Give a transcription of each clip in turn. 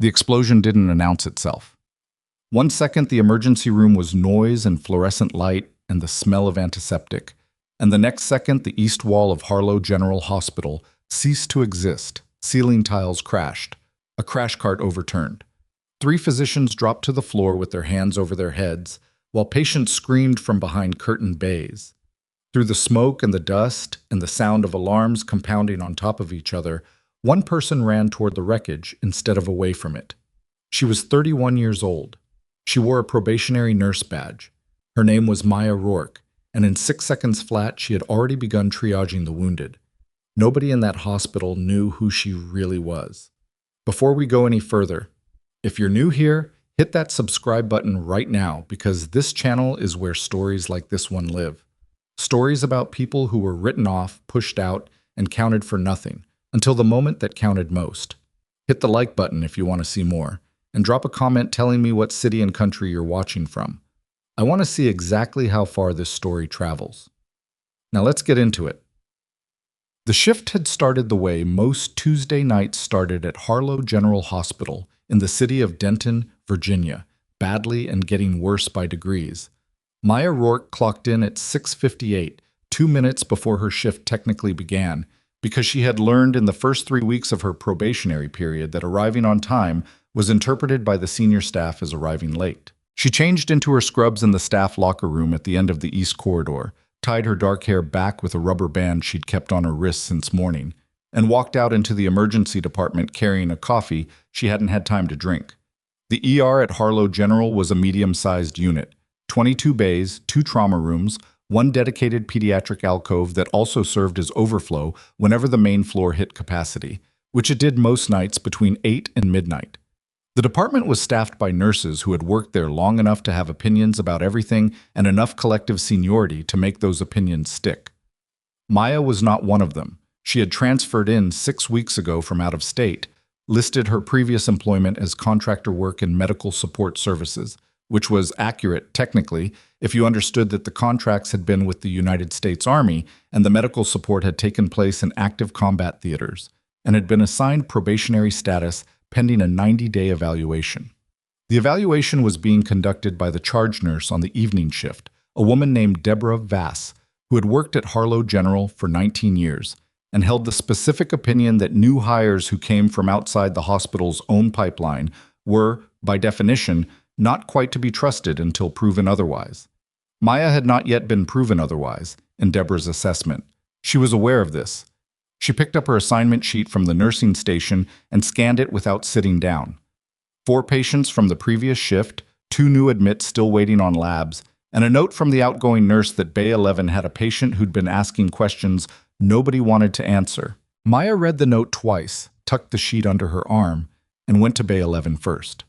The explosion didn't announce itself. 1 second, the emergency room was noise and fluorescent light and the smell of antiseptic, and the next second, the east wall of Harlow General Hospital ceased to exist. Ceiling tiles crashed. A crash cart overturned. 3 physicians dropped to the floor with their hands over their heads, while patients screamed from behind curtained bays. Through the smoke and the dust and the sound of alarms compounding on top of each other, one person ran toward the wreckage instead of away from it. She was 31 years old. She wore a probationary nurse badge. Her name was Maya Rourke, and in 6 seconds flat, she had already begun triaging the wounded. Nobody in that hospital knew who she really was. Before we go any further, if you're new here, hit that subscribe button right now because this channel is where stories like this one live. Stories about people who were written off, pushed out, and counted for nothing until the moment that counted most. Hit the like button if you want to see more, and drop a comment telling me what city and country you're watching from. I want to see exactly how far this story travels. Now let's get into it. The shift had started the way most Tuesday nights started at Harlow General Hospital in the city of Denton, Virginia, badly and getting worse by degrees. Maya Rourke clocked in at 6:58, 2 minutes before her shift technically began, because she had learned in the first 3 weeks of her probationary period that arriving on time was interpreted by the senior staff as arriving late. She changed into her scrubs in the staff locker room at the end of the east corridor, tied her dark hair back with a rubber band she'd kept on her wrist since morning, and walked out into the emergency department carrying a coffee she hadn't had time to drink. The ER at Harlow General was a medium-sized unit, 22 bays, 2 trauma rooms, 1 dedicated pediatric alcove that also served as overflow whenever the main floor hit capacity, which it did most nights between 8 and midnight. The department was staffed by nurses who had worked there long enough to have opinions about everything and enough collective seniority to make those opinions stick. Maya was not one of them. She had transferred in 6 weeks ago from out of state, listed her previous employment as contractor work in medical support services, which was accurate technically if you understood that the contracts had been with the United States Army and the medical support had taken place in active combat theaters, and had been assigned probationary status pending a 90-day evaluation. The evaluation was being conducted by the charge nurse on the evening shift, a woman named Deborah Vass, who had worked at Harlow General for 19 years and held the specific opinion that new hires who came from outside the hospital's own pipeline were, by definition, not quite to be trusted until proven otherwise. Maya had not yet been proven otherwise, in Deborah's assessment. She was aware of this. She picked up her assignment sheet from the nursing station and scanned it without sitting down. 4 patients from the previous shift, 2 new admits still waiting on labs, and a note from the outgoing nurse that Bay 11 had a patient who'd been asking questions nobody wanted to answer. Maya read the note twice, tucked the sheet under her arm, and went to Bay 11 first.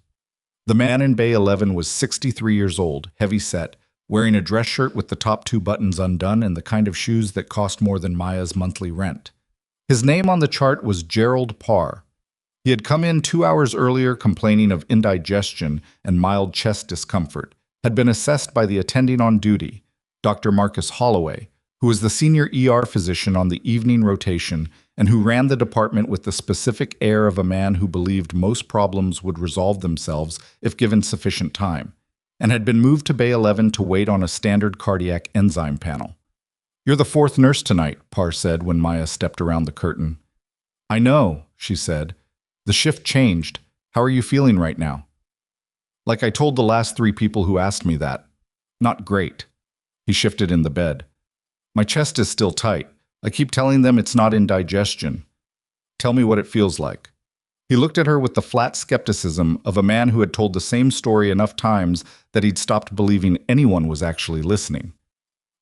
The man in Bay 11 was 63 years old, heavy-set, wearing a dress shirt with the top 2 buttons undone and the kind of shoes that cost more than Maya's monthly rent. His name on the chart was Gerald Parr. He had come in 2 hours earlier complaining of indigestion and mild chest discomfort, had been assessed by the attending on duty, Dr. Marcus Holloway, who was the senior ER physician on the evening rotation and who ran the department with the specific air of a man who believed most problems would resolve themselves if given sufficient time, and had been moved to Bay 11 to wait on a standard cardiac enzyme panel. "You're the 4th nurse tonight," Parr said when Maya stepped around the curtain. "I know," she said. "The shift changed. How are you feeling right now?" "Like I told the last 3 people who asked me that. Not great." He shifted in the bed. "My chest is still tight. I keep telling them it's not indigestion. Tell me what it feels like." He looked at her with the flat skepticism of a man who had told the same story enough times that he'd stopped believing anyone was actually listening.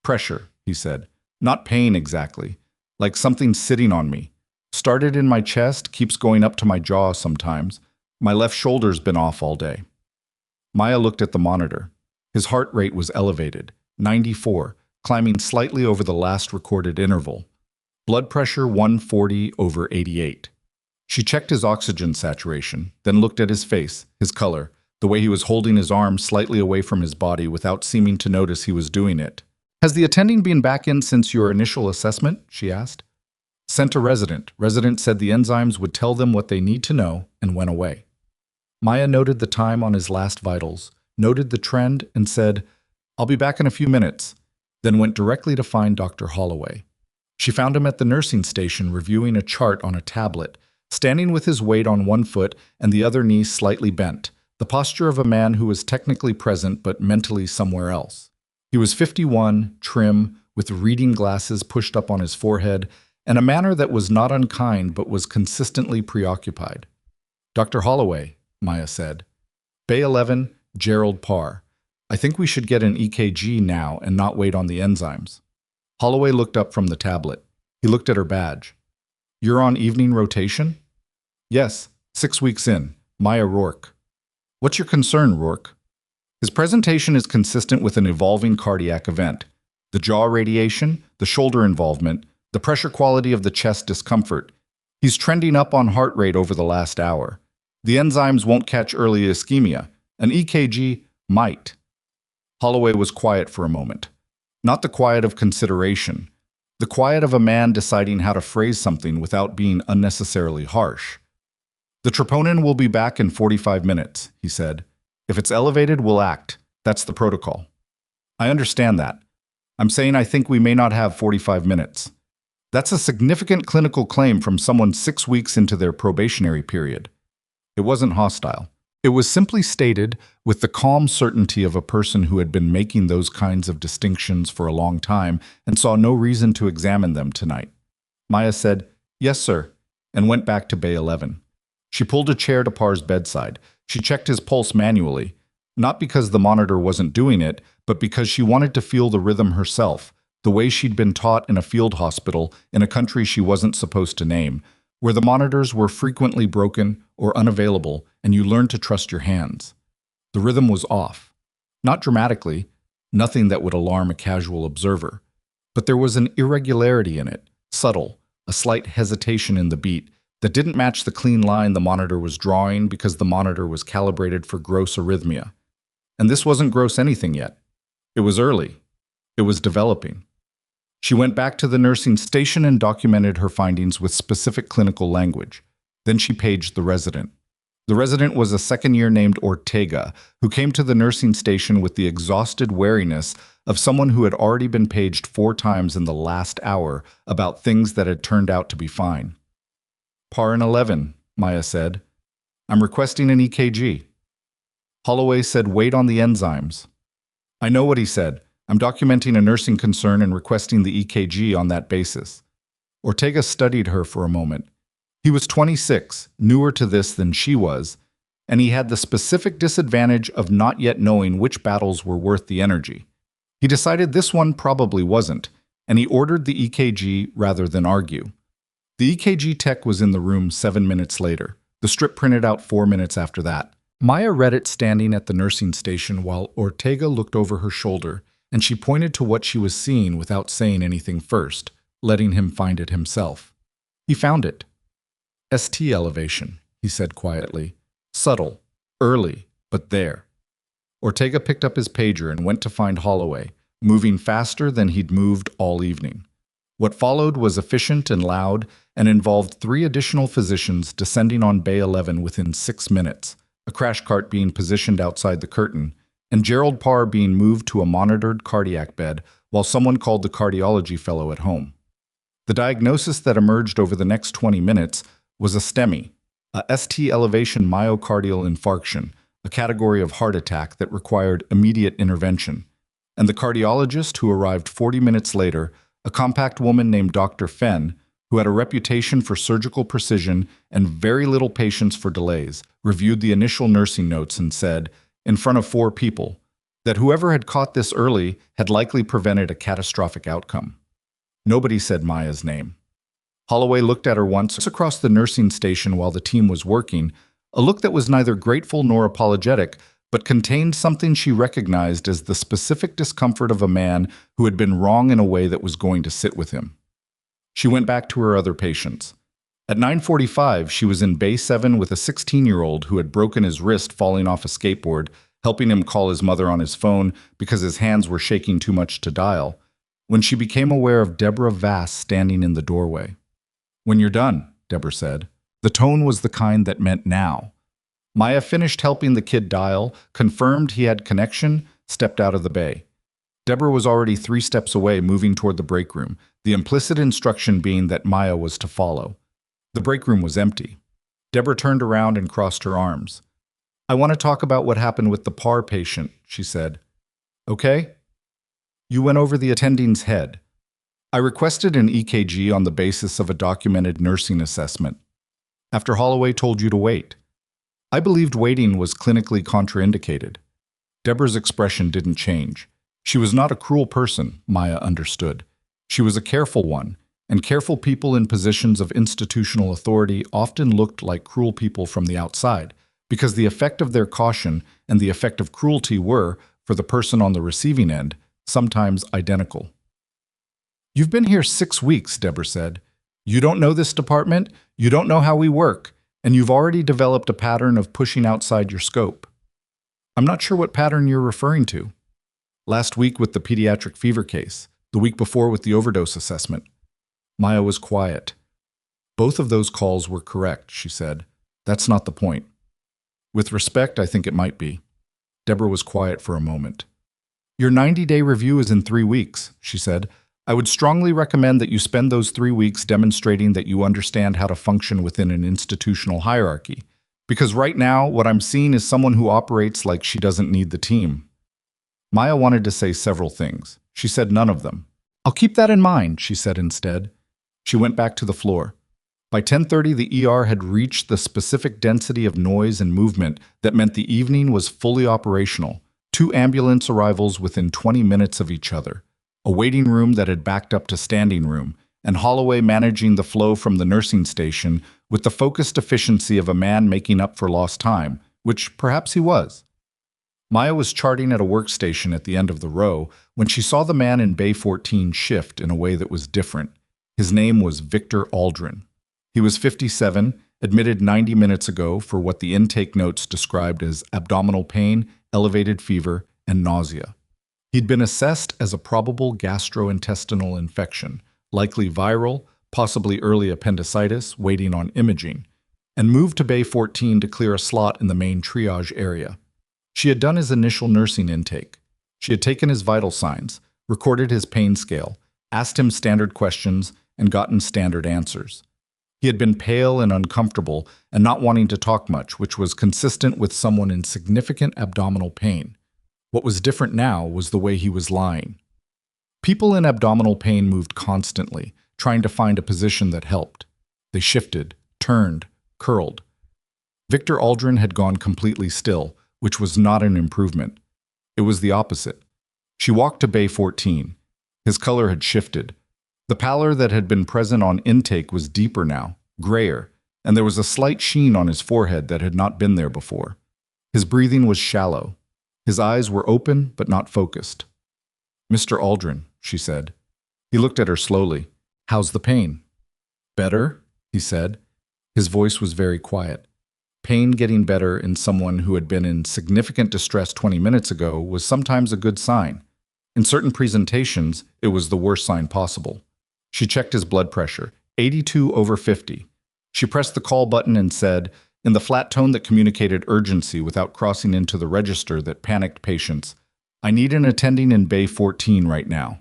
"Pressure," he said. "Not pain exactly. Like something sitting on me. Started in my chest, keeps going up to my jaw sometimes. My left shoulder's been off all day." Maya looked at the monitor. His heart rate was elevated, 94, climbing slightly over the last recorded interval. Blood pressure 140/88. She checked his oxygen saturation, then looked at his face, his color, the way he was holding his arm slightly away from his body without seeming to notice he was doing it. "Has the attending been back in since your initial assessment?" she asked. "Sent a resident. Resident said the enzymes would tell them what they need to know and went away." Maya noted the time on his last vitals, noted the trend, and said, "I'll be back in a few minutes," then went directly to find Dr. Holloway. She found him at the nursing station reviewing a chart on a tablet, standing with his weight on one foot and the other knee slightly bent, the posture of a man who was technically present but mentally somewhere else. He was 51, trim, with reading glasses pushed up on his forehead, and a manner that was not unkind but was consistently preoccupied. "Dr. Holloway," Maya said. "Bay 11, Gerald Parr. I think we should get an EKG now and not wait on the enzymes." Holloway looked up from the tablet. He looked at her badge. "You're on evening rotation?" "Yes, 6 weeks in. Maya Rourke." "What's your concern, Rourke?" His presentation is consistent with an evolving cardiac event. The jaw radiation, the shoulder involvement, the pressure quality of the chest discomfort. He's trending up on heart rate over the last hour. The enzymes won't catch early ischemia. An EKG might. Holloway was quiet for a moment. Not the quiet of consideration. The quiet of a man deciding how to phrase something without being unnecessarily harsh. "The troponin will be back in 45 minutes, he said. "If it's elevated, we'll act. That's the protocol." "I understand that. I'm saying I think we may not have 45 minutes. That's a significant clinical claim from someone 6 weeks into their probationary period." It wasn't hostile. It was simply stated with the calm certainty of a person who had been making those kinds of distinctions for a long time and saw no reason to examine them tonight. Maya said, "Yes, sir," and went back to Bay 11. She pulled a chair to Parr's bedside. She checked his pulse manually, not because the monitor wasn't doing it, but because she wanted to feel the rhythm herself, the way she'd been taught in a field hospital in a country she wasn't supposed to name, where the monitors were frequently broken or unavailable, and you learned to trust your hands. The rhythm was off. Not dramatically, nothing that would alarm a casual observer, but there was an irregularity in it, subtle, a slight hesitation in the beat that didn't match the clean line the monitor was drawing because the monitor was calibrated for gross arrhythmia. And this wasn't gross anything yet. It was early. It was developing. She went back to the nursing station and documented her findings with specific clinical language. Then she paged the resident. The resident was a second-year named Ortega, who came to the nursing station with the exhausted wariness of someone who had already been paged 4 times in the last hour about things that had turned out to be fine. "Parr in 11, Maya said. "I'm requesting an EKG." Holloway said, "Wait on the enzymes." "I know what he said. I'm documenting a nursing concern and requesting the EKG on that basis." Ortega studied her for a moment. He was 26, newer to this than she was, and he had the specific disadvantage of not yet knowing which battles were worth the energy. He decided this one probably wasn't, and he ordered the EKG rather than argue. The EKG tech was in the room 7 minutes later. The strip printed out 4 minutes after that. Maya read it standing at the nursing station while Ortega looked over her shoulder, and she pointed to what she was seeing without saying anything first, letting him find it himself. He found it. "ST elevation," he said quietly. "Subtle, early, but there." Ortega picked up his pager and went to find Holloway, moving faster than he'd moved all evening. What followed was efficient and loud and involved 3 additional physicians descending on Bay 11 within 6 minutes, a crash cart being positioned outside the curtain, and Gerald Parr being moved to a monitored cardiac bed while someone called the cardiology fellow at home. The diagnosis that emerged over the next 20 minutes was a STEMI, a ST elevation myocardial infarction, a category of heart attack that required immediate intervention. And the cardiologist who arrived 40 minutes later, a compact woman named Dr. Fenn, who had a reputation for surgical precision and very little patience for delays, reviewed the initial nursing notes and said, in front of 4 people, that whoever had caught this early had likely prevented a catastrophic outcome. Nobody said Maya's name. Holloway looked at her once across the nursing station while the team was working, a look that was neither grateful nor apologetic, but contained something she recognized as the specific discomfort of a man who had been wrong in a way that was going to sit with him. She went back to her other patients. At 9:45, she was in Bay 7 with a 16-year-old who had broken his wrist falling off a skateboard, helping him call his mother on his phone because his hands were shaking too much to dial, when she became aware of Deborah Vass standing in the doorway. "When you're done," Deborah said. The tone was the kind that meant now. Maya finished helping the kid dial, confirmed he had connection, stepped out of the bay. Deborah was already 3 steps away, moving toward the break room, the implicit instruction being that Maya was to follow. The break room was empty. Deborah turned around and crossed her arms. "I want to talk about what happened with the PAR patient," she said. "Okay?" "You went over the attending's head. I requested an EKG on the basis of a documented nursing assessment. After Holloway told you to wait. I believed waiting was clinically contraindicated." Deborah's expression didn't change. She was not a cruel person, Maya understood. She was a careful one, and careful people in positions of institutional authority often looked like cruel people from the outside, because the effect of their caution and the effect of cruelty were, for the person on the receiving end, sometimes identical. "You've been here 6 weeks, Deborah said. You don't know this department, you don't know how we work, and you've already developed a pattern of pushing outside your scope." "I'm not sure what pattern you're referring to." "Last week with the pediatric fever case, the week before with the overdose assessment." Maya was quiet. "Both of those calls were correct," she said. "That's not the point." "With respect, I think it might be." Deborah was quiet for a moment. "Your 90-day review is in 3 weeks," she said. "I would strongly recommend that you spend those 3 weeks demonstrating that you understand how to function within an institutional hierarchy. Because right now, what I'm seeing is someone who operates like she doesn't need the team." Maya wanted to say several things. She said none of them. "I'll keep that in mind," she said instead. She went back to the floor. By 10:30, the ER had reached the specific density of noise and movement that meant the evening was fully operational. 2 ambulance arrivals within 20 minutes of each other. A waiting room that had backed up to standing room, and Holloway managing the flow from the nursing station with the focused efficiency of a man making up for lost time, which perhaps he was. Maya was charting at a workstation at the end of the row when she saw the man in Bay 14 shift in a way that was different. His name was Victor Aldrin. He was 57, admitted 90 minutes ago for what the intake notes described as abdominal pain, elevated fever, and nausea. He'd been assessed as a probable gastrointestinal infection, likely viral, possibly early appendicitis, waiting on imaging, and moved to Bay 14 to clear a slot in the main triage area. She had done his initial nursing intake. She had taken his vital signs, recorded his pain scale, asked him standard questions, and gotten standard answers. He had been pale and uncomfortable and not wanting to talk much, which was consistent with someone in significant abdominal pain. What was different now was the way he was lying. People in abdominal pain moved constantly, trying to find a position that helped. They shifted, turned, curled. Victor Aldrin had gone completely still, which was not an improvement. It was the opposite. She walked to Bay 14. His color had shifted. The pallor that had been present on intake was deeper now, grayer, and there was a slight sheen on his forehead that had not been there before. His breathing was shallow. His eyes were open but not focused. "Mr. Aldrin," she said. He looked at her slowly. "How's the pain?" "Better," he said. His voice was very quiet. Pain getting better in someone who had been in significant distress 20 minutes ago was sometimes a good sign. In certain presentations, it was the worst sign possible. She checked his blood pressure, 82/50. She pressed the call button and said, in the flat tone that communicated urgency without crossing into the register that panicked patients, "I need an attending in Bay 14 right now."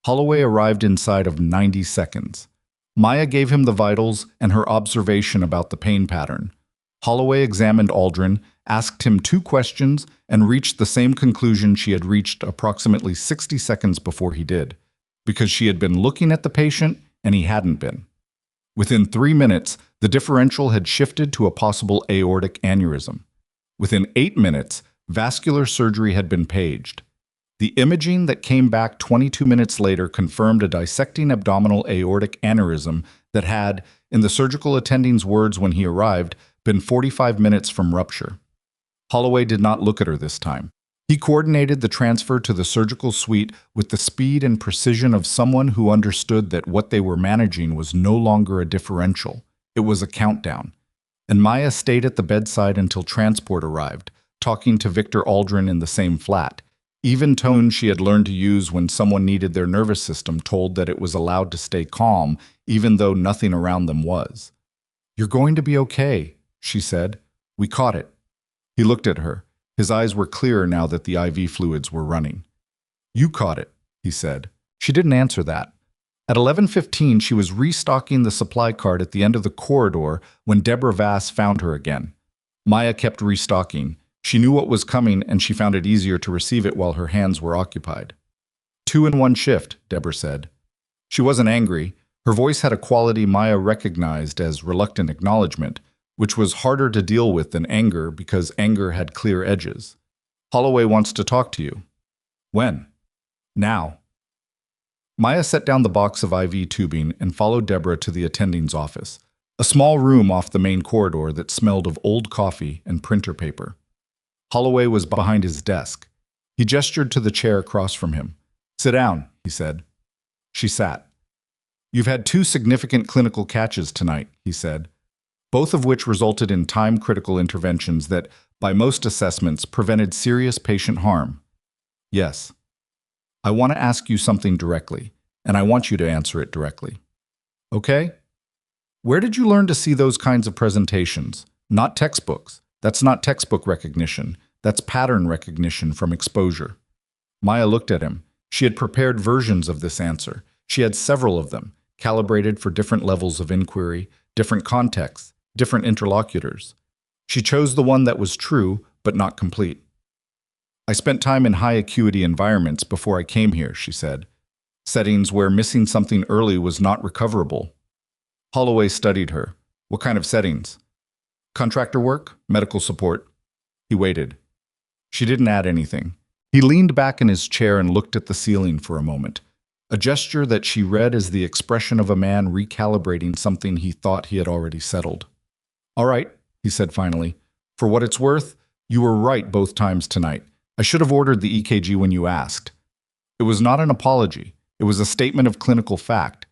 Holloway arrived inside of 90 seconds. Maya gave him the vitals and her observation about the pain pattern. Holloway examined Aldrin, asked him 2 questions, and reached the same conclusion she had reached approximately 60 seconds before he did, because she had been looking at the patient and he hadn't been. Within 3 minutes, the differential had shifted to a possible aortic aneurysm. Within 8 minutes, vascular surgery had been paged. The imaging that came back 22 minutes later confirmed a dissecting abdominal aortic aneurysm that had, in the surgical attending's words when he arrived, been 45 minutes from rupture. Holloway did not look at her this time. He coordinated the transfer to the surgical suite with the speed and precision of someone who understood that what they were managing was no longer a differential. It was a countdown. And Maya stayed at the bedside until transport arrived, talking to Victor Aldrin in the same flat. Even tone she had learned to use when someone needed their nervous system told that it was allowed to stay calm, even though nothing around them was. "You're going to be okay," she said. "We caught it. He looked at her. His eyes were clearer now that the IV fluids were running. "You caught it," he said. She didn't answer that. At 11:15, she was restocking the supply cart at the end of the corridor when Deborah Vass found her again. Maya kept restocking. She knew what was coming, and she found it easier to receive it while her hands were occupied. "2 in 1 shift," Deborah said. She wasn't angry. Her voice had a quality Maya recognized as reluctant acknowledgement, which was harder to deal with than anger because anger had clear edges. "Holloway wants to talk to you." "When?" "Now." Maya set down the box of IV tubing and followed Deborah to the attending's office, a small room off the main corridor that smelled of old coffee and printer paper. Holloway was behind his desk. He gestured to the chair across from him. "Sit down," he said. She sat. "You've had 2 significant clinical catches tonight," he said, both of which resulted in time-critical interventions that, by most assessments, prevented serious patient harm. "Yes. I want to ask you something directly, and I want you to answer it directly. Okay? Where did you learn to see those kinds of presentations? Not textbooks. That's not textbook recognition. That's pattern recognition from exposure." Maya looked at him. She had prepared versions of this answer. She had several of them, calibrated for different levels of inquiry, different contexts, different interlocutors. She chose the one that was true, but not complete. "I spent time in high-acuity environments before I came here," she said. "Settings where missing something early was not recoverable." Holloway studied her. "What kind of settings?" "Contractor work, medical support." He waited. She didn't add anything. He leaned back in his chair and looked at the ceiling for a moment, a gesture that she read as the expression of a man recalibrating something he thought he had already settled. "All right," he said finally. "For what it's worth, you were right both times tonight. I should have ordered the EKG when you asked." It was not an apology. It was a statement of clinical fact.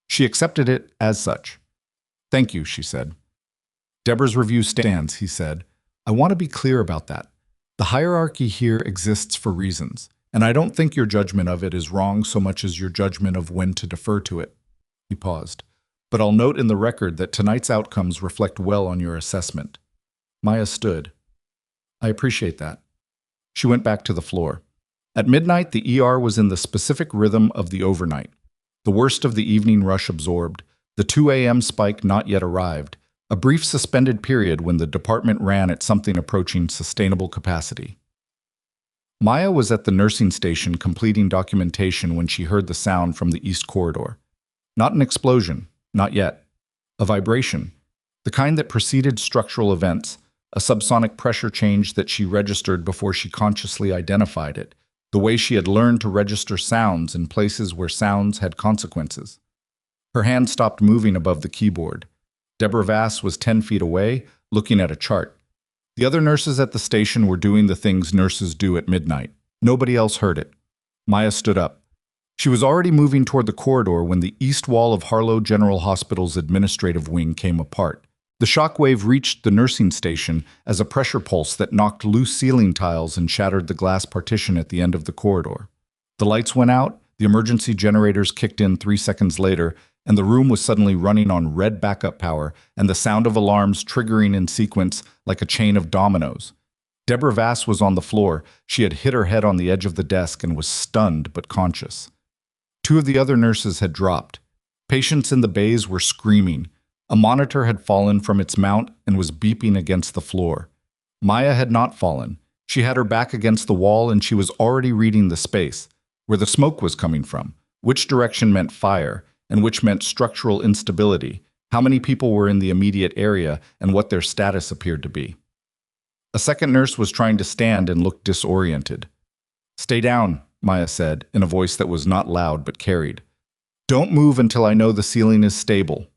She accepted it as such. "Thank you," she said. "Deborah's review stands," he said. "I want to be clear about that. The hierarchy here exists for reasons, and I don't think your judgment of it is wrong so much as your judgment of when to defer to it." He paused. "But I'll note in the record that tonight's outcomes reflect well on your assessment." Maya stood. "I appreciate that." She went back to the floor. At midnight, the ER was in the specific rhythm of the overnight. The worst of the evening rush absorbed, the 2 a.m. spike not yet arrived, a brief suspended period when the department ran at something approaching sustainable capacity. Maya was at the nursing station completing documentation when she heard the sound from the east corridor. Not an explosion, not yet. A vibration, the kind that preceded structural events, a subsonic pressure change that she registered before she consciously identified it, the way she had learned to register sounds in places where sounds had consequences. Her hand stopped moving above the keyboard. Deborah Vass was 10 feet away, looking at a chart. The other nurses at the station were doing the things nurses do at midnight. Nobody else heard it. Maya stood up. She was already moving toward the corridor when the east wall of Harlow General Hospital's administrative wing came apart. The shockwave reached the nursing station as a pressure pulse that knocked loose ceiling tiles and shattered the glass partition at the end of the corridor. The lights went out, the emergency generators kicked in 3 seconds later, and the room was suddenly running on red backup power and the sound of alarms triggering in sequence like a chain of dominoes. Deborah Vass was on the floor. She had hit her head on the edge of the desk and was stunned but conscious. 2 of the other nurses had dropped. Patients in the bays were screaming. A monitor had fallen from its mount and was beeping against the floor. Maya had not fallen. She had her back against the wall and she was already reading the space, where the smoke was coming from, which direction meant fire, and which meant structural instability, how many people were in the immediate area, and what their status appeared to be. A second nurse was trying to stand and looked disoriented. "Stay down," Maya said, in a voice that was not loud but carried. "Don't move until I know the ceiling is stable."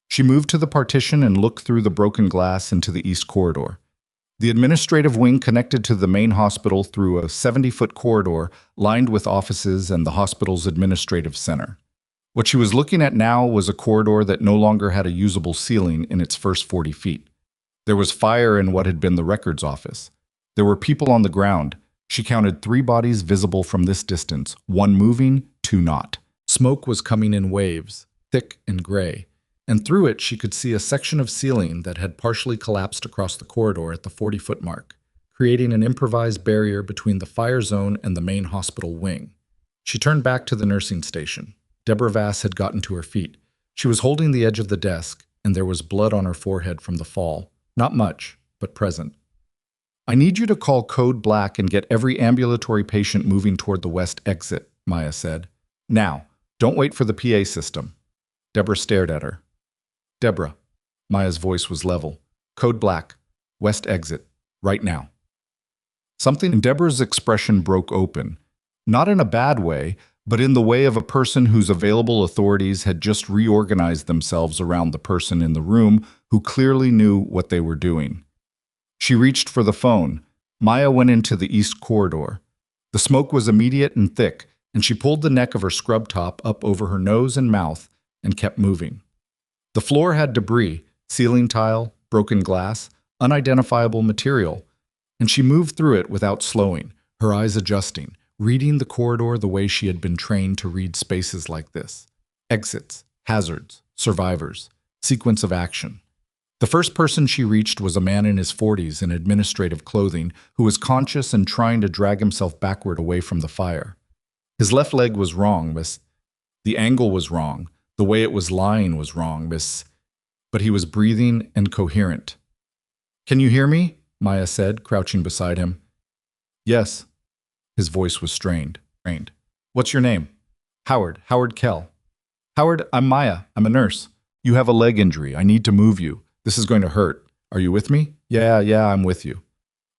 She moved to the partition and looked through the broken glass into the east corridor. The administrative wing connected to the main hospital through a 70-foot corridor lined with offices and the hospital's administrative center. What she was looking at now was a corridor that no longer had a usable ceiling in its first 40 feet. There was fire in what had been the records office. There were people on the ground. She counted 3 bodies visible from this distance, 1 moving, 2 not. Smoke was coming in waves, thick and gray, and through it she could see a section of ceiling that had partially collapsed across the corridor at the 40-foot mark. creating an improvised barrier between the fire zone and the main hospital wing. She turned back to the nursing station. Deborah Vass had gotten to her feet. She was holding the edge of the desk, and there was blood on her forehead from the fall. Not much, but present. "I need you to call Code Black and get every ambulatory patient moving toward the west exit," Maya said. "Now, don't wait for the PA system." Deborah stared at her. "Deborah," Maya's voice was level. "Code Black, west exit, right now." Something in Deborah's expression broke open, not in a bad way, but in the way of a person whose available authorities had just reorganized themselves around the person in the room who clearly knew what they were doing. She reached for the phone. Maya went into the east corridor. The smoke was immediate and thick, and she pulled the neck of her scrub top up over her nose and mouth and kept moving. The floor had debris, ceiling tile, broken glass, unidentifiable material, and she moved through it without slowing, her eyes adjusting, reading the corridor the way she had been trained to read spaces like this. Exits, hazards, survivors, sequence of action. The first person she reached was a man in his 40s in administrative clothing who was conscious and trying to drag himself backward away from the fire. His left leg was wrong, miss. The angle was wrong. The way it was lying was wrong, miss. But he was breathing and coherent. "Can you hear me?" Maya said, crouching beside him. "Yes." His voice was strained. "What's your name?" Howard Kell." "Howard, I'm Maya. I'm a nurse. You have a leg injury. I need to move you. This is going to hurt. Are you with me?" Yeah, I'm with you."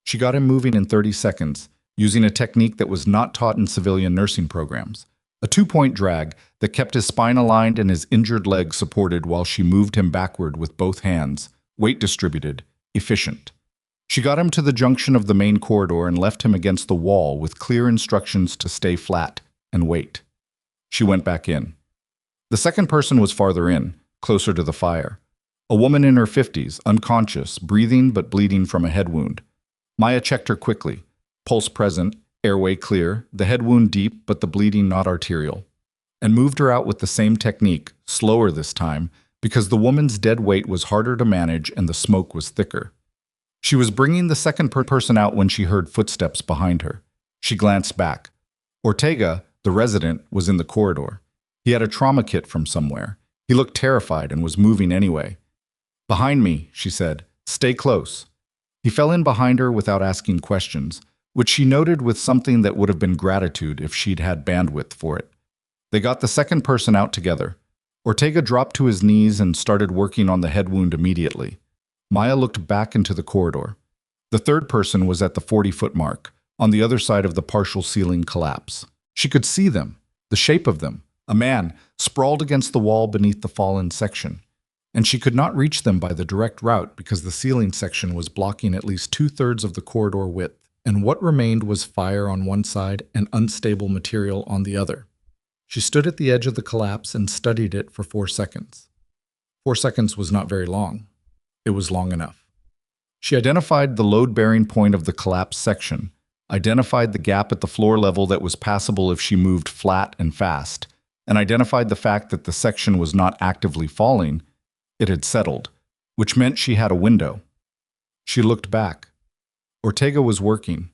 She got him moving in 30 seconds, using a technique that was not taught in civilian nursing programs. A two-point drag that kept his spine aligned and his injured leg supported while she moved him backward with both hands, weight distributed, efficient. She got him to the junction of the main corridor and left him against the wall with clear instructions to stay flat and wait. She went back in. The second person was farther in, closer to the fire. A woman in her 50s, unconscious, breathing but bleeding from a head wound. Maya checked her quickly. Pulse present, airway clear, the head wound deep but the bleeding not arterial. And moved her out with the same technique, slower this time, because the woman's dead weight was harder to manage and the smoke was thicker. She was bringing the second person out when she heard footsteps behind her. She glanced back. Ortega, the resident, was in the corridor. He had a trauma kit from somewhere. He looked terrified and was moving anyway. "Behind me," she said. "Stay close." He fell in behind her without asking questions, which she noted with something that would have been gratitude if she'd had bandwidth for it. They got the second person out together. Ortega dropped to his knees and started working on the head wound immediately. Maya looked back into the corridor. The third person was at the 40-foot mark, on the other side of the partial ceiling collapse. She could see them, the shape of them, a man sprawled against the wall beneath the fallen section. And she could not reach them by the direct route because the ceiling section was blocking at least 2/3 of the corridor width, and what remained was fire on one side and unstable material on the other. She stood at the edge of the collapse and studied it for 4 seconds. 4 seconds was not very long. It was long enough. She identified the load-bearing point of the collapsed section, identified the gap at the floor level that was passable if she moved flat and fast, and identified the fact that the section was not actively falling. It had settled, which meant she had a window. She looked back. Ortega was working.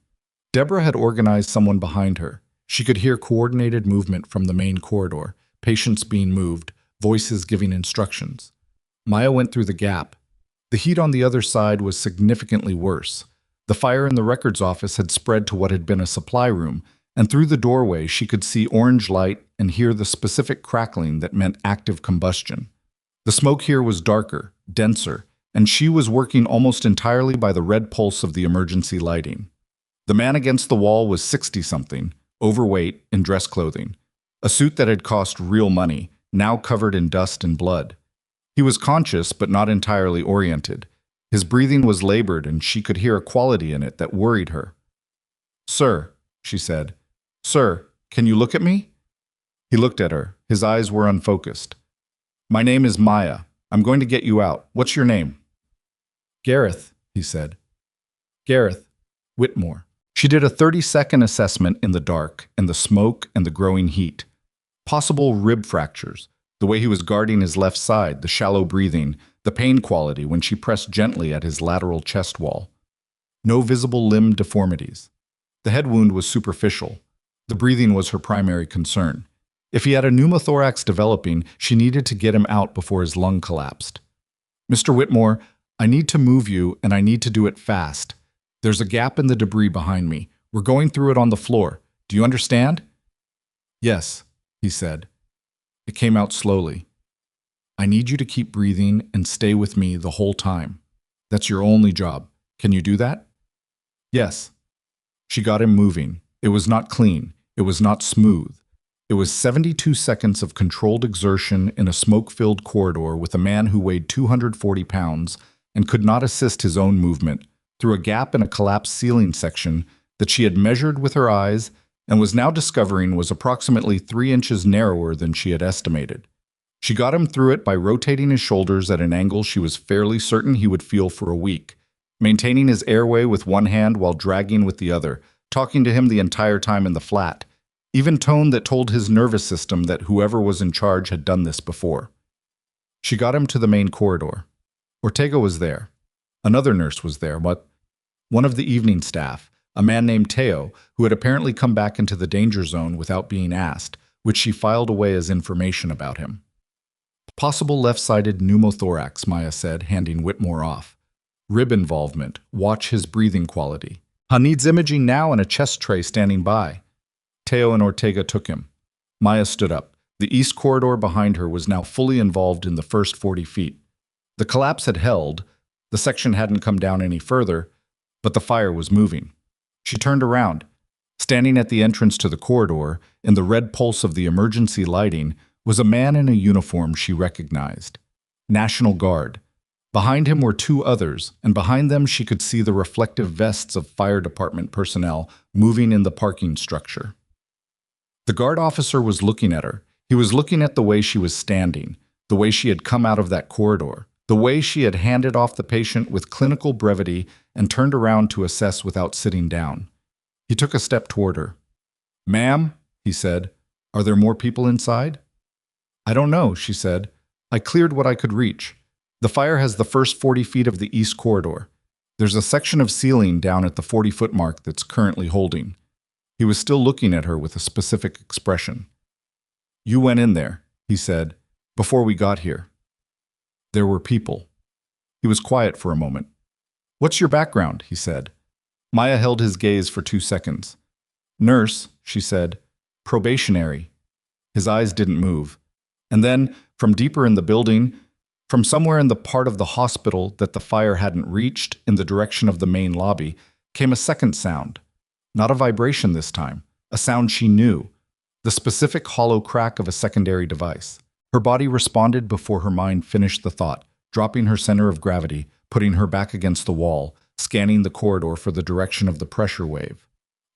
Deborah had organized someone behind her. She could hear coordinated movement from the main corridor, patients being moved, voices giving instructions. Maya went through the gap. The heat on the other side was significantly worse. The fire in the records office had spread to what had been a supply room, and through the doorway she could see orange light and hear the specific crackling that meant active combustion. The smoke here was darker, denser, and she was working almost entirely by the red pulse of the emergency lighting. The man against the wall was 60-something, overweight, in dress clothing, a suit that had cost real money, now covered in dust and blood. He was conscious but not entirely oriented. His breathing was labored and she could hear a quality in it that worried her. "Sir," she said. "Sir, can you look at me?" He looked at her. His eyes were unfocused. "My name is Maya. I'm going to get you out. What's your name?" "Gareth," he said. "Gareth Whitmore." She did a 30-second assessment in the dark and the smoke and the growing heat. Possible rib fractures, the way he was guarding his left side, the shallow breathing, the pain quality when she pressed gently at his lateral chest wall. No visible limb deformities. The head wound was superficial. The breathing was her primary concern. If he had a pneumothorax developing, she needed to get him out before his lung collapsed. Mr. Whitmore, I need to move you, and I need to do it fast. There's a gap in the debris behind me. We're going through it on the floor. Do you understand? Yes, he said. It came out slowly. I need you to keep breathing and stay with me the whole time. That's your only job. Can you do that? Yes. She got him moving. It was not clean. It was not smooth. It was 72 seconds of controlled exertion in a smoke-filled corridor with a man who weighed 240 pounds and could not assist his own movement through a gap in a collapsed ceiling section that she had measured with her eyes and was now discovering was approximately 3 inches narrower than she had estimated. She got him through it by rotating his shoulders at an angle she was fairly certain he would feel for a week, maintaining his airway with one hand while dragging with the other, talking to him the entire time in the flat, even tone that told his nervous system that whoever was in charge had done this before. She got him to the main corridor. Ortega was there. Another nurse was there, but one of the evening staff, a man named Teo, who had apparently come back into the danger zone without being asked, which she filed away as information about him. Possible left-sided pneumothorax, Maya said, handing Whitmore off. Rib involvement. Watch his breathing quality. Needs imaging now and a chest tray standing by. Teo and Ortega took him. Maya stood up. The east corridor behind her was now fully involved in the first 40 feet. The collapse had held. The section hadn't come down any further, but the fire was moving. She turned around. Standing at the entrance to the corridor, in the red pulse of the emergency lighting, was a man in a uniform she recognized. National Guard. Behind him were 2 others, and behind them she could see the reflective vests of fire department personnel moving in the parking structure. The guard officer was looking at her. He was looking at the way she was standing, the way she had come out of that corridor, the way she had handed off the patient with clinical brevity and turned around to assess without sitting down. He took a step toward her. "Ma'am," he said, "are there more people inside?" "I don't know," she said. "I cleared what I could reach. The fire has the first 40 feet of the east corridor. There's a section of ceiling down at the 40-foot mark that's currently holding." He was still looking at her with a specific expression. "You went in there," he said, "before we got here." There were people. He was quiet for a moment. "What's your background?" he said. Maya held his gaze for 2 seconds. "Nurse," she said. "Probationary." His eyes didn't move. And then, from deeper in the building, from somewhere in the part of the hospital that the fire hadn't reached in the direction of the main lobby, came a second sound. Not a vibration this time, a sound she knew, the specific hollow crack of a secondary device. Her body responded before her mind finished the thought, dropping her center of gravity, putting her back against the wall, scanning the corridor for the direction of the pressure wave.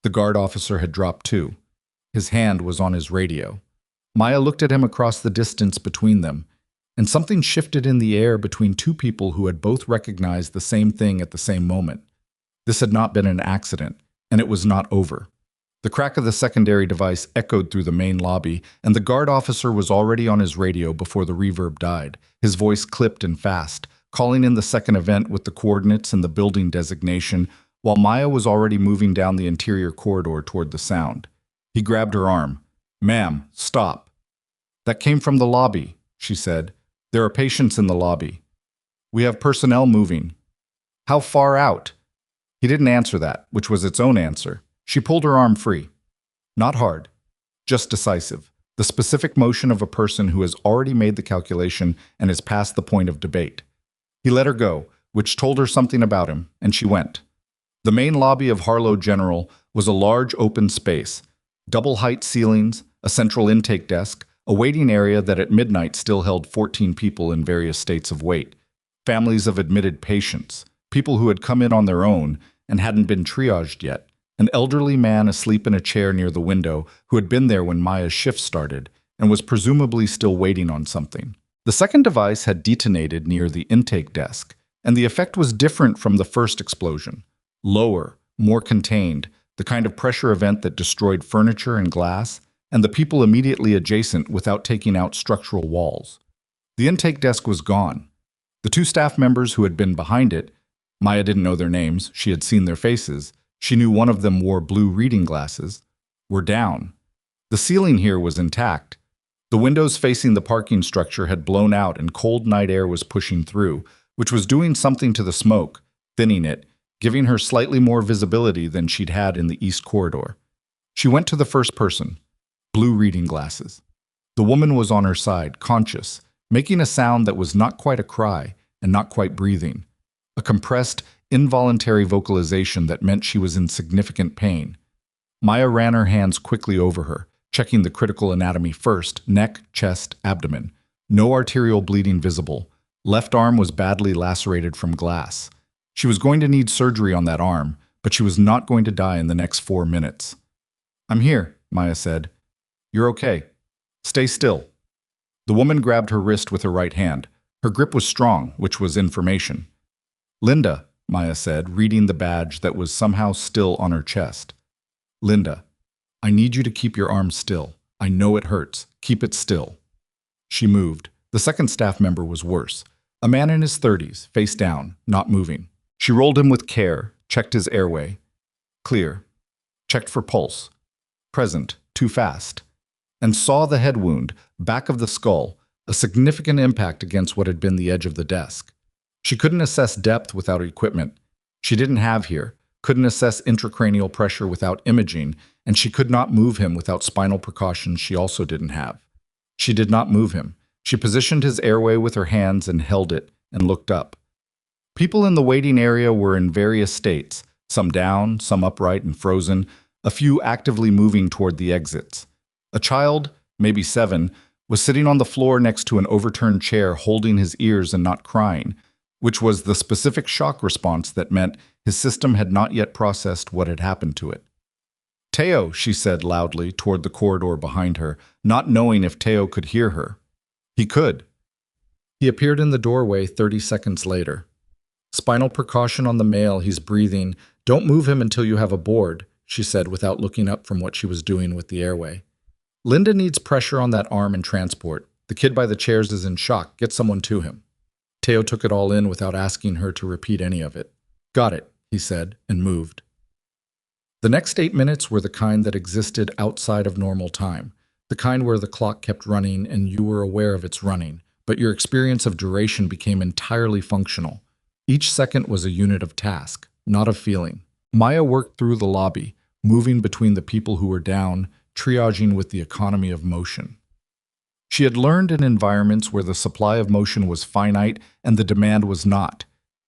The guard officer had dropped too. His hand was on his radio. Maya looked at him across the distance between them, and something shifted in the air between 2 people who had both recognized the same thing at the same moment. This had not been an accident, and it was not over. The crack of the secondary device echoed through the main lobby, and the guard officer was already on his radio before the reverb died, his voice clipped and fast, calling in the second event with the coordinates and the building designation, while Maya was already moving down the interior corridor toward the sound. He grabbed her arm. "Ma'am, stop." "That came from the lobby," she said. "There are patients in the lobby. We have personnel moving." "How far out?" He didn't answer that, which was its own answer. She pulled her arm free. Not hard, just decisive. The specific motion of a person who has already made the calculation and is past the point of debate. He let her go, which told her something about him, and she went. The main lobby of Harlow General was a large open space, double-height ceilings, a central intake desk, a waiting area that at midnight still held 14 people in various states of wait, families of admitted patients, people who had come in on their own and hadn't been triaged yet, an elderly man asleep in a chair near the window who had been there when Maya's shift started and was presumably still waiting on something. The second device had detonated near the intake desk, and the effect was different from the first explosion. Lower, more contained, the kind of pressure event that destroyed furniture and glass, and the people immediately adjacent without taking out structural walls. The intake desk was gone. The 2 staff members who had been behind it, Maya didn't know their names. She had seen their faces. She knew one of them wore blue reading glasses. Were down. The ceiling here was intact. The windows facing the parking structure had blown out and cold night air was pushing through, which was doing something to the smoke, thinning it, giving her slightly more visibility than she'd had in the east corridor. She went to the first person. Blue reading glasses. The woman was on her side, conscious, making a sound that was not quite a cry and not quite breathing. A compressed, involuntary vocalization that meant she was in significant pain. Maya ran her hands quickly over her, checking the critical anatomy first: neck, chest, abdomen. No arterial bleeding visible. Left arm was badly lacerated from glass. She was going to need surgery on that arm, but she was not going to die in the next 4 minutes. "I'm here," Maya said. "You're okay. Stay still." The woman grabbed her wrist with her right hand. Her grip was strong, which was information. "Linda," Maya said, reading the badge that was somehow still on her chest. "Linda, I need you to keep your arm still. I know it hurts. Keep it still." She moved. The second staff member was worse. A man in his 30s, face down, not moving. She rolled him with care, checked his airway. Clear. Checked for pulse. Present, too fast. And saw the head wound, back of the skull, a significant impact against what had been the edge of the desk. She couldn't assess depth without equipment. She didn't have here, couldn't assess intracranial pressure without imaging, and she could not move him without spinal precautions she also didn't have. She did not move him. She positioned his airway with her hands and held it, and looked up. People in the waiting area were in various states, some down, some upright and frozen, a few actively moving toward the exits. A child, maybe 7, was sitting on the floor next to an overturned chair holding his ears and not crying, which was the specific shock response that meant his system had not yet processed what had happened to it. "Teo," she said loudly toward the corridor behind her, not knowing if Teo could hear her. He could. He appeared in the doorway 30 seconds later. "Spinal precaution on the male, he's breathing. Don't move him until you have a board," she said without looking up from what she was doing with the airway. "Linda needs pressure on that arm and transport. The kid by the chairs is in shock. Get someone to him." Teo took it all in without asking her to repeat any of it. "Got it," he said, and moved. The next 8 minutes were the kind that existed outside of normal time, the kind where the clock kept running and you were aware of its running, but your experience of duration became entirely functional. Each second was a unit of task, not of feeling. Maya worked through the lobby, moving between the people who were down, triaging with the economy of motion. She had learned in environments where the supply of motion was finite and the demand was not.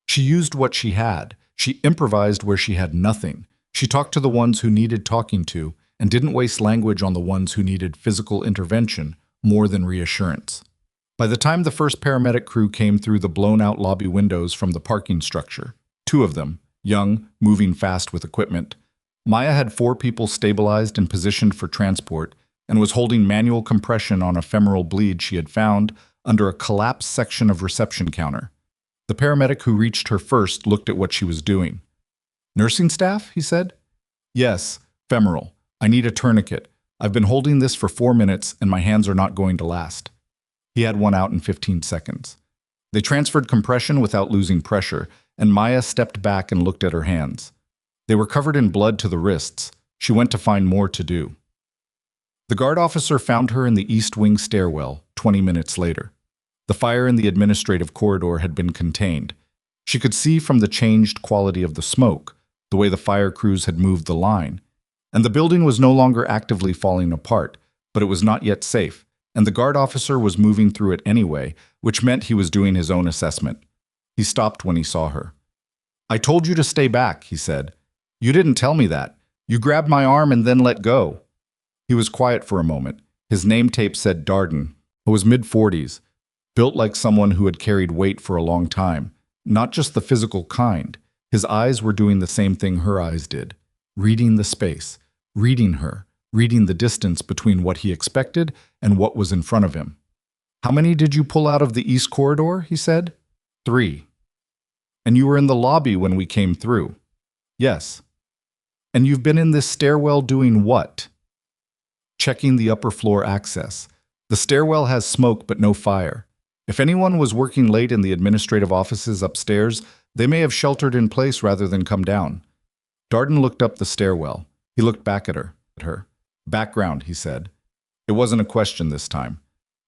She used what she had. She improvised where she had nothing. She talked to the ones who needed talking to and didn't waste language on the ones who needed physical intervention more than reassurance. By the time the first paramedic crew came through the blown-out lobby windows from the parking structure, 2 of them, young, moving fast with equipment, Maya had 4 people stabilized and positioned for transport and was holding manual compression on a femoral bleed she had found under a collapsed section of reception counter. The paramedic who reached her first looked at what she was doing. "Nursing staff?" he said. "Yes, femoral. I need a tourniquet. I've been holding this for 4 minutes and my hands are not going to last." He had one out in 15 seconds. They transferred compression without losing pressure, and Maya stepped back and looked at her hands. They were covered in blood to the wrists. She went to find more to do. The guard officer found her in the East Wing stairwell 20 minutes later. The fire in the administrative corridor had been contained. She could see from the changed quality of the smoke, the way the fire crews had moved the line. And the building was no longer actively falling apart, but it was not yet safe, and the guard officer was moving through it anyway, which meant he was doing his own assessment. He stopped when he saw her. "I told you to stay back," he said. "You didn't tell me that. You grabbed my arm and then let go." He was quiet for a moment. His name tape said Darden. He was mid-40s, built like someone who had carried weight for a long time, not just the physical kind. His eyes were doing the same thing her eyes did, reading the space, reading her, reading the distance between what he expected and what was in front of him. "How many did you pull out of the East Corridor?" he said. 3. "And you were in the lobby when we came through?" "Yes." "And you've been in this stairwell doing what?" "Checking the upper floor access. The stairwell has smoke but no fire. If anyone was working late in the administrative offices upstairs, They may have sheltered in place rather than come down. Darden looked up the stairwell. He looked back at her. Background, he said. It wasn't a question this time.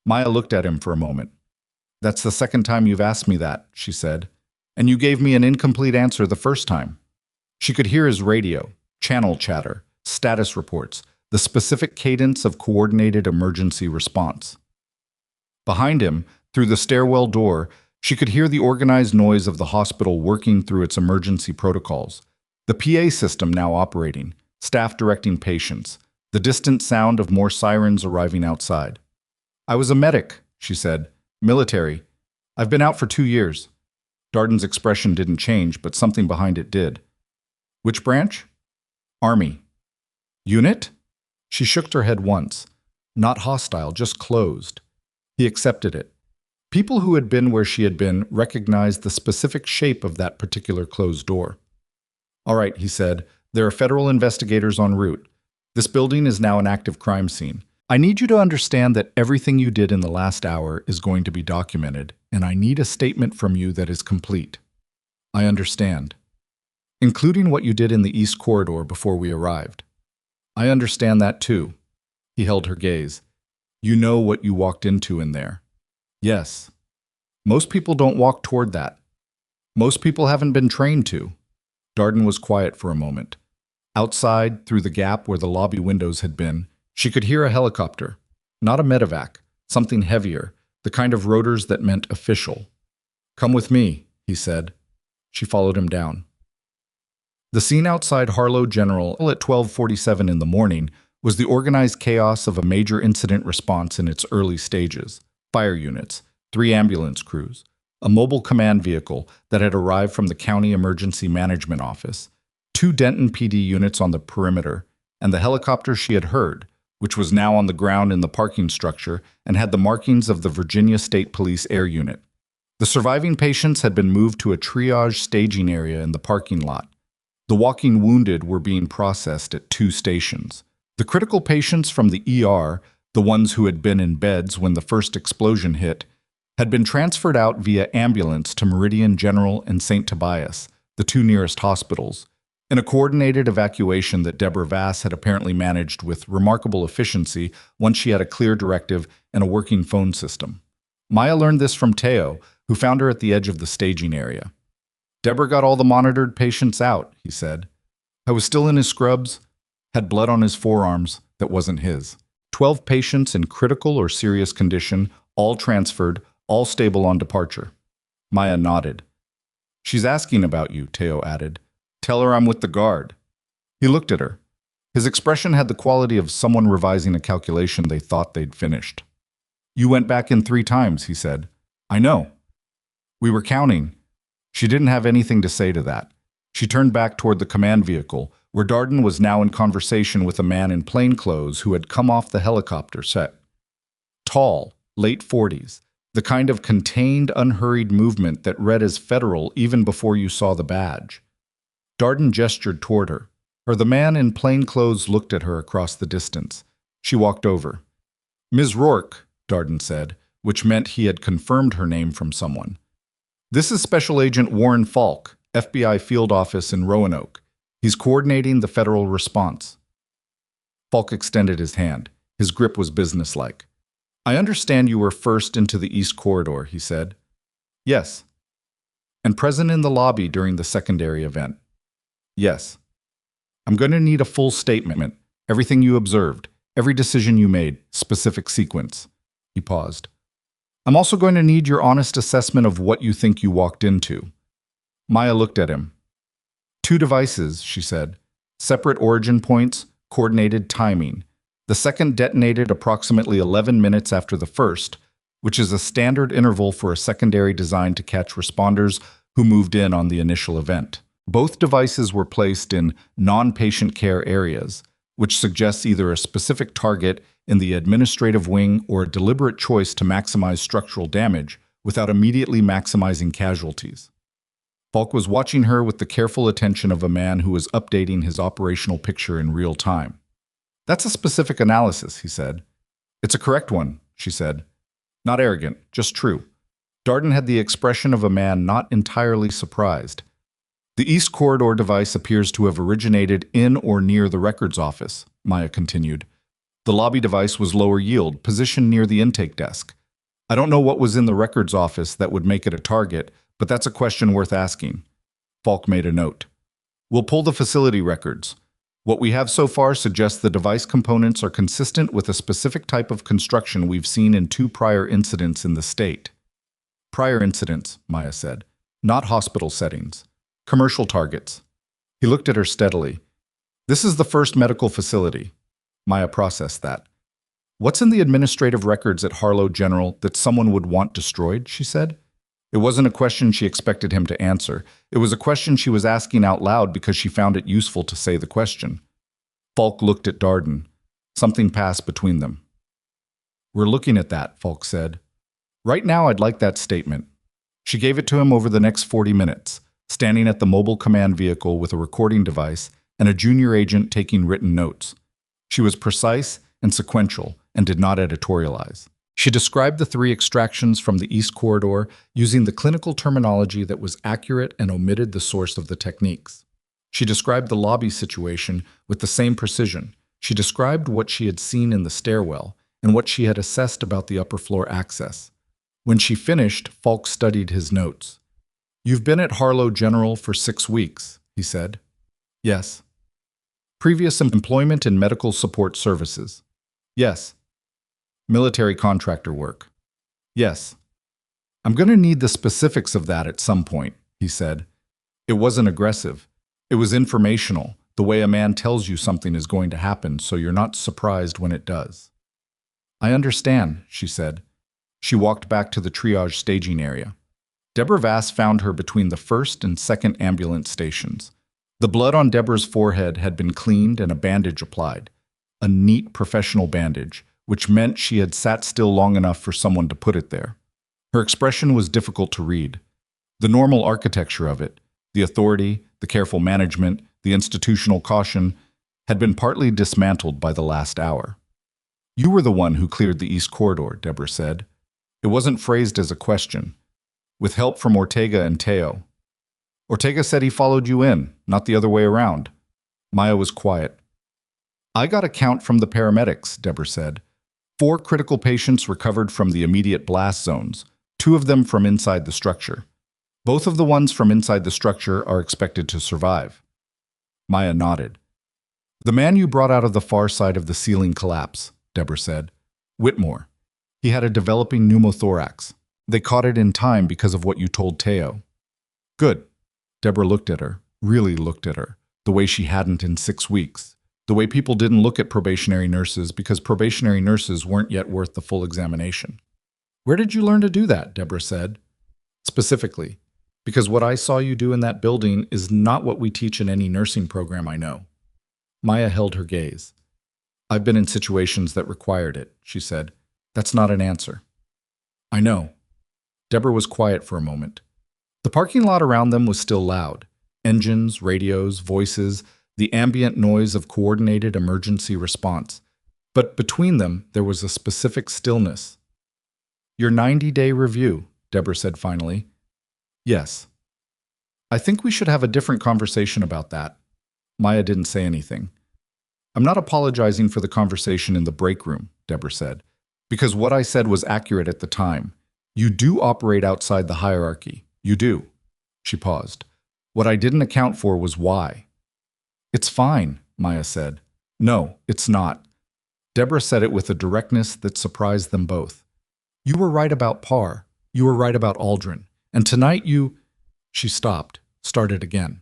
Maya looked at him for a moment. That's the second time you've asked me that, she said. And you gave me an incomplete answer the first time. She could hear his radio, channel chatter, status reports, the specific cadence of coordinated emergency response. Behind him, through the stairwell door, she could hear the organized noise of the hospital working through its emergency protocols. The PA system now operating, staff directing patients, the distant sound of more sirens arriving outside. I was a medic, she said. Military. I've been out for 2 years. Darden's expression didn't change, but something behind it did. Which branch? Army. Unit? She shook her head once. Not hostile, just closed. He accepted it. People who had been where she had been recognized the specific shape of that particular closed door. All right, he said, there are federal investigators en route. This building is now an active crime scene. I need you to understand that everything you did in the last hour is going to be documented, and I need a statement from you that is complete. I understand. Including what you did in the East Corridor before we arrived. I understand that too. He held her gaze. You know what you walked into in there. Yes. Most people don't walk toward that. Most people haven't been trained to. Darden was quiet for a moment. Outside, through the gap where the lobby windows had been, she could hear a helicopter. Not a medevac, something heavier, the kind of rotors that meant official. Come with me, he said. She followed him down. The scene outside Harlow General at 12:47 in the morning was the organized chaos of a major incident response in its early stages. Fire units, 3 ambulance crews, a mobile command vehicle that had arrived from the County Emergency Management Office, 2 Denton PD units on the perimeter, and the helicopter she had heard, which was now on the ground in the parking structure and had the markings of the Virginia State Police Air Unit. The surviving patients had been moved to a triage staging area in the parking lot. The walking wounded were being processed at 2 stations. The critical patients from the ER, the ones who had been in beds when the first explosion hit, had been transferred out via ambulance to Meridian General and St. Tobias, the 2 nearest hospitals, in a coordinated evacuation that Deborah Vass had apparently managed with remarkable efficiency once she had a clear directive and a working phone system. Maya learned this from Teo, who found her at the edge of the staging area. Deborah got all the monitored patients out, he said. I was still in his scrubs, had blood on his forearms that wasn't his. 12 patients in critical or serious condition, all transferred, all stable on departure. Maya nodded. She's asking about you, Teo added. Tell her I'm with the guard. He looked at her. His expression had the quality of someone revising a calculation they thought they'd finished. You went back in 3 times, he said. I know. We were counting. She didn't have anything to say to that. She turned back toward the command vehicle, where Darden was now in conversation with a man in plain clothes who had come off the helicopter set. Tall, late 40s, the kind of contained, unhurried movement that read as federal even before you saw the badge. Darden gestured toward her. The man in plain clothes looked at her across the distance. She walked over. Ms. Rourke, Darden said, which meant he had confirmed her name from someone. This is Special Agent Warren Falk, FBI Field Office in Roanoke. He's coordinating the federal response. Falk extended his hand. His grip was businesslike. I understand you were first into the East Corridor, he said. Yes. And present in the lobby during the secondary event. Yes. I'm going to need a full statement, everything you observed, every decision you made, specific sequence. He paused. I'm also going to need your honest assessment of what you think you walked into. Maya looked at him. 2 devices, she said. Separate origin points, coordinated timing. The second detonated approximately 11 minutes after the first, which is a standard interval for a secondary designed to catch responders who moved in on the initial event. Both devices were placed in non-patient care areas, which suggests either a specific target in the administrative wing or a deliberate choice to maximize structural damage without immediately maximizing casualties. Falk was watching her with the careful attention of a man who was updating his operational picture in real time. That's a specific analysis, he said. It's a correct one, she said. Not arrogant, just true. Darden had the expression of a man not entirely surprised. The East Corridor device appears to have originated in or near the records office, Maya continued. The lobby device was lower yield, positioned near the intake desk. I don't know what was in the records office that would make it a target, but that's a question worth asking. Falk made a note. We'll pull the facility records. What we have so far suggests the device components are consistent with a specific type of construction we've seen in 2 prior incidents in the state. Prior incidents, Maya said. Not hospital settings. Commercial targets. He looked at her steadily. This is the first medical facility. Maya processed that. What's in the administrative records at Harlow General that someone would want destroyed, she said. It wasn't a question she expected him to answer. It was a question she was asking out loud because she found it useful to say the question. Falk looked at Darden. Something passed between them. We're looking at that, Falk said. Right now I'd like that statement. She gave it to him over the next 40 minutes, standing at the mobile command vehicle with a recording device and a junior agent taking written notes. She was precise and sequential and did not editorialize. She described the 3 extractions from the East Corridor using the clinical terminology that was accurate and omitted the source of the techniques. She described the lobby situation with the same precision. She described what she had seen in the stairwell and what she had assessed about the upper floor access. When she finished, Falk studied his notes. You've been at Harlow General for 6 weeks, he said. Yes. Previous employment in medical support services. Yes. Military contractor work. Yes. I'm going to need the specifics of that at some point, he said. It wasn't aggressive. It was informational, the way a man tells you something is going to happen so you're not surprised when it does. I understand, she said. She walked back to the triage staging area. Deborah Vass found her between the 1st and 2nd ambulance stations. The blood on Deborah's forehead had been cleaned and a bandage applied. A neat professional bandage, which meant she had sat still long enough for someone to put it there. Her expression was difficult to read. The normal architecture of it, the authority, the careful management, the institutional caution, had been partly dismantled by the last hour. You were the one who cleared the East Corridor, Deborah said. It wasn't phrased as a question. With help from Ortega and Teo. Ortega said he followed you in, not the other way around. Maya was quiet. I got a count from the paramedics, Deborah said. 4 critical patients recovered from the immediate blast zones, 2 of them from inside the structure. Both of the ones from inside the structure are expected to survive. Maya nodded. The man you brought out of the far side of the ceiling collapse, Deborah said. Whitmore. He had a developing pneumothorax. They caught it in time because of what you told Teo. Good. Deborah looked at her, really looked at her, the way she hadn't in 6 weeks. The way people didn't look at probationary nurses because probationary nurses weren't yet worth the full examination. Where did you learn to do that? Deborah said. Specifically, because what I saw you do in that building is not what we teach in any nursing program I know. Maya held her gaze. I've been in situations that required it, she said. That's not an answer. I know. Deborah was quiet for a moment. The parking lot around them was still loud. Engines, radios, voices, the ambient noise of coordinated emergency response. But between them, there was a specific stillness. Your 90-day review, Deborah said finally. Yes. I think we should have a different conversation about that. Maya didn't say anything. I'm not apologizing for the conversation in the break room, Deborah said, because what I said was accurate at the time. You do operate outside the hierarchy. You do. She paused. What I didn't account for was why. It's fine, Maya said. No, it's not. Deborah said it with a directness that surprised them both. You were right about Parr. You were right about Aldrin. And tonight you... She stopped, started again.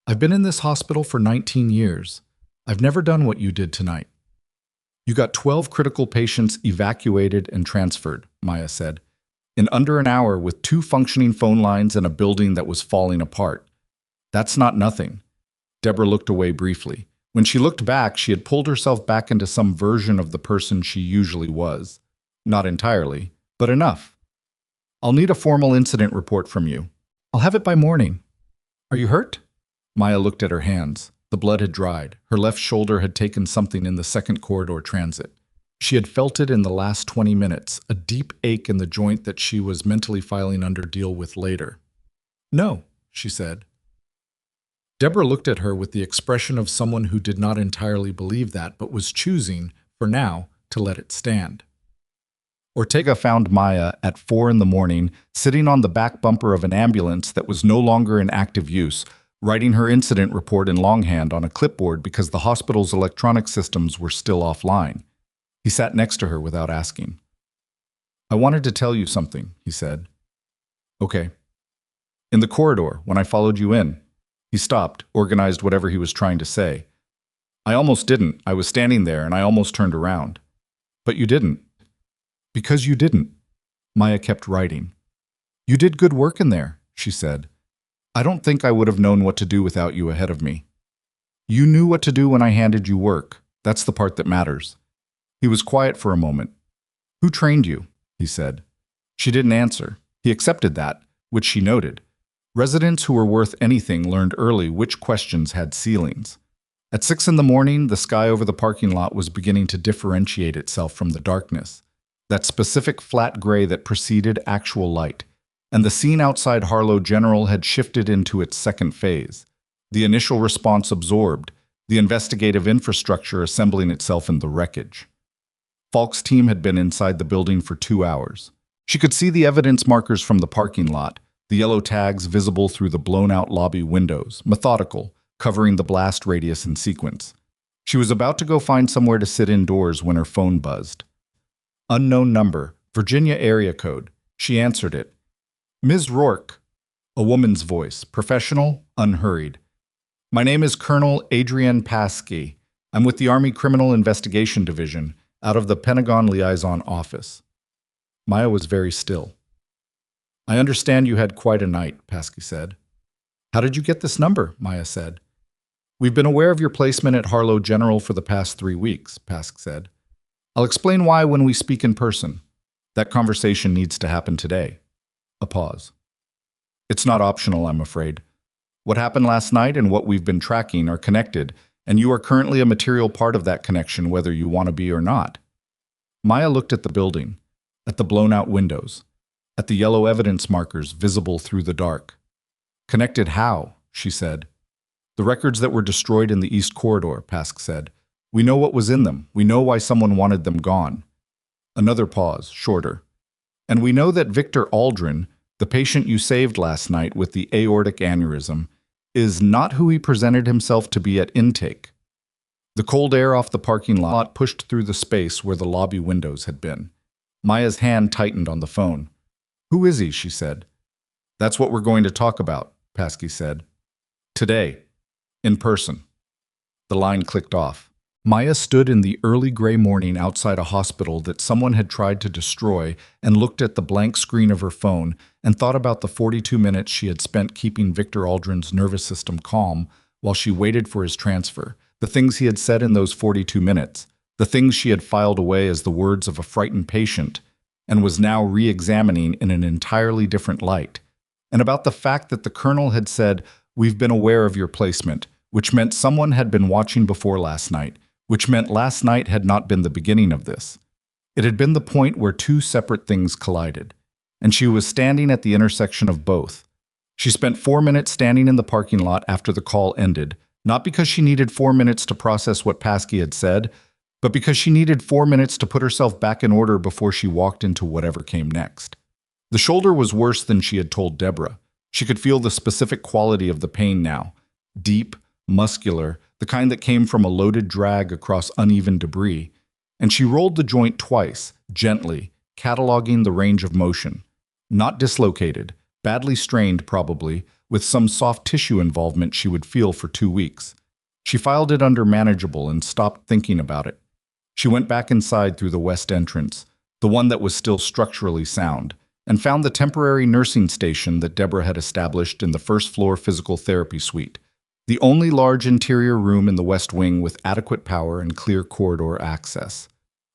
I've been in this hospital for 19 years. I've never done what you did tonight. You got 12 critical patients evacuated and transferred, Maya said. In under an hour with 2 functioning phone lines and a building that was falling apart. That's not nothing. Deborah looked away briefly. When she looked back, she had pulled herself back into some version of the person she usually was. Not entirely, but enough. I'll need a formal incident report from you. I'll have it by morning. Are you hurt? Maya looked at her hands. The blood had dried. Her left shoulder had taken something in the 2nd corridor transit. She had felt it in the last 20 minutes, a deep ache in the joint that she was mentally filing under deal with later. "No," she said. Deborah looked at her with the expression of someone who did not entirely believe that, but was choosing, for now, to let it stand. Ortega found Maya at 4 in the morning, sitting on the back bumper of an ambulance that was no longer in active use, writing her incident report in longhand on a clipboard because the hospital's electronic systems were still offline. He sat next to her without asking. "I wanted to tell you something," he said. "Okay." "In the corridor, when I followed you in." He stopped, organized whatever he was trying to say. "I almost didn't. I was standing there, and I almost turned around." "But you didn't." "Because you didn't." Maya kept writing. "You did good work in there," she said. "I don't think I would have known what to do without you ahead of me. You knew what to do when I handed you work. That's the part that matters." He was quiet for a moment. "Who trained you?" he said. She didn't answer. He accepted that, which she noted. Residents who were worth anything learned early which questions had ceilings. At 6 in the morning, the sky over the parking lot was beginning to differentiate itself from the darkness, that specific flat gray that preceded actual light, and the scene outside Harlow General had shifted into its second phase. The initial response absorbed, the investigative infrastructure assembling itself in the wreckage. Falk's team had been inside the building for 2 hours. She could see the evidence markers from the parking lot, the yellow tags visible through the blown-out lobby windows, methodical, covering the blast radius in sequence. She was about to go find somewhere to sit indoors when her phone buzzed. Unknown number, Virginia area code. She answered it. "Ms. Rourke," a woman's voice, professional, unhurried. "My name is Colonel Adrienne Paskey. I'm with the Army Criminal Investigation Division, out of the Pentagon Liaison Office." Maya was very still. "I understand you had quite a night," Paskey said. "How did you get this number?" Maya said. "We've been aware of your placement at Harlow General for the past 3 weeks, Pask said. "I'll explain why when we speak in person. That conversation needs to happen today." A pause. "It's not optional, I'm afraid. What happened last night and what we've been tracking are connected, and you are currently a material part of that connection whether you want to be or not." Maya looked at the building, at the blown-out windows, at the yellow evidence markers visible through the dark. "Connected how?" she said. "The records that were destroyed in the East Corridor," Pask said. "We know what was in them. We know why someone wanted them gone." Another pause, shorter. "And we know that Victor Aldrin, the patient you saved last night with the aortic aneurysm, is not who he presented himself to be at intake." The cold air off the parking lot pushed through the space where the lobby windows had been. Maya's hand tightened on the phone. "Who is he?" she said. "That's what we're going to talk about," Paskey said. "Today. In person." The line clicked off. Maya stood in the early gray morning outside a hospital that someone had tried to destroy and looked at the blank screen of her phone and thought about the 42 minutes she had spent keeping Victor Aldrin's nervous system calm while she waited for his transfer, the things he had said in those 42 minutes, the things she had filed away as the words of a frightened patient and was now re-examining in an entirely different light, and about the fact that the colonel had said, "We've been aware of your placement," which meant someone had been watching before last night, which meant last night had not been the beginning of this. It had been the point where two separate things collided, and she was standing at the intersection of both. She spent 4 minutes standing in the parking lot after the call ended, not because she needed 4 minutes to process what Paskey had said, but because she needed 4 minutes to put herself back in order before she walked into whatever came next. The shoulder was worse than she had told Deborah. She could feel the specific quality of the pain now, deep, muscular, the kind that came from a loaded drag across uneven debris, and she rolled the joint twice, gently, cataloging the range of motion. Not dislocated, badly strained probably, with some soft tissue involvement she would feel for 2 weeks. She filed it under manageable and stopped thinking about it. She went back inside through the west entrance, the one that was still structurally sound, and found the temporary nursing station that Deborah had established in the first-floor physical therapy suite, the only large interior room in the West Wing with adequate power and clear corridor access.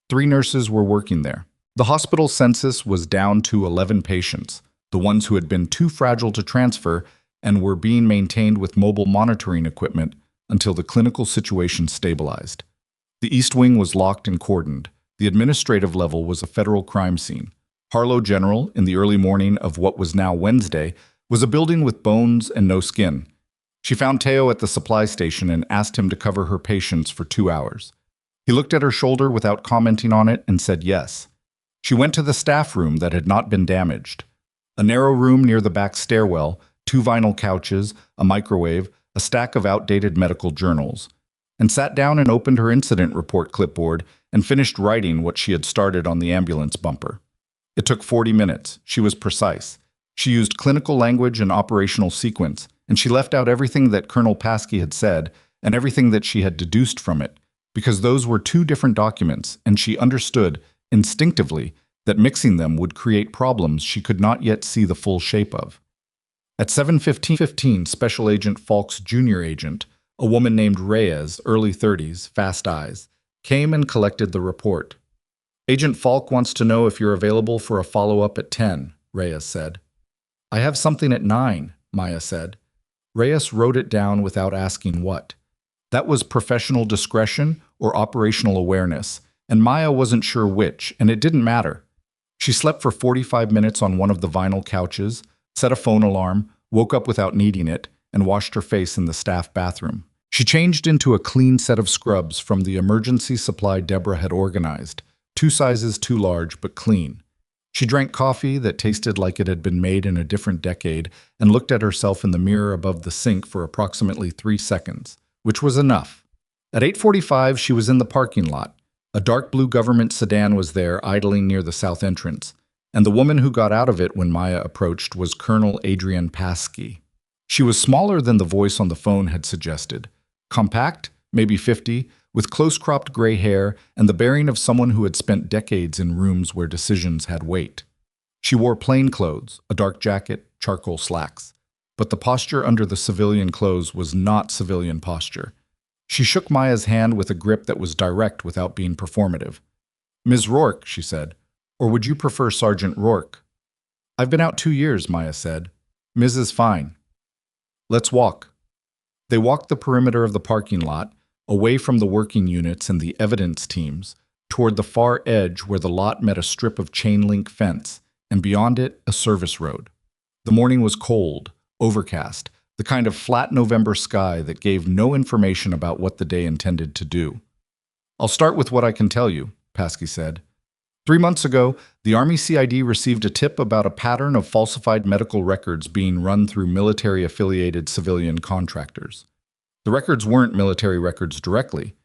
3 nurses were working there. The hospital census was down to 11 patients, the ones who had been too fragile to transfer and were being maintained with mobile monitoring equipment until the clinical situation stabilized. The East Wing was locked and cordoned, The administrative level was a federal crime scene. Harlow General, in the early morning of what was now Wednesday, was a building with bones and no skin. She found Teo at the supply station and asked him to cover her patients for 2 hours. He looked at her shoulder without commenting on it and said yes. She went to the staff room that had not been damaged. A narrow room near the back stairwell, 2 vinyl couches, a microwave, a stack of outdated medical journals, and sat down and opened her incident report clipboard and finished writing what she had started on the ambulance bumper. It took 40 minutes. She was precise. She used clinical language and operational sequence, and she left out everything that Colonel Paskey had said and everything that she had deduced from it, because those were 2 different documents, and she understood, instinctively, that mixing them would create problems she could not yet see the full shape of. At 7:15, Special Agent Falk's junior agent, a woman named Reyes, early 30s, fast eyes, came and collected the report. "Agent Falk wants to know if you're available for a follow-up at 10, Reyes said. "I have something at 9, Maya said. Reyes wrote it down without asking what. That was professional discretion or operational awareness, and Maya wasn't sure which, and it didn't matter. She slept for 45 minutes on one of the vinyl couches, set a phone alarm, woke up without needing it, and washed her face in the staff bathroom. She changed into a clean set of scrubs from the emergency supply Deborah had organized, 2 sizes too large but clean. She drank coffee that tasted like it had been made in a different decade and looked at herself in the mirror above the sink for approximately 3 seconds, which was enough. At 8:45, she was in the parking lot. A dark blue government sedan was there, idling near the south entrance, and the woman who got out of it when Maya approached was Colonel Adrian Paskey. She was smaller than the voice on the phone had suggested. Compact, maybe 50, with close-cropped gray hair and the bearing of someone who had spent decades in rooms where decisions had weight. She wore plain clothes, a dark jacket, charcoal slacks. But the posture under the civilian clothes was not civilian posture. She shook Maya's hand with a grip that was direct without being performative. "Ms. Rourke," she said, "or would you prefer Sergeant Rourke?" "I've been out 2 years," Maya said. "Ms. is fine." "Let's walk." They walked the perimeter of the parking lot, away from the working units and the evidence teams, toward the far edge where the lot met a strip of chain-link fence, and beyond it, a service road. The morning was cold, overcast, the kind of flat November sky that gave no information about what the day intended to do. "I'll start with what I can tell you," Paskey said. 3 months ago, the Army CID received a tip about a pattern of falsified medical records being run through military-affiliated civilian contractors. The records weren't military records directly.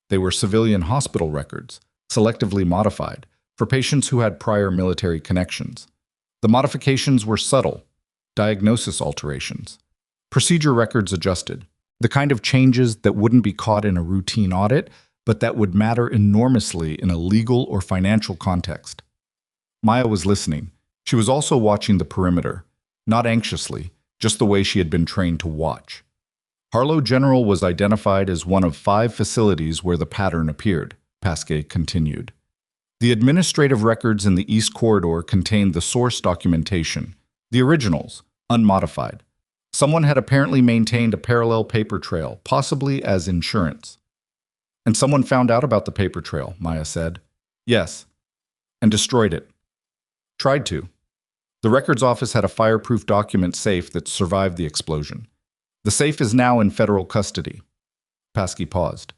They were civilian hospital records, selectively modified, for patients who had prior military connections. The modifications were subtle, diagnosis alterations, procedure records adjusted, the kind of changes that wouldn't be caught in a routine audit, but that would matter enormously in a legal or financial context. Maya was listening. She was also watching the perimeter, not anxiously, just the way she had been trained to watch. Harlow General was identified as one of 5 facilities where the pattern appeared, Paskey continued. The administrative records in the East Corridor contained the source documentation, the originals, unmodified. Someone had apparently maintained a parallel paper trail, possibly as insurance. "And someone found out about the paper trail," Maya said. "Yes. And destroyed it. Tried to. The records office had a fireproof document safe that survived the explosion. The safe is now in federal custody." Paskey paused.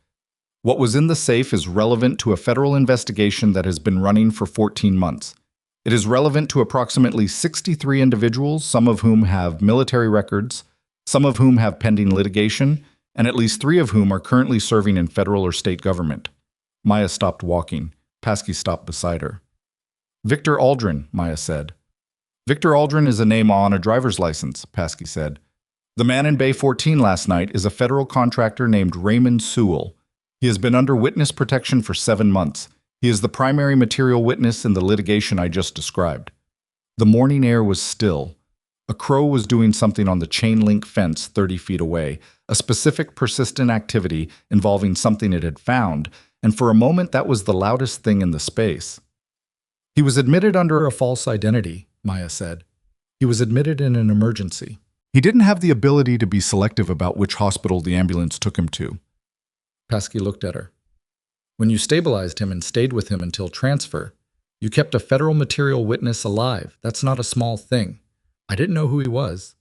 "What was in the safe is relevant to a federal investigation that has been running for 14 months. It is relevant to approximately 63 individuals, some of whom have military records, some of whom have pending litigation, and at least 3 of whom are currently serving in federal or state government." Maya stopped walking. Paskey stopped beside her. "Victor Aldrin," Maya said. "Victor Aldrin is a name on a driver's license," Paskey said. "The man in Bay 14 last night is a federal contractor named Raymond Sewell. He has been under witness protection for 7 months. He is the primary material witness in the litigation I just described." The morning air was still. A crow was doing something on the chain-link fence 30 feet away, a specific persistent activity involving something it had found, and for a moment that was the loudest thing in the space. "He was admitted under a false identity," Maya said. "He was admitted in an emergency. He didn't have the ability to be selective about which hospital the ambulance took him to." Paskey looked at her. When you stabilized him and stayed with him until transfer, you kept a federal material witness alive. That's not a small thing. I didn't know who he was.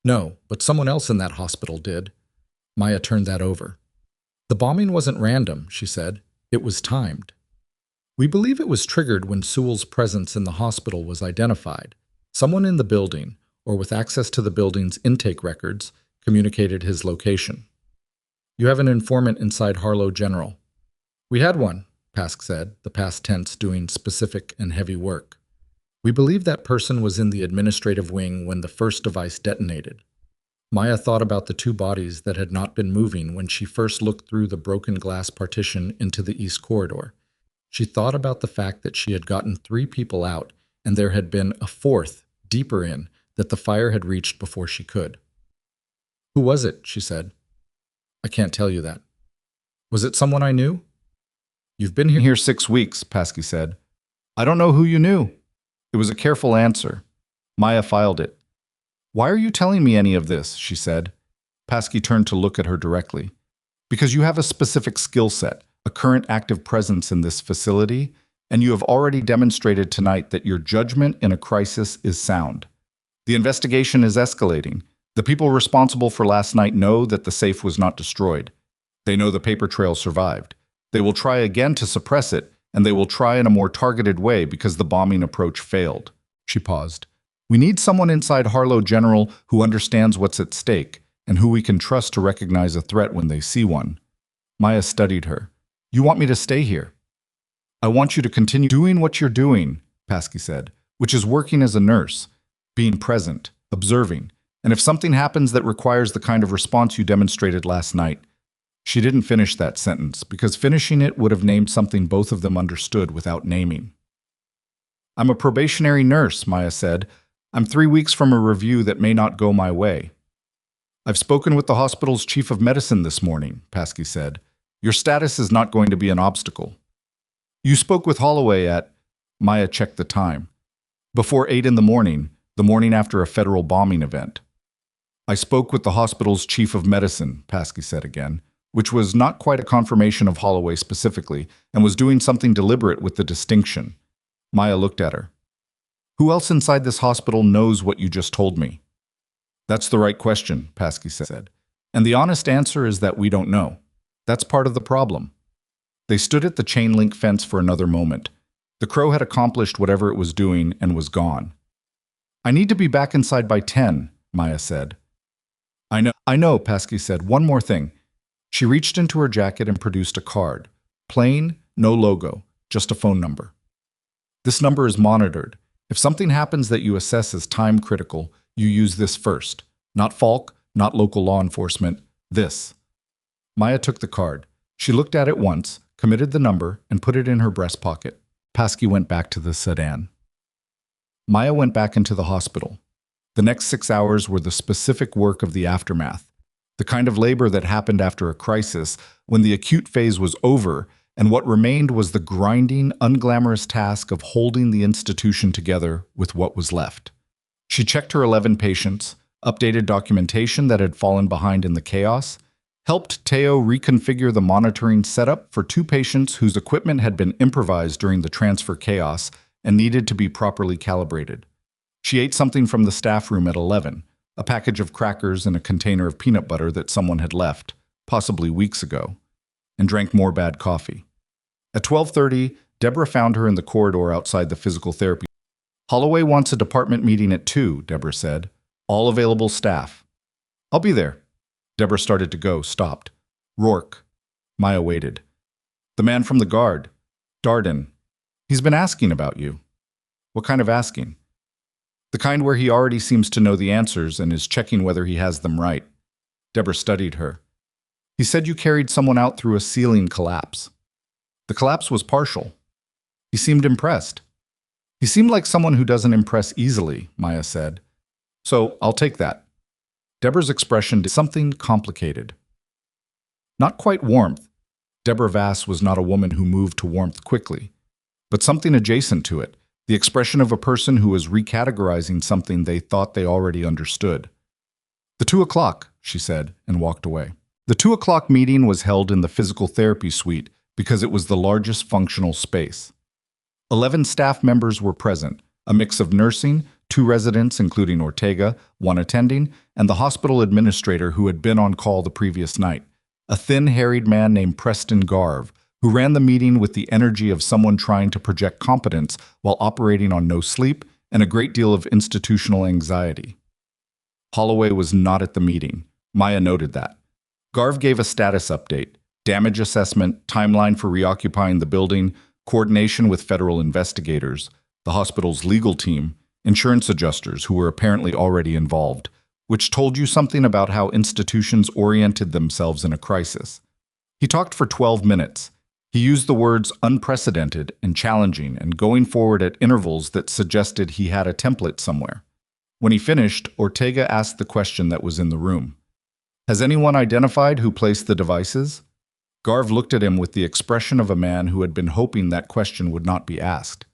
No, but someone else in that hospital did. Maya turned that over. The bombing wasn't random, she said. It was timed. We believe it was triggered when Sewell's presence in the hospital was identified. Someone in the building, or with access to the building's intake records, communicated his location. You have an informant inside Harlow General. We had one, Pask said, the past tense doing specific and heavy work. We believe that person was in the administrative wing when the first device detonated. Maya thought about the two bodies that had not been moving when she first looked through the broken glass partition into the east corridor. She thought about the fact that she had gotten 3 people out, and there had been a 4th, deeper in, that the fire had reached before she could. Who was it? She said. I can't tell you that. Was it someone I knew? You've been here 6 weeks, Paskey said. I don't know who you knew. It was a careful answer. Maya filed it. Why are you telling me any of this? She said. Paskey turned to look at her directly. Because you have a specific skill set, a current active presence in this facility, and you have already demonstrated tonight that your judgment in a crisis is sound. The investigation is escalating. The people responsible for last night know that the safe was not destroyed. They know the paper trail survived. They will try again to suppress it, and they will try in a more targeted way because the bombing approach failed. She paused. We need someone inside Harlow General who understands what's at stake and who we can trust to recognize a threat when they see one. Maya studied her. You want me to stay here? I want you to continue doing what you're doing, Paskey said, which is working as a nurse, being present, observing, and if something happens that requires the kind of response you demonstrated last night. She didn't finish that sentence, because finishing it would have named something both of them understood without naming. I'm a probationary nurse, Maya said. I'm 3 weeks from a review that may not go my way. I've spoken with the hospital's chief of medicine this morning, Paskey said. Your status is not going to be an obstacle. You spoke with Holloway at... Maya checked the time. Before 8 in the morning after a federal bombing event. I spoke with the hospital's chief of medicine, Paskey said again, which was not quite a confirmation of Holloway specifically, and was doing something deliberate with the distinction. Maya looked at her. Who else inside this hospital knows what you just told me? That's the right question, Paskey said. And the honest answer is that we don't know. That's part of the problem. They stood at the chain link fence for another moment. The crow had accomplished whatever it was doing and was gone. I need to be back inside by 10, Maya said. I know, Paskey said. One more thing. She reached into her jacket and produced a card. Plain, no logo, just a phone number. This number is monitored. If something happens that you assess as time critical, you use this first. Not Falk, not local law enforcement, this. Maya took the card. She looked at it once, committed the number, and put it in her breast pocket. Paskey went back to the sedan. Maya went back into the hospital. The next 6 hours were the specific work of the aftermath, the kind of labor that happened after a crisis when the acute phase was over, and what remained was the grinding, unglamorous task of holding the institution together with what was left. She checked her 11 patients, updated documentation that had fallen behind in the chaos, helped Teo reconfigure the monitoring setup for 2 patients whose equipment had been improvised during the transfer chaos and needed to be properly calibrated. She ate something from the staff room at 11, a package of crackers and a container of peanut butter that someone had left, possibly weeks ago, and drank more bad coffee. At 12:30, Deborah found her in the corridor outside the physical therapy. Holloway wants a department meeting at 2, Deborah said. All available staff. I'll be there. Deborah started to go, stopped. Rourke. Maya waited. The man from the guard. Darden. He's been asking about you. What kind of asking? The kind where he already seems to know the answers and is checking whether he has them right. Deborah studied her. He said you carried someone out through a ceiling collapse. The collapse was partial. He seemed impressed. He seemed like someone who doesn't impress easily, Maya said. So I'll take that. Deborah's expression did something complicated. Not quite warmth. Deborah Vass was not a woman who moved to warmth quickly, but something adjacent to it. The expression of a person who was recategorizing something they thought they already understood. The 2 o'clock, she said, and walked away. The 2 o'clock meeting was held in the physical therapy suite because it was the largest functional space. 11 staff members were present, a mix of nursing, 2 residents including Ortega, 1 attending, and the hospital administrator who had been on call the previous night, a thin, harried man named Preston Garve, who ran the meeting with the energy of someone trying to project competence while operating on no sleep and a great deal of institutional anxiety. Holloway was not at the meeting. Maya noted that. Garve gave a status update, damage assessment, timeline for reoccupying the building, coordination with federal investigators, the hospital's legal team, insurance adjusters who were apparently already involved, which told you something about how institutions oriented themselves in a crisis. He talked for 12 minutes. He used the words unprecedented and challenging and going forward at intervals that suggested he had a template somewhere. When he finished, Ortega asked the question that was in the room. Has anyone identified who placed the devices? Garve looked at him with the expression of a man who had been hoping that question would not be asked.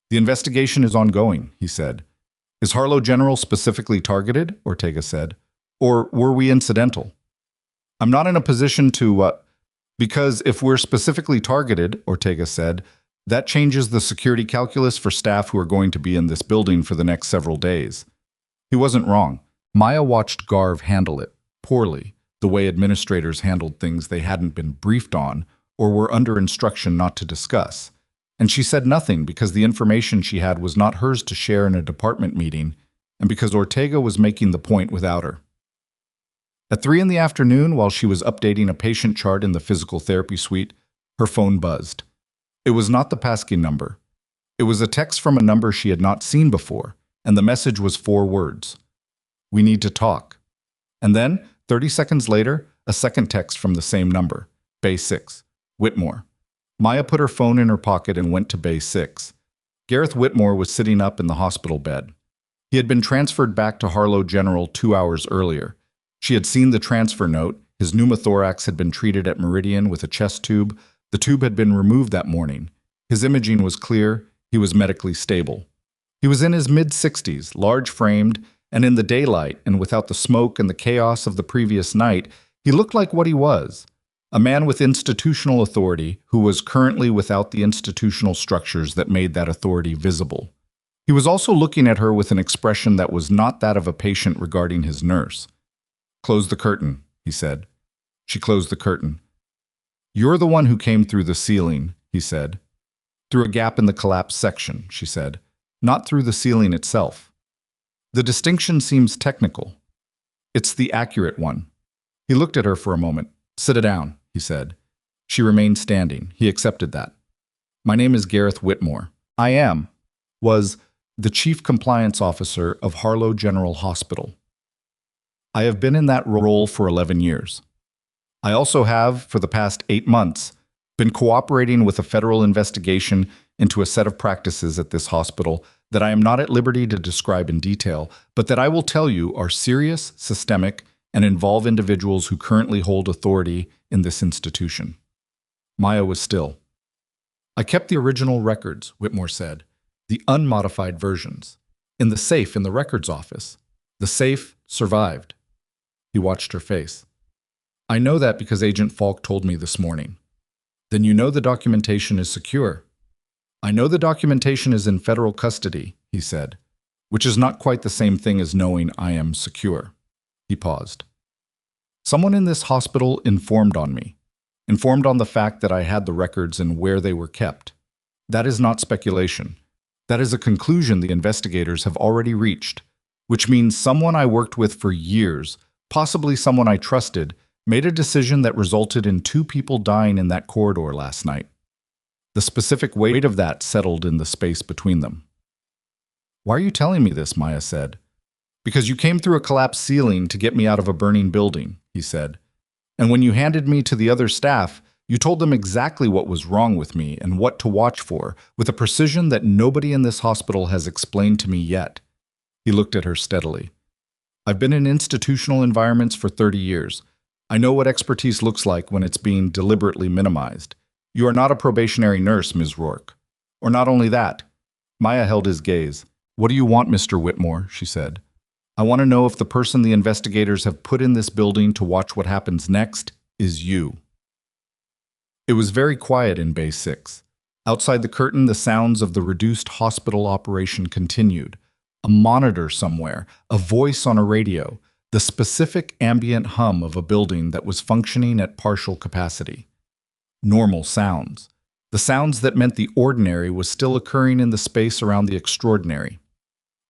The investigation is ongoing, he said. Is Harlow General specifically targeted? Ortega said. Or were we incidental? I'm not in a position to, because if we're specifically targeted, Ortega said, that changes the security calculus for staff who are going to be in this building for the next several days. He wasn't wrong. Maya watched Garve handle it, poorly, the way administrators handled things they hadn't been briefed on or were under instruction not to discuss. And she said nothing because the information she had was not hers to share in a department meeting and because Ortega was making the point without her. At 3 in the afternoon, while she was updating a patient chart in the physical therapy suite, her phone buzzed. It was not the Paskin number. It was a text from a number she had not seen before, and the message was 4 words. We need to talk. And then, 30 seconds later, a second text from the same number, Bay 6, Whitmore. Maya put her phone in her pocket and went to Bay 6. Gareth Whitmore was sitting up in the hospital bed. He had been transferred back to Harlow General 2 hours earlier. She had seen the transfer note. His pneumothorax had been treated at Meridian with a chest tube. The tube had been removed that morning. His imaging was clear. He was medically stable. He was in his mid-60s, large-framed, and in the daylight and without the smoke and the chaos of the previous night, he looked like what he was, a man with institutional authority who was currently without the institutional structures that made that authority visible. He was also looking at her with an expression that was not that of a patient regarding his nurse. Close the curtain, he said. She closed the curtain. You're the one who came through the ceiling, he said. Through a gap in the collapsed section, she said, not through the ceiling itself. The distinction seems technical. It's the accurate one. He looked at her for a moment. Sit down, he said. She remained standing. He accepted that. My name is Gareth Whitmore. Was the Chief Compliance Officer of Harlow General Hospital. I have been in that role for 11 years. I also have, for the past 8 months, been cooperating with a federal investigation into a set of practices at this hospital that I am not at liberty to describe in detail, but that I will tell you are serious, systemic, and involve individuals who currently hold authority in this institution. Maya was still. I kept the original records, Whitmore said, the unmodified versions, in the safe in the records office. The safe survived. He watched her face. I know that because Agent Falk told me this morning. Then you know the documentation is secure. I know the documentation is in federal custody, he said, which is not quite the same thing as knowing I am secure. He paused. Someone in this hospital informed on me, informed on the fact that I had the records and where they were kept. That is not speculation. That is a conclusion the investigators have already reached, which means someone I worked with for years, possibly someone I trusted, made a decision that resulted in 2 people dying in that corridor last night. The specific weight of that settled in the space between them. Why are you telling me this? Maya said. Because you came through a collapsed ceiling to get me out of a burning building, he said. And when you handed me to the other staff, you told them exactly what was wrong with me and what to watch for, with a precision that nobody in this hospital has explained to me yet. He looked at her steadily. I've been in institutional environments for 30 years. I know what expertise looks like when it's being deliberately minimized. You are not a probationary nurse, Ms. Rourke. Or not only that. Maya held his gaze. What do you want, Mr. Whitmore? She said. I want to know if the person the investigators have put in this building to watch what happens next is you. It was very quiet in Bay 6. Outside the curtain, the sounds of the reduced hospital operation continued. A monitor somewhere, a voice on a radio, the specific ambient hum of a building that was functioning at partial capacity. Normal sounds. The sounds that meant the ordinary was still occurring in the space around the extraordinary.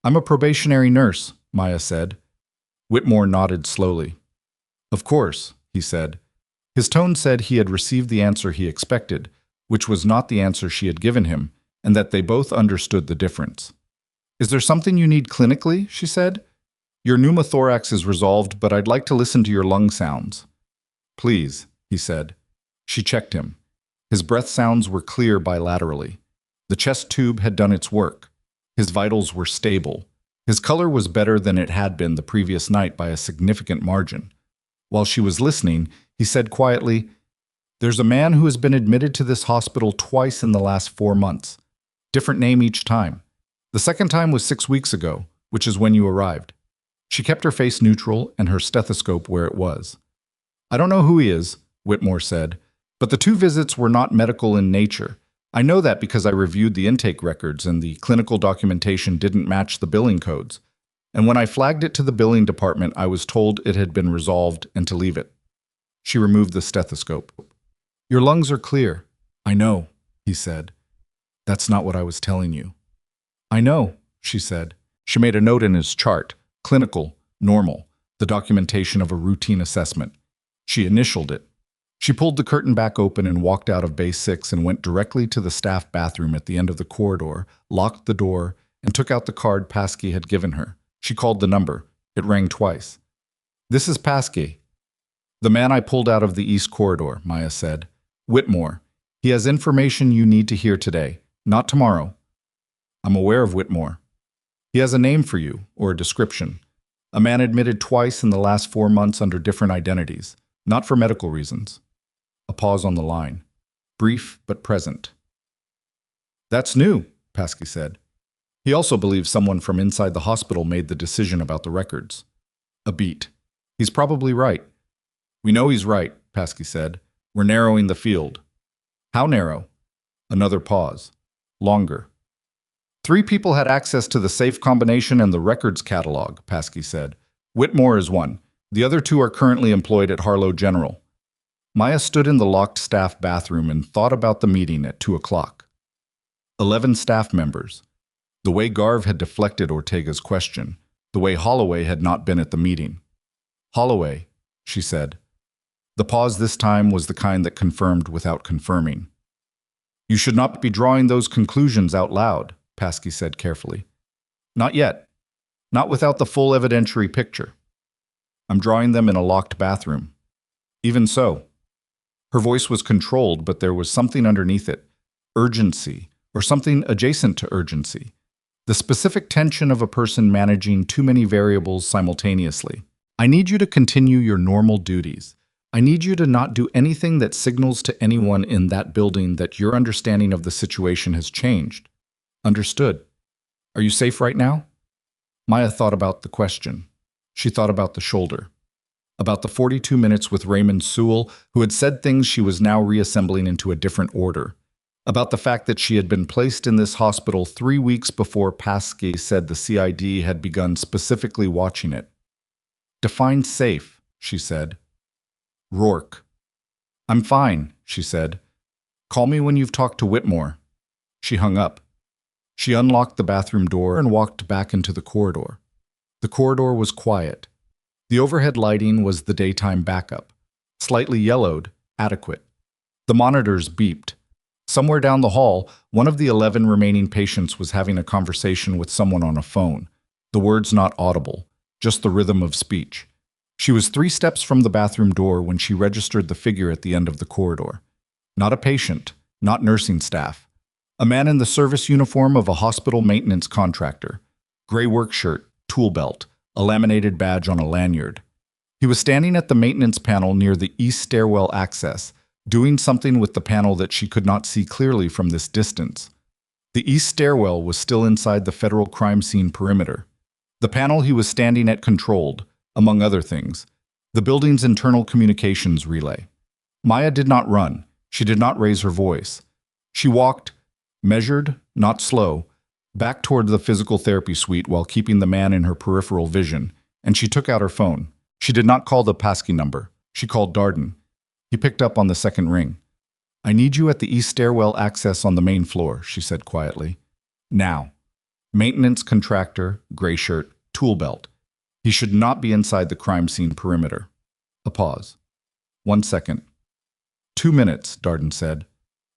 "I'm a probationary nurse," Maya said. Whitmore nodded slowly. "Of course," he said. His tone said he had received the answer he expected, which was not the answer she had given him, and that they both understood the difference. "Is there something you need clinically?" she said. "Your pneumothorax is resolved, but I'd like to listen to your lung sounds." "Please," he said. She checked him. His breath sounds were clear bilaterally. The chest tube had done its work. His vitals were stable. His color was better than it had been the previous night by a significant margin. While she was listening, he said quietly, "There's a man who has been admitted to this hospital twice in the last 4 months. Different name each time. The second time was 6 weeks ago, which is when you arrived." She kept her face neutral and her stethoscope where it was. "I don't know who he is," Whitmore said, "but the 2 visits were not medical in nature. I know that because I reviewed the intake records and the clinical documentation didn't match the billing codes. And when I flagged it to the billing department, I was told it had been resolved and to leave it." She removed the stethoscope. "Your lungs are clear." "I know," he said. "That's not what I was telling you." "I know," she said. She made a note in his chart, clinical, normal, the documentation of a routine assessment. She initialed it. She pulled the curtain back open and walked out of Bay 6 and went directly to the staff bathroom at the end of the corridor, locked the door, and took out the card Pasky had given her. She called the number. It rang twice. "This is Pasky." "The man I pulled out of the east corridor," Maya said. "Whitmore. He has information you need to hear today, not tomorrow." "I'm aware of Whitmore." "He has a name for you, or a description. A man admitted twice in the last 4 months under different identities, not for medical reasons." A pause on the line. Brief but present. "That's new," Pasky said. He also believes someone from inside the hospital made the decision about the records. A beat. "He's probably right." "We know he's right," Pasky said. "We're narrowing the field." "How narrow?" Another pause. Longer. 3 people had access to the safe combination and the records catalog, Pasky said. "Whitmore is one. The other 2 are currently employed at Harlow General." Maya stood in the locked staff bathroom and thought about the meeting at 2 o'clock. 11 staff members. The way Garv had deflected Ortega's question, the way Holloway had not been at the meeting. "Holloway," she said. The pause this time was the kind that confirmed without confirming. "You should not be drawing those conclusions out loud," Pasky said carefully. "Not yet. Not without the full evidentiary picture. I'm drawing them in a locked bathroom." "Even so." Her voice was controlled, but there was something underneath it. Urgency, or something adjacent to urgency. The specific tension of a person managing too many variables simultaneously. "I need you to continue your normal duties. I need you to not do anything that signals to anyone in that building that your understanding of the situation has changed. Understood? Are you safe right now?" Maya thought about the question. She thought about the shoulder. About the 42 minutes with Raymond Sewell, who had said things she was now reassembling into a different order. About the fact that she had been placed in this hospital 3 weeks before Pasky said the CID had begun specifically watching it. "Define safe," she said. "Rourke." "I'm fine," she said. "Call me when you've talked to Whitmore." She hung up. She unlocked the bathroom door and walked back into the corridor. The corridor was quiet. The overhead lighting was the daytime backup. Slightly yellowed, adequate. The monitors beeped. Somewhere down the hall, one of the 11 remaining patients was having a conversation with someone on a phone. The words not audible, just the rhythm of speech. She was 3 steps from the bathroom door when she registered the figure at the end of the corridor. Not a patient, not nursing staff. A man in the service uniform of a hospital maintenance contractor. Gray work shirt, tool belt, a laminated badge on a lanyard. He was standing at the maintenance panel near the east stairwell access, doing something with the panel that she could not see clearly from this distance. The east stairwell was still inside the federal crime scene perimeter. The panel he was standing at controlled, among other things, the building's internal communications relay. Maya did not run. She did not raise her voice. She walked, measured, not slow, back toward the physical therapy suite while keeping the man in her peripheral vision, and she took out her phone. She did not call the passkey number. She called Darden. He picked up on the second ring. "I need you at the east stairwell access on the main floor," she said quietly. "Now." Maintenance contractor, gray shirt, tool belt. He should not be inside the crime scene perimeter. A pause. 1 second. 2 minutes, Darden said.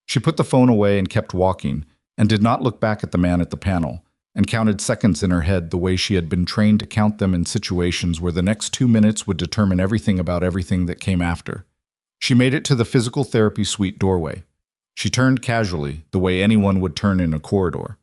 She put the phone away and kept walking, and did not look back at the man at the panel, and counted seconds in her head the way she had been trained to count them in situations where the next 2 minutes would determine everything about everything that came after. She made it to the physical therapy suite doorway. She turned casually, the way anyone would turn in a corridor.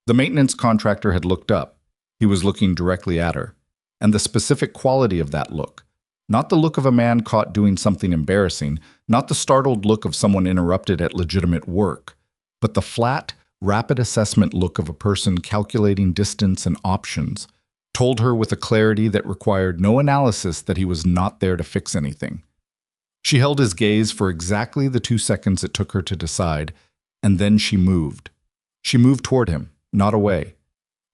The maintenance contractor had looked up. He was looking directly at her. And the specific quality of that look. Not the look of a man caught doing something embarrassing, not the startled look of someone interrupted at legitimate work, but the flat, rapid assessment look of a person calculating distance and options, told her with a clarity that required no analysis that he was not there to fix anything. She held his gaze for exactly the 2 seconds it took her to decide, and then she moved. She moved toward him, not away.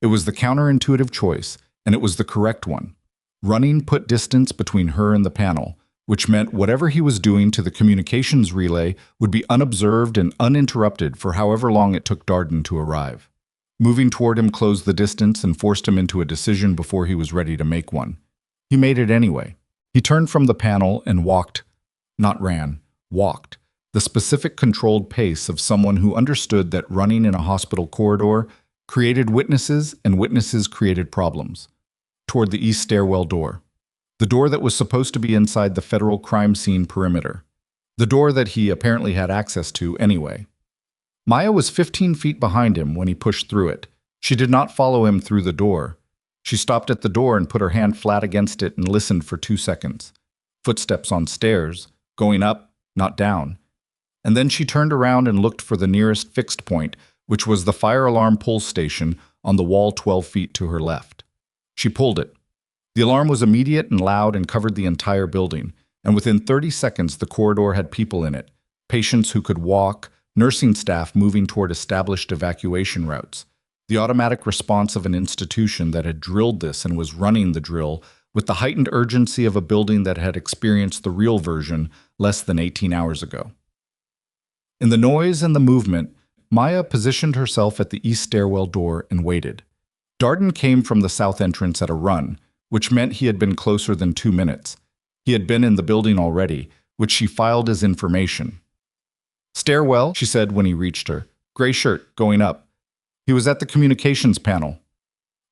It was the counterintuitive choice, and it was the correct one. Running put distance between her and the panel, which meant whatever he was doing to the communications relay would be unobserved and uninterrupted for however long it took Darden to arrive. Moving toward him closed the distance and forced him into a decision before he was ready to make one. He made it anyway. He turned from the panel and walked, not ran, walked, the specific controlled pace of someone who understood that running in a hospital corridor created witnesses and witnesses created problems, toward the east stairwell door. The door that was supposed to be inside the federal crime scene perimeter. The door that he apparently had access to anyway. Maya was 15 feet behind him when he pushed through it. She did not follow him through the door. She stopped at the door and put her hand flat against it and listened for 2 seconds. Footsteps on stairs, going up, not down. And then she turned around and looked for the nearest fixed point, which was the fire alarm pull station on the wall 12 feet to her left. She pulled it. The alarm was immediate and loud and covered the entire building, and within 30 seconds the corridor had people in it, patients who could walk, nursing staff moving toward established evacuation routes, the automatic response of an institution that had drilled this and was running the drill with the heightened urgency of a building that had experienced the real version less than 18 hours ago. In the noise and the movement, Maya positioned herself at the east stairwell door and waited. Darden came from the south entrance at a run, which meant he had been closer than 2 minutes. He had been in the building already, which she filed as information. "Stairwell," she said when he reached her. "Gray shirt, going up." He was at the communications panel.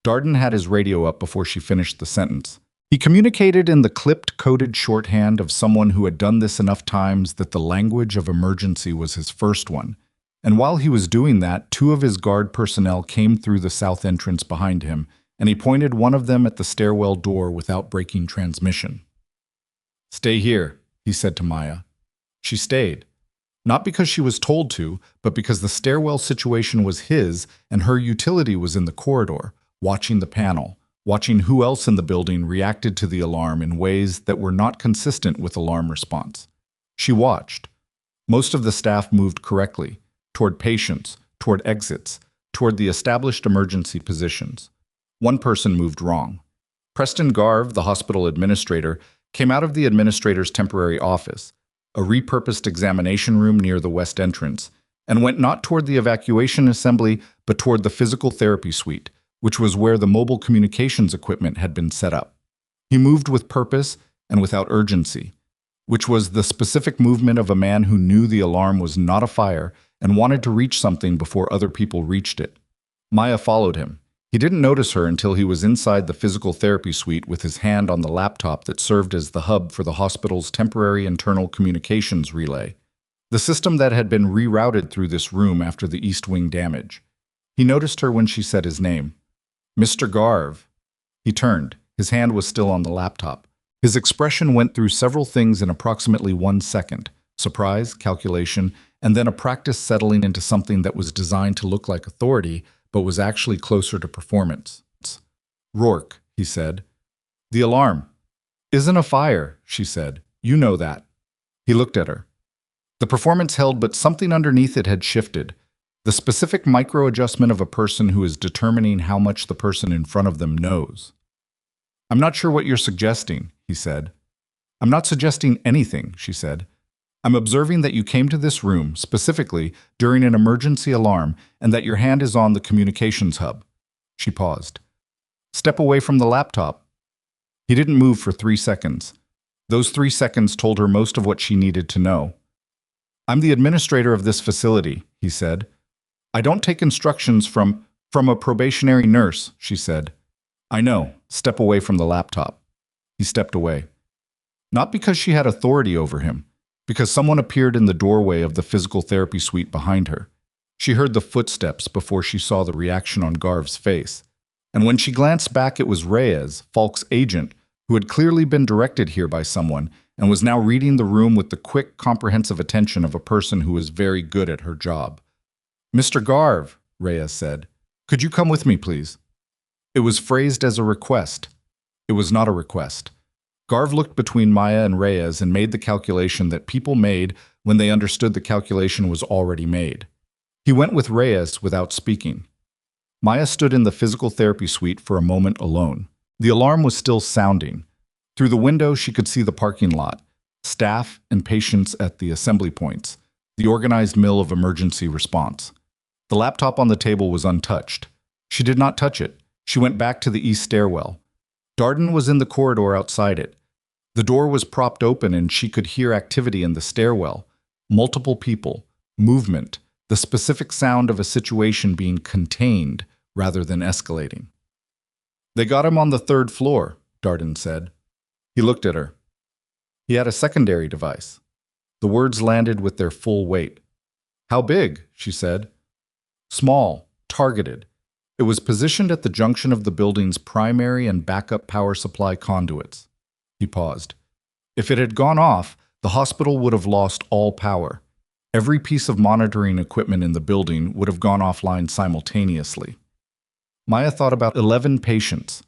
Darden had his radio up before she finished the sentence. He communicated in the clipped, coded shorthand of someone who had done this enough times that the language of emergency was his first one. And while he was doing that, 2 of his guard personnel came through the south entrance behind him, and he pointed one of them at the stairwell door without breaking transmission. "Stay here," he said to Maya. She stayed. Not because she was told to, but because the stairwell situation was his and her utility was in the corridor, watching the panel, watching who else in the building reacted to the alarm in ways that were not consistent with alarm response. She watched. Most of the staff moved correctly, toward patients, toward exits, toward the established emergency positions. One person moved wrong. Preston Garve, the hospital administrator, came out of the administrator's temporary office, a repurposed examination room near the west entrance, and went not toward the evacuation assembly, but toward the physical therapy suite, which was where the mobile communications equipment had been set up. He moved with purpose and without urgency, which was the specific movement of a man who knew the alarm was not a fire and wanted to reach something before other people reached it. Maya followed him. He didn't notice her until he was inside the physical therapy suite with his hand on the laptop that served as the hub for the hospital's temporary internal communications relay, the system that had been rerouted through this room after the East Wing damage. He noticed her when she said his name. "Mr. Garve." He turned. His hand was still on the laptop. His expression went through several things in approximately 1 second: surprise, calculation, and then a practice settling into something that was designed to look like authority, but was actually closer to performance. "Rourke," he said. "The alarm." "Isn't a fire," she said. "You know that." He looked at her. The performance held, but something underneath it had shifted. The specific micro-adjustment of a person who is determining how much the person in front of them knows. "I'm not sure what you're suggesting," he said. "I'm not suggesting anything," she said. "I'm observing that you came to this room, specifically, during an emergency alarm, and that your hand is on the communications hub." She paused. "Step away from the laptop." He didn't move for 3 seconds. Those 3 seconds told her most of what she needed to know. "I'm the administrator of this facility," he said. "I don't take instructions from a probationary nurse," she said. "I know. Step away from the laptop." He stepped away. Not because she had authority over him, because someone appeared in the doorway of the physical therapy suite behind her. She heard the footsteps before she saw the reaction on Garv's face. And when she glanced back, it was Reyes, Falk's agent, who had clearly been directed here by someone and was now reading the room with the quick, comprehensive attention of a person who was very good at her job. "Mr. Garv," Reyes said, "could you come with me, please?" It was phrased as a request. It was not a request. Garv looked between Maya and Reyes and made the calculation that people made when they understood the calculation was already made. He went with Reyes without speaking. Maya stood in the physical therapy suite for a moment alone. The alarm was still sounding. Through the window, she could see the parking lot, staff and patients at the assembly points, the organized mill of emergency response. The laptop on the table was untouched. She did not touch it. She went back to the east stairwell. Darden was in the corridor outside it. The door was propped open and she could hear activity in the stairwell. Multiple people, movement, the specific sound of a situation being contained rather than escalating. "They got him on the 3rd floor, Darden said. He looked at her. "He had a secondary device." The words landed with their full weight. "How big?" she said. "Small, targeted. It was positioned at the junction of the building's primary and backup power supply conduits." He paused. "If it had gone off, the hospital would have lost all power. Every piece of monitoring equipment in the building would have gone offline simultaneously." Maya thought about 11 patients.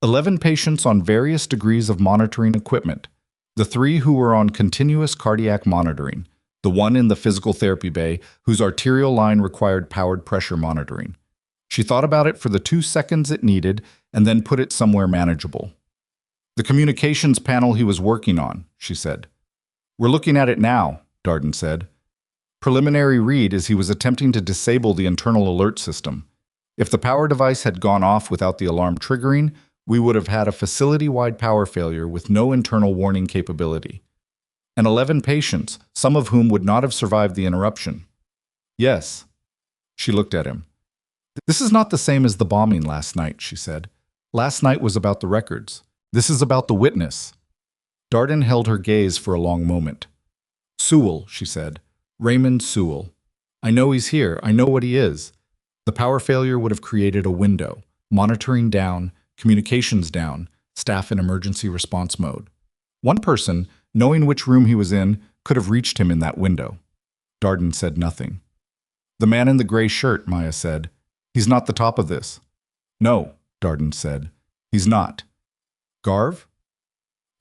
11 patients on various degrees of monitoring equipment. The 3 who were on continuous cardiac monitoring. The 1 in the physical therapy bay whose arterial line required powered pressure monitoring. She thought about it for the 2 seconds it needed and then put it somewhere manageable. "The communications panel he was working on," she said. "We're looking at it now," Darden said. "Preliminary read is he was attempting to disable the internal alert system. If the power device had gone off without the alarm triggering, we would have had a facility-wide power failure with no internal warning capability. And 11 patients, some of whom would not have survived the interruption." "Yes." She looked at him. "This is not the same as the bombing last night," she said. "Last night was about the records. This is about the witness." Darden held her gaze for a long moment. "Sewell," she said. "Raymond Sewell. I know he's here. I know what he is. The power failure would have created a window. Monitoring down, communications down, staff in emergency response mode. One person, knowing which room he was in, could have reached him in that window." Darden said nothing. "The man in the gray shirt," Maya said. "He's not the top of this." "No," Darden said. "He's not." "Garv?"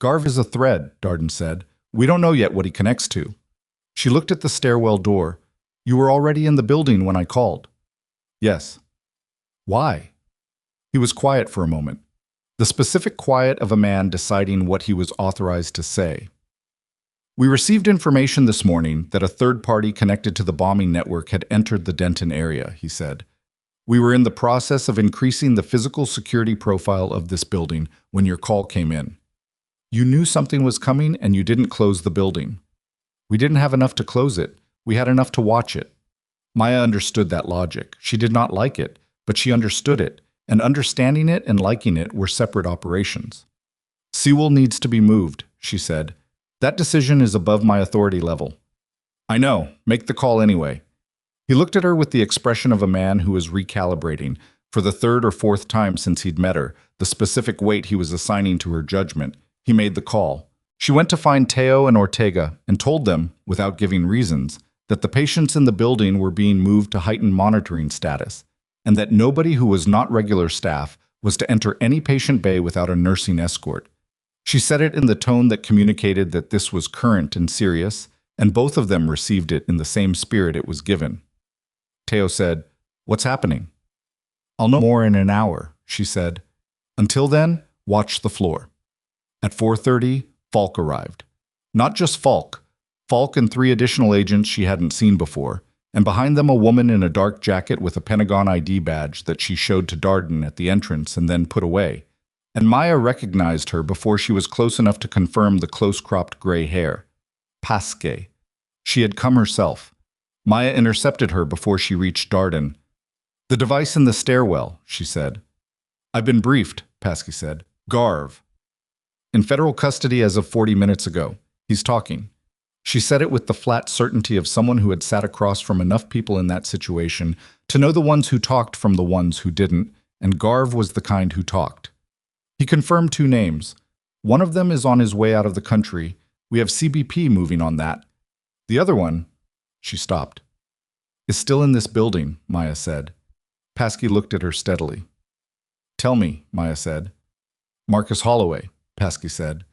"Garv is a thread," Darden said. "We don't know yet what he connects to." She looked at the stairwell door. "You were already in the building when I called." "Yes." "Why?" He was quiet for a moment. The specific quiet of a man deciding what he was authorized to say. "We received information this morning that a third party connected to the bombing network had entered the Denton area," he said. "We were in the process of increasing the physical security profile of this building when your call came in. You knew something was coming and you didn't close the building. We didn't have enough to close it. We had enough to watch it." Maya understood that logic. She did not like it, but she understood it, and understanding it and liking it were separate operations. "Sewell needs to be moved," she said. "That decision is above my authority level." "I know. Make the call anyway." He looked at her with the expression of a man who was recalibrating, for the 3rd or 4th time since he'd met her, the specific weight he was assigning to her judgment. He made the call. She went to find Teo and Ortega and told them, without giving reasons, that the patients in the building were being moved to heightened monitoring status, and that nobody who was not regular staff was to enter any patient bay without a nursing escort. She said it in the tone that communicated that this was current and serious, and both of them received it in the same spirit it was given. Teo said, "What's happening?" "I'll know more in an hour," she said. "Until then, watch the floor." At 4:30, Falk arrived. Not just Falk and 3 additional agents she hadn't seen before, and behind them a woman in a dark jacket with a Pentagon ID badge that she showed to Darden at the entrance and then put away. And Maya recognized her before she was close enough to confirm the close-cropped gray hair. Pasque. She had come herself. Maya intercepted her before she reached Darden. "The device in the stairwell," she said. "I've been briefed," Pasque said. "Garv. In federal custody as of 40 minutes ago. He's talking." She said it with the flat certainty of someone who had sat across from enough people in that situation to know the ones who talked from the ones who didn't, and Garv was the kind who talked. He confirmed 2 names. One of them is on his way out of the country. We have CBP moving on that. The other one, she stopped, is still in this building, Maya said. Pasque looked at her steadily. "Tell me," Maya said. "Marcus Holloway," Pasque said.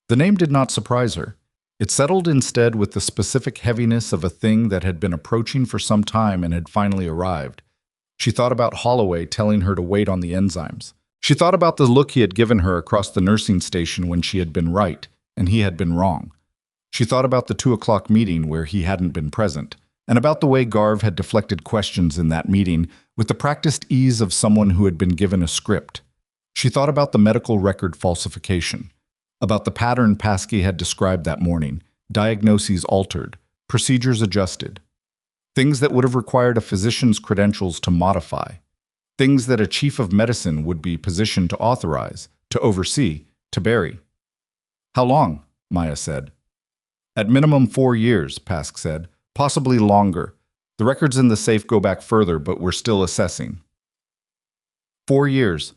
The name did not surprise her. It settled instead with the specific heaviness of a thing that had been approaching for some time and had finally arrived. She thought about Holloway telling her to wait on the enzymes. She thought about the look he had given her across the nursing station when she had been right and he had been wrong. She thought about the 2 o'clock meeting where he hadn't been present, and about the way Garv had deflected questions in that meeting with the practiced ease of someone who had been given a script. She thought about the medical record falsification, about the pattern Pasque had described that morning, diagnoses altered, procedures adjusted, things that would have required a physician's credentials to modify, things that a chief of medicine would be positioned to authorize, to oversee, to bury. "How long?" Maya said. "At minimum 4 years, Pasque said, "possibly longer. The records in the safe go back further, but we're still assessing." 4 years.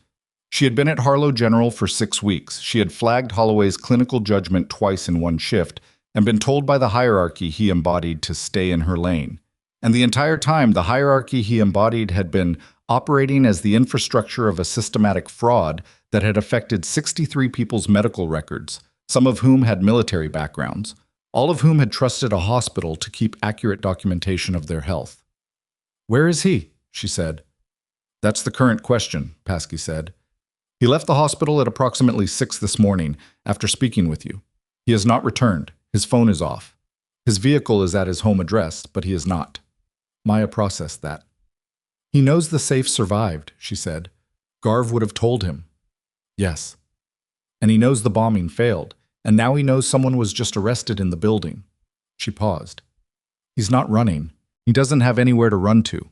She had been at Harlow General for 6 weeks. She had flagged Holloway's clinical judgment twice in one shift and been told by the hierarchy he embodied to stay in her lane. And the entire time, the hierarchy he embodied had been operating as the infrastructure of a systematic fraud that had affected 63 people's medical records, some of whom had military backgrounds, all of whom had trusted a hospital to keep accurate documentation of their health. "Where is he?" she said. "That's the current question," Pasque said. "He left the hospital at approximately 6 this morning after speaking with you. He has not returned. His phone is off. His vehicle is at his home address, but he is not." Maya processed that. "He knows the safe survived," she said. "Garv would have told him." "Yes. And he knows the bombing failed, and now he knows someone was just arrested in the building." She paused. "He's not running. He doesn't have anywhere to run to.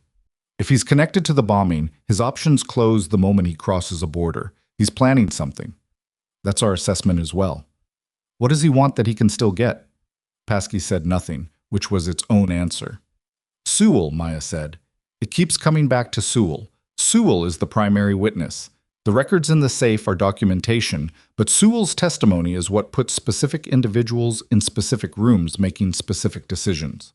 If he's connected to the bombing, his options close the moment he crosses a border. He's planning something. That's our assessment as well." "What does he want that he can still get?" Pasque said nothing, which was its own answer. "Sewell," Maya said. "It keeps coming back to Sewell. Sewell is the primary witness. The records in the safe are documentation, but Sewell's testimony is what puts specific individuals in specific rooms making specific decisions.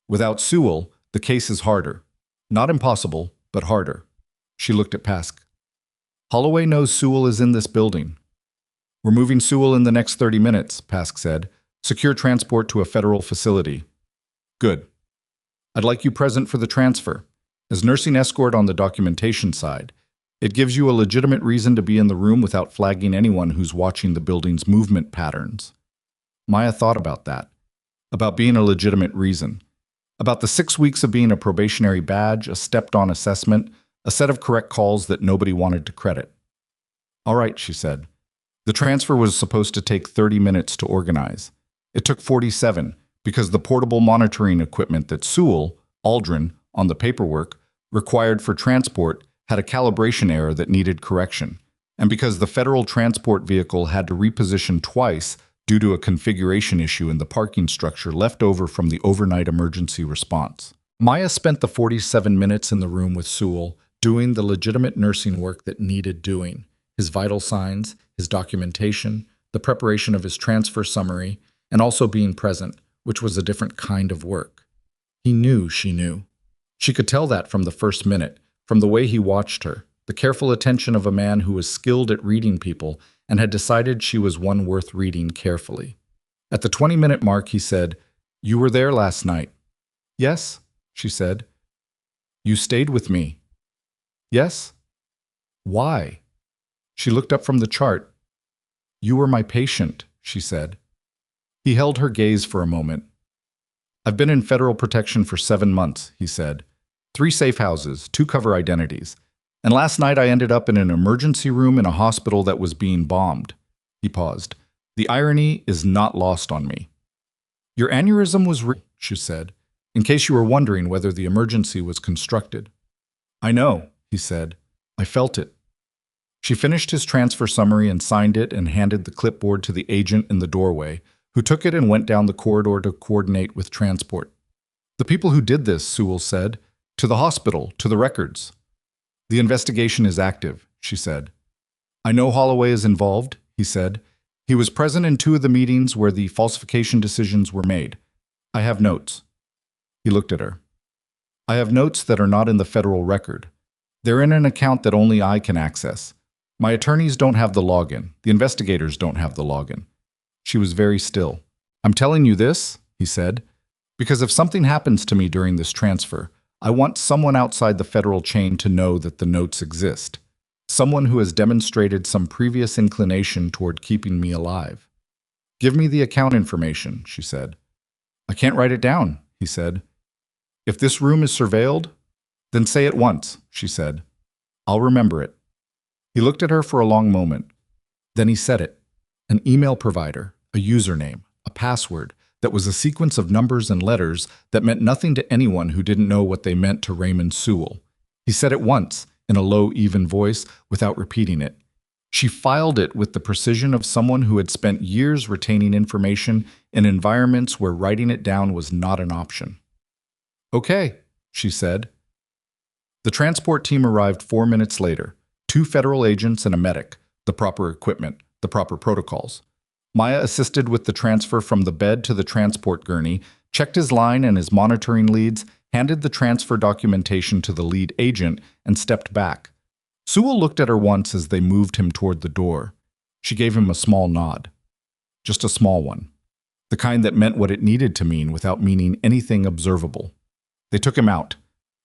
Without Sewell, the case is harder. Not impossible, but harder." She looked at Pasque. "Holloway knows Sewell is in this building." "We're moving Sewell in the next 30 minutes, Pasque said. "Secure transport to a federal facility." "Good. I'd like you present for the transfer. As nursing escort on the documentation side, it gives you a legitimate reason to be in the room without flagging anyone who's watching the building's movement patterns." Maya thought about that, about being a legitimate reason, about the 6 weeks of being a probationary badge, a stepped-on assessment, a set of correct calls that nobody wanted to credit. "All right," she said. The transfer was supposed to take 30 minutes to organize. It took 47 because the portable monitoring equipment that Sewell, Aldrin, on the paperwork, required for transport had a calibration error that needed correction, and because the federal transport vehicle had to reposition twice due to a configuration issue in the parking structure left over from the overnight emergency response. Maya spent the 47 minutes in the room with Sewell, doing the legitimate nursing work that needed doing, his vital signs, his documentation, the preparation of his transfer summary, and also being present, which was a different kind of work. He knew she knew. She could tell that from the first minute, from the way he watched her, the careful attention of a man who was skilled at reading people and had decided she was one worth reading carefully. At the 20-minute mark, he said, You were there last night. Yes, she said. You stayed with me. Yes? Why? She looked up from the chart. You were my patient, she said. He held her gaze for a moment. I've been in federal protection for 7 months, he said. 3 safe houses, 2 cover identities. And last night I ended up in an emergency room in a hospital that was being bombed. He paused. The irony is not lost on me. Your aneurysm was real, she said, in case you were wondering whether the emergency was constructed. I know, he said. I felt it. She finished his transfer summary and signed it and handed the clipboard to the agent in the doorway, who took it and went down the corridor to coordinate with transport. The people who did this, Sewell said, to the hospital, to the records. The investigation is active, she said. I know Holloway is involved, he said. He was present in 2 of the meetings where the falsification decisions were made. I have notes. He looked at her. I have notes that are not in the federal record. They're in an account that only I can access. My attorneys don't have the login. The investigators don't have the login. She was very still. I'm telling you this, he said, because if something happens to me during this transfer, I want someone outside the federal chain to know that the notes exist. Someone who has demonstrated some previous inclination toward keeping me alive. Give me the account information, she said. I can't write it down, he said. If this room is surveilled, then say it once, she said. I'll remember it. He looked at her for a long moment. Then he said it. An email provider, a username, a password that was a sequence of numbers and letters that meant nothing to anyone who didn't know what they meant to Raymond Sewell. He said it once, in a low, even voice, without repeating it. She filed it with the precision of someone who had spent years retaining information in environments where writing it down was not an option. Okay, she said. The transport team arrived 4 minutes later. 2 federal agents and a medic, the proper equipment, the proper protocols. Maya assisted with the transfer from the bed to the transport gurney, checked his line and his monitoring leads, handed the transfer documentation to the lead agent, and stepped back. Sewell looked at her once as they moved him toward the door. She gave him a small nod. Just a small one. The kind that meant what it needed to mean without meaning anything observable. They took him out.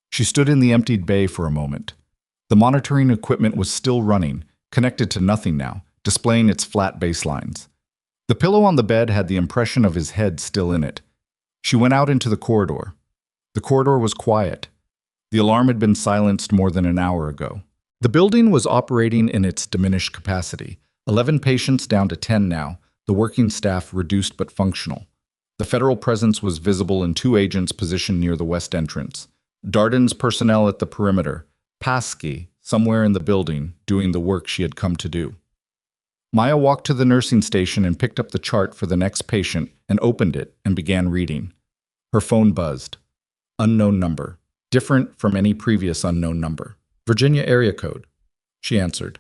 She stood in the emptied bay for a moment. The monitoring equipment was still running, connected to nothing now, displaying its flat baselines. The pillow on the bed had the impression of his head still in it. She went out into the corridor. The corridor was quiet. The alarm had been silenced more than an hour ago. The building was operating in its diminished capacity. 11 patients down to 10 now, the working staff reduced but functional. The federal presence was visible in 2 agents positioned near the west entrance. Darden's personnel at the perimeter. Paskey, somewhere in the building, doing the work she had come to do. Maya walked to the nursing station and picked up the chart for the next patient and opened it and began reading. Her phone buzzed. Unknown number. Different from any previous unknown number. Virginia area code. She answered.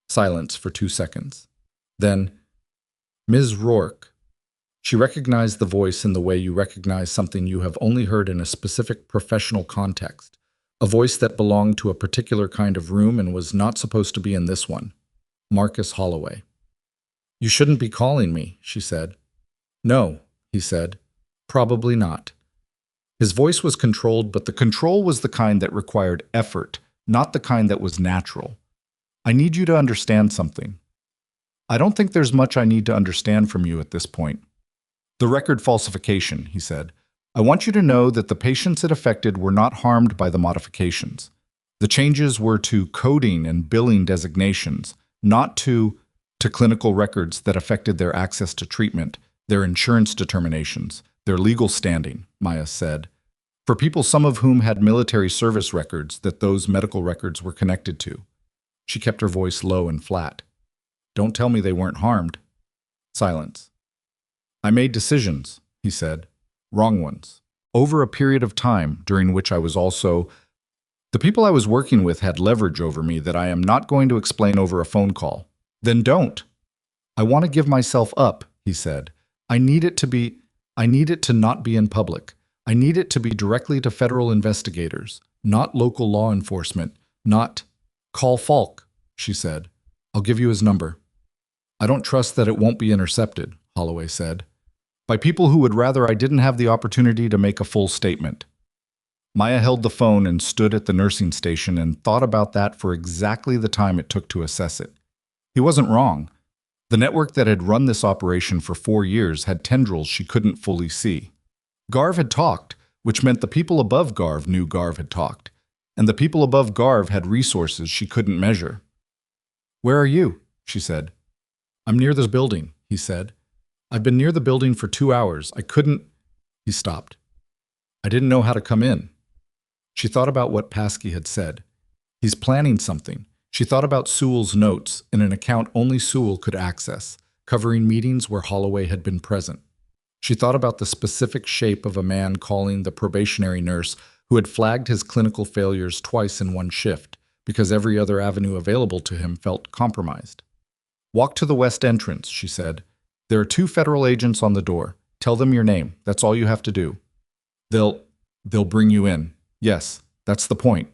Silence for 2 seconds. Then, Ms. Rourke. She recognized the voice in the way you recognize something you have only heard in a specific professional context. A voice that belonged to a particular kind of room and was not supposed to be in this one. Marcus Holloway. You shouldn't be calling me, she said. No, he said. Probably not. His voice was controlled, but the control was the kind that required effort, not the kind that was natural. I need you to understand something. I don't think there's much I need to understand from you at this point. The record falsification, he said. I want you to know that the patients it affected were not harmed by the modifications. The changes were to coding and billing designations, not to clinical records that affected their access to treatment, their insurance determinations, their legal standing, Maya said. For people some of whom had military service records that those medical records were connected to. She kept her voice low and flat. Don't tell me they weren't harmed. Silence. I made decisions, he said. Wrong ones. Over a period of time during which I was also... The people I was working with had leverage over me that I am not going to explain over a phone call. Then don't. I want to give myself up, he said. I need it to not be in public. I need it to be directly to federal investigators, not local law enforcement, not... Call Falk, she said. I'll give you his number. I don't trust that it won't be intercepted, Holloway said. By people who would rather I didn't have the opportunity to make a full statement. Maya held the phone and stood at the nursing station and thought about that for exactly the time it took to assess it. He wasn't wrong. The network that had run this operation for 4 years had tendrils she couldn't fully see. Garv had talked, which meant the people above Garv knew Garv had talked, and the people above Garv had resources she couldn't measure. "Where are you?" she said. "I'm near this building," he said. "I've been near the building for 2 hours. I couldn't—" He stopped. "I didn't know how to come in." She thought about what Paskey had said. He's planning something. She thought about Sewell's notes in an account only Sewell could access, covering meetings where Holloway had been present. She thought about the specific shape of a man calling the probationary nurse who had flagged his clinical failures twice in one shift because every other avenue available to him felt compromised. "Walk to the west entrance," she said. "There are 2 federal agents on the door. Tell them your name. That's all you have to do. They'll bring you in. Yes, that's the point."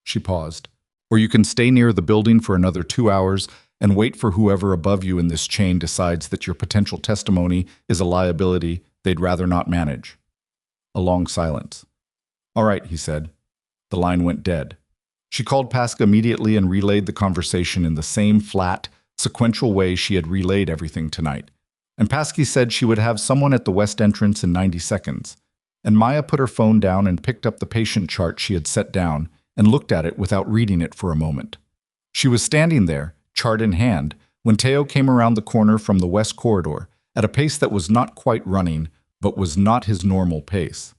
She paused. "Or you can stay near the building for another 2 hours and wait for whoever above you in this chain decides that your potential testimony is a liability they'd rather not manage." A long silence. "All right," he said. The line went dead. She called Pasca immediately and relayed the conversation in the same flat, sequential way she had relayed everything tonight. And Paskey said she would have someone at the west entrance in 90 seconds. And Maya put her phone down and picked up the patient chart she had set down and looked at it without reading it for a moment. She was standing there, chart in hand, when Teo came around the corner from the west corridor at a pace that was not quite running, but was not his normal pace.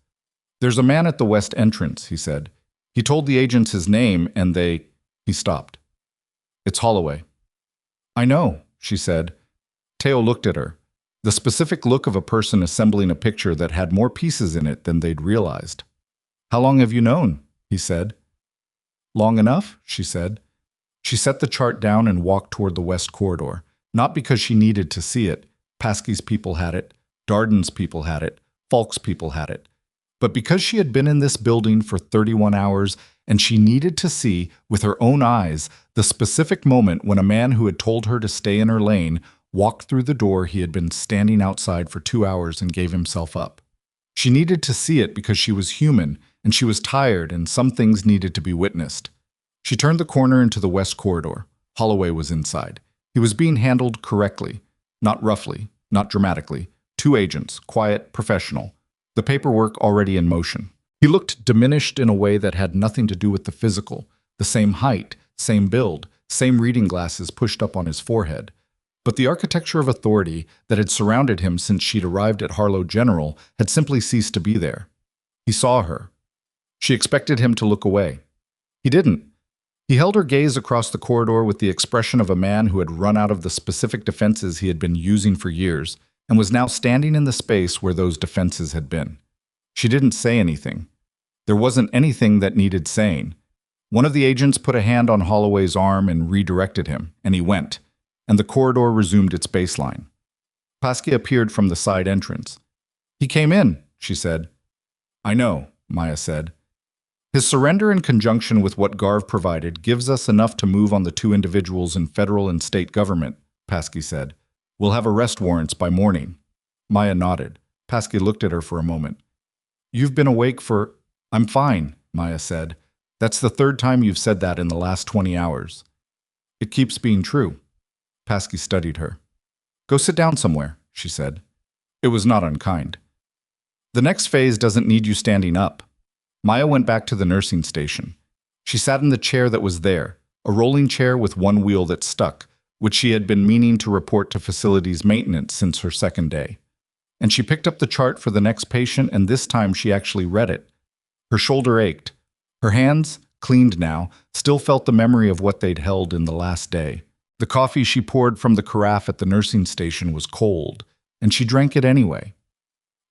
"There's a man at the west entrance," he said. "He told the agents his name and they—" He stopped. "It's Holloway." "I know," she said. Teo looked at her. The specific look of a person assembling a picture that had more pieces in it than they'd realized. "How long have you known?" he said. "Long enough," she said. She set the chart down and walked toward the west corridor, not because she needed to see it. Paskey's people had it, Darden's people had it, Falk's people had it. But because she had been in this building for 31 hours and she needed to see, with her own eyes, the specific moment when a man who had told her to stay in her lane walked through the door he had been standing outside for 2 hours and gave himself up. She needed to see it because she was human and she was tired and some things needed to be witnessed. She turned the corner into the west corridor. Holloway was inside. He was being handled correctly, not roughly, not dramatically. 2 agents, quiet, professional. The paperwork already in motion. He looked diminished in a way that had nothing to do with the physical. The same height, same build, same reading glasses pushed up on his forehead. But the architecture of authority that had surrounded him since she'd arrived at Harlow General had simply ceased to be there. He saw her. She expected him to look away. He didn't. He held her gaze across the corridor with the expression of a man who had run out of the specific defenses he had been using for years and was now standing in the space where those defenses had been. She didn't say anything. There wasn't anything that needed saying. One of the agents put a hand on Holloway's arm and redirected him, and he went, and the corridor resumed its baseline. Paskey appeared from the side entrance. "He came in," she said. "I know," Maya said. "His surrender in conjunction with what Garv provided gives us enough to move on the 2 individuals in federal and state government," Paskey said. "We'll have arrest warrants by morning." Maya nodded. Paskey looked at her for a moment. "You've been awake for—" "I'm fine," Maya said. "That's the 3rd time you've said that in the last 20 hours. It keeps being true." Paskey studied her. "Go sit down somewhere," she said. It was not unkind. "The next phase doesn't need you standing up." Maya went back to the nursing station. She sat in the chair that was there, a rolling chair with one wheel that stuck, which she had been meaning to report to facilities maintenance since her 2nd day. And she picked up the chart for the next patient, and this time she actually read it. Her shoulder ached. Her hands, cleaned now, still felt the memory of what they'd held in the last day. The coffee she poured from the carafe at the nursing station was cold, and she drank it anyway.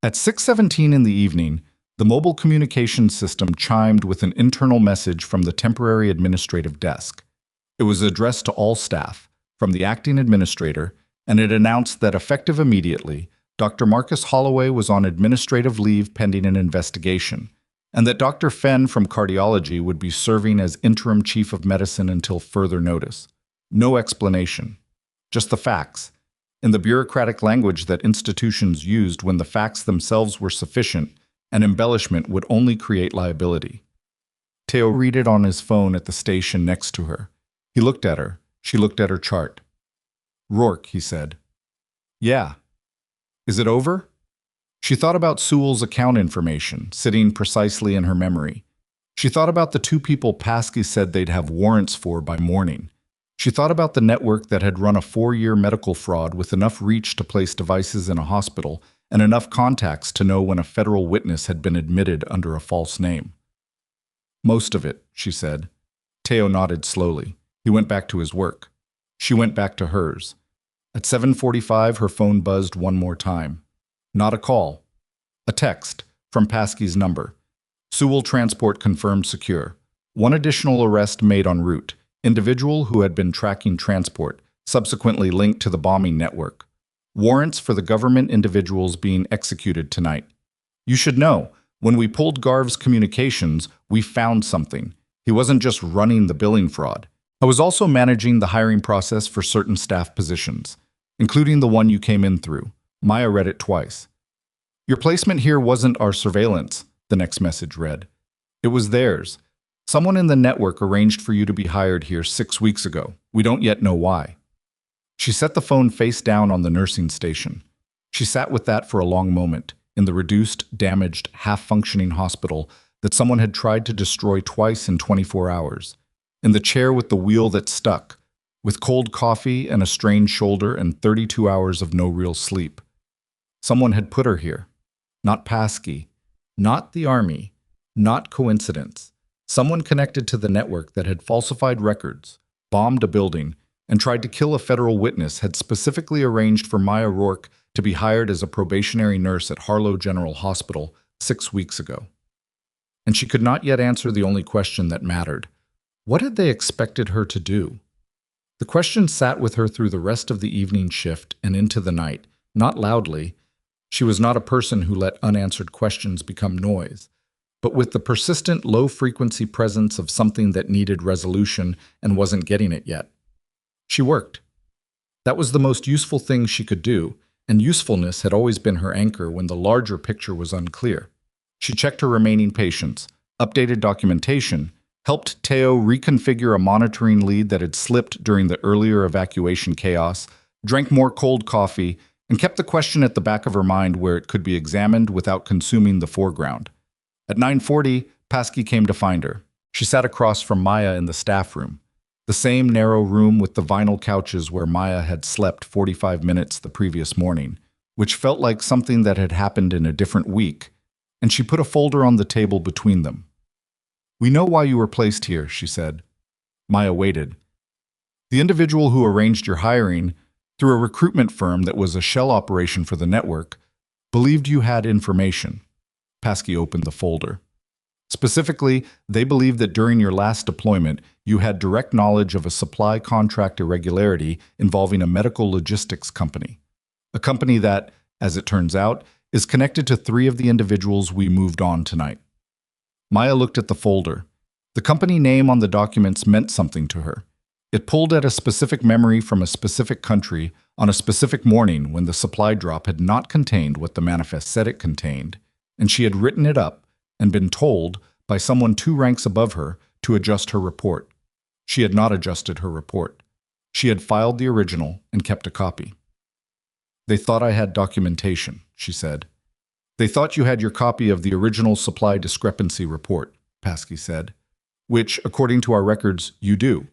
At 6:17 in the evening, the mobile communications system chimed with an internal message from the temporary administrative desk. It was addressed to all staff, from the acting administrator, and it announced that effective immediately, Dr. Marcus Holloway was on administrative leave pending an investigation, and that Dr. Fenn from cardiology would be serving as interim chief of medicine until further notice. No explanation. Just the facts. in the bureaucratic language that institutions used when the facts themselves were sufficient and embellishment would only create liability. Teo read it on his phone at the station next to her. He looked at her. She looked at her chart. "Rourke," he said. "Yeah. Is it over?" She thought about Sewell's account information, sitting precisely in her memory. She thought about the two people Paskey said they'd have warrants for by morning. She thought about the network that had run a 4-year medical fraud with enough reach to place devices in a hospital and enough contacts to know when a federal witness had been admitted under a false name. "Most of it," she said. Teo nodded slowly. He went back to his work. She went back to hers. At 7:45, her phone buzzed one more time. Not a call. A text from Paskey's number. "Sewell transport confirmed secure. One additional arrest made en route. Individual who had been tracking transport, subsequently linked to the bombing network. Warrants for the government individuals being executed tonight. You should know, when we pulled Garv's communications, we found something. He wasn't just running the billing fraud. I was also managing the hiring process for certain staff positions, including the one you came in through." Maya read it twice. "Your placement here wasn't our surveillance," the next message read. "It was theirs. Someone in the network arranged for you to be hired here 6 weeks ago. We don't yet know why." She set the phone face down on the nursing station. She sat with that for a long moment, in the reduced, damaged, half-functioning hospital that someone had tried to destroy twice in 24 hours. In the chair with the wheel that stuck, with cold coffee and a strained shoulder and 32 hours of no real sleep. Someone had put her here. Not Paskey. Not the Army. Not coincidence. Someone connected to the network that had falsified records, bombed a building, and tried to kill a federal witness had specifically arranged for Maya Rourke to be hired as a probationary nurse at Harlow General Hospital 6 weeks ago. And she could not yet answer the only question that mattered. What had they expected her to do? The question sat with her through the rest of the evening shift and into the night, not loudly. She was not a person who let unanswered questions become noise, but with the persistent low-frequency presence of something that needed resolution and wasn't getting it yet. She worked. That was the most useful thing she could do, and usefulness had always been her anchor when the larger picture was unclear. She checked her remaining patients, updated documentation, helped Teo reconfigure a monitoring lead that had slipped during the earlier evacuation chaos, drank more cold coffee, and kept the question at the back of her mind where it could be examined without consuming the foreground. At 9:40, Paskey came to find her. She sat across from Maya in the staff room, the same narrow room with the vinyl couches where Maya had slept 45 minutes the previous morning, which felt like something that had happened in a different week, and she put a folder on the table between them. "We know why you were placed here," she said. Maya waited. "The individual who arranged your hiring, through a recruitment firm that was a shell operation for the network, believed you had information." Paskey opened the folder. "Specifically, they believed that during your last deployment, you had direct knowledge of a supply contract irregularity involving a medical logistics company. A company that, as it turns out, is connected to 3 of the individuals we moved on tonight." Maya looked at the folder. The company name on the documents meant something to her. It pulled at a specific memory from a specific country on a specific morning when the supply drop had not contained what the manifest said it contained, and she had written it up and been told by someone 2 ranks above her to adjust her report. She had not adjusted her report. She had filed the original and kept a copy. "They thought I had documentation," she said. "They thought you had your copy of the original supply discrepancy report," Paskey said, "which, according to our records, you do,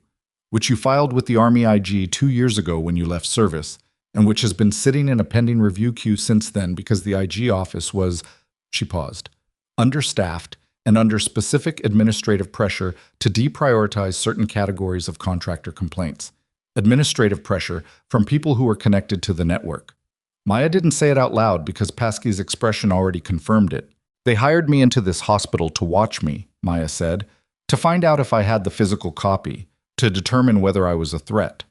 which you filed with the Army IG 2 years ago when you left service, and which has been sitting in a pending review queue since then because the IG office was," she paused, "understaffed and under specific administrative pressure to deprioritize certain categories of contractor complaints. Administrative pressure from people who were connected to the network." Maya didn't say it out loud because Paskey's expression already confirmed it. "They hired me into this hospital to watch me," Maya said, "to find out if I had the physical copy, to determine whether I was a threat,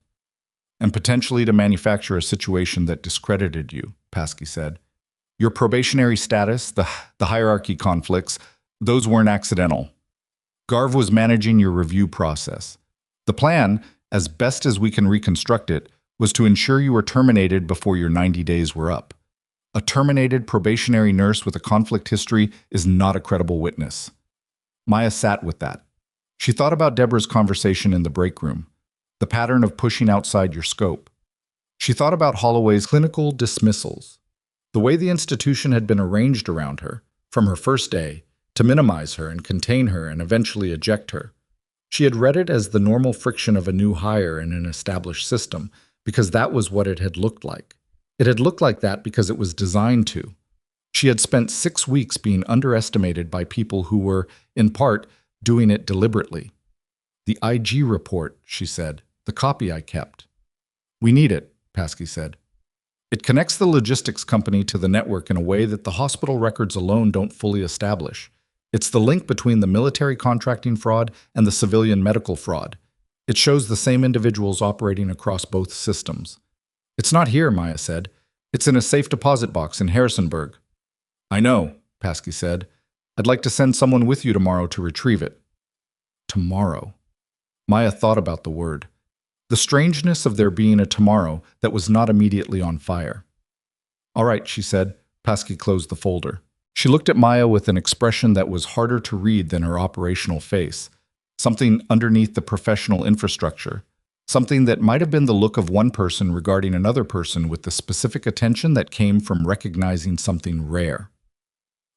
and potentially to manufacture a situation that discredited you," Paskey said. "Your probationary status, the hierarchy conflicts, those weren't accidental. Garv was managing your review process. The plan, as best as we can reconstruct it, was to ensure you were terminated before your 90 days were up. A terminated probationary nurse with a conflict history is not a credible witness. Maya sat with that. She thought about Deborah's conversation in the break room, the pattern of pushing outside your scope. She thought about Holloway's clinical dismissals, the way the institution had been arranged around her, from her first day, to minimize her and contain her and eventually eject her. She had read it as the normal friction of a new hire in an established system, because that was what it had looked like. It had looked like that because it was designed to. She had spent 6 weeks being underestimated by people who were, in part, doing it deliberately. The IG report, she said, the copy I kept. We need it, Paskey said. It connects the logistics company to the network in a way that the hospital records alone don't fully establish. It's the link between the military contracting fraud and the civilian medical fraud. It shows the same individuals operating across both systems. It's not here, Maya said. It's in a safe deposit box in Harrisonburg. I know, Paskey said. I'd like to send someone with you tomorrow to retrieve it. Tomorrow. Maya thought about the word. The strangeness of there being a tomorrow that was not immediately on fire. All right, she said. Paskey closed the folder. She looked at Maya with an expression that was harder to read than her operational face, something underneath the professional infrastructure, something that might have been the look of one person regarding another person with the specific attention that came from recognizing something rare.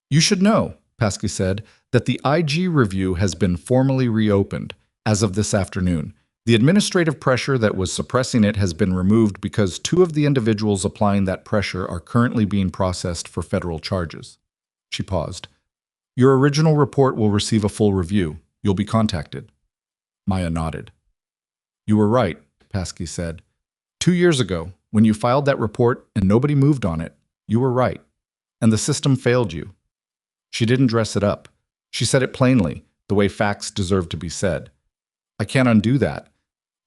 You should know, Paskey said, that the IG review has been formally reopened as of this afternoon. The administrative pressure that was suppressing it has been removed because 2 of the individuals applying that pressure are currently being processed for federal charges. She paused. Your original report will receive a full review. You'll be contacted. Maya nodded. You were right, Paskey said. 2 years ago, when you filed that report and nobody moved on it, you were right. And the system failed you. She didn't dress it up. She said it plainly, the way facts deserve to be said. I can't undo that.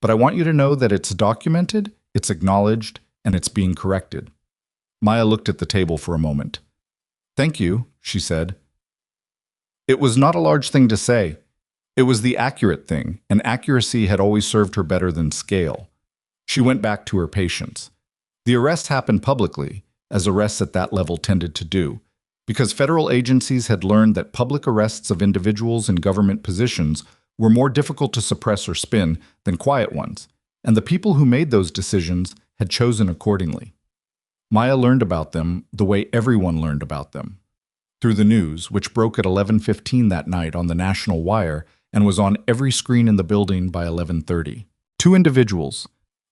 But I want you to know that it's documented, it's acknowledged, and it's being corrected. Maya looked at the table for a moment. Thank you, she said. It was not a large thing to say. It was the accurate thing, and accuracy had always served her better than scale. She went back to her patients. The arrest happened publicly, as arrests at that level tended to do, because federal agencies had learned that public arrests of individuals in government positions were more difficult to suppress or spin than quiet ones, and the people who made those decisions had chosen accordingly. Maya learned about them the way everyone learned about them, through the news, which broke at 11:15 that night on the national wire and was on every screen in the building by 11:30. 2 individuals,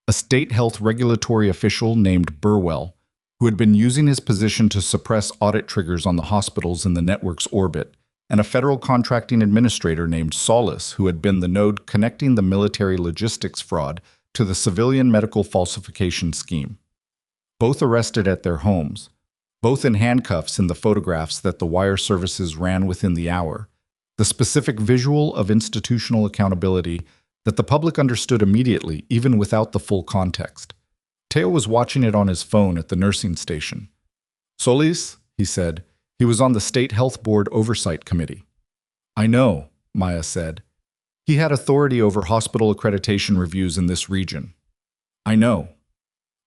a state health regulatory official named Burwell, who had been using his position to suppress audit triggers on the hospitals in the network's orbit, and a federal contracting administrator named Solis, who had been the node connecting the military logistics fraud to the civilian medical falsification scheme. Both arrested at their homes, both in handcuffs in the photographs that the wire services ran within the hour, the specific visual of institutional accountability that the public understood immediately, even without the full context. Teo was watching it on his phone at the nursing station. Solis, he said. He was on the State Health Board Oversight Committee. I know, Maya said. He had authority over hospital accreditation reviews in this region. I know.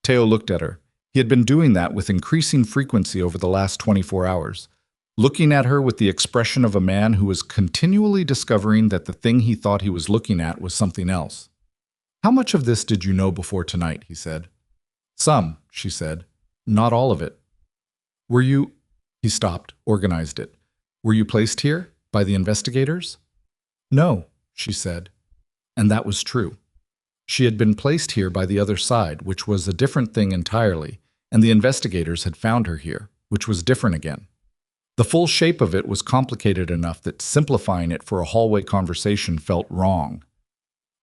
Teo looked at her. He had been doing that with increasing frequency over the last 24 hours, looking at her with the expression of a man who was continually discovering that the thing he thought he was looking at was something else. How much of this did you know before tonight? He said. Some, she said. Not all of it. Were you... He stopped, organized it. Were you placed here? By the investigators? No, she said. And that was true. She had been placed here by the other side, which was a different thing entirely, and the investigators had found her here, which was different again. The full shape of it was complicated enough that simplifying it for a hallway conversation felt wrong.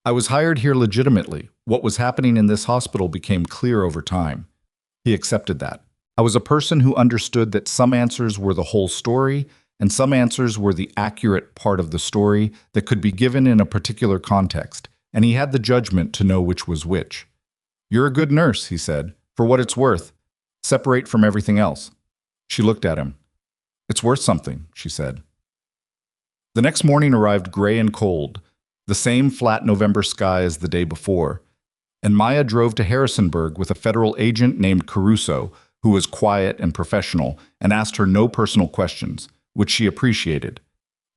I was hired here legitimately. What was happening in this hospital became clear over time. He accepted that. I was a person who understood that some answers were the whole story, and some answers were the accurate part of the story that could be given in a particular context, and he had the judgment to know which was which. You're a good nurse, he said. For what it's worth. Separate from everything else. She looked at him. It's worth something, she said. The next morning arrived gray and cold, the same flat November sky as the day before. and Maya drove to Harrisonburg with a federal agent named Caruso, who was quiet and professional and asked her no personal questions, which she appreciated.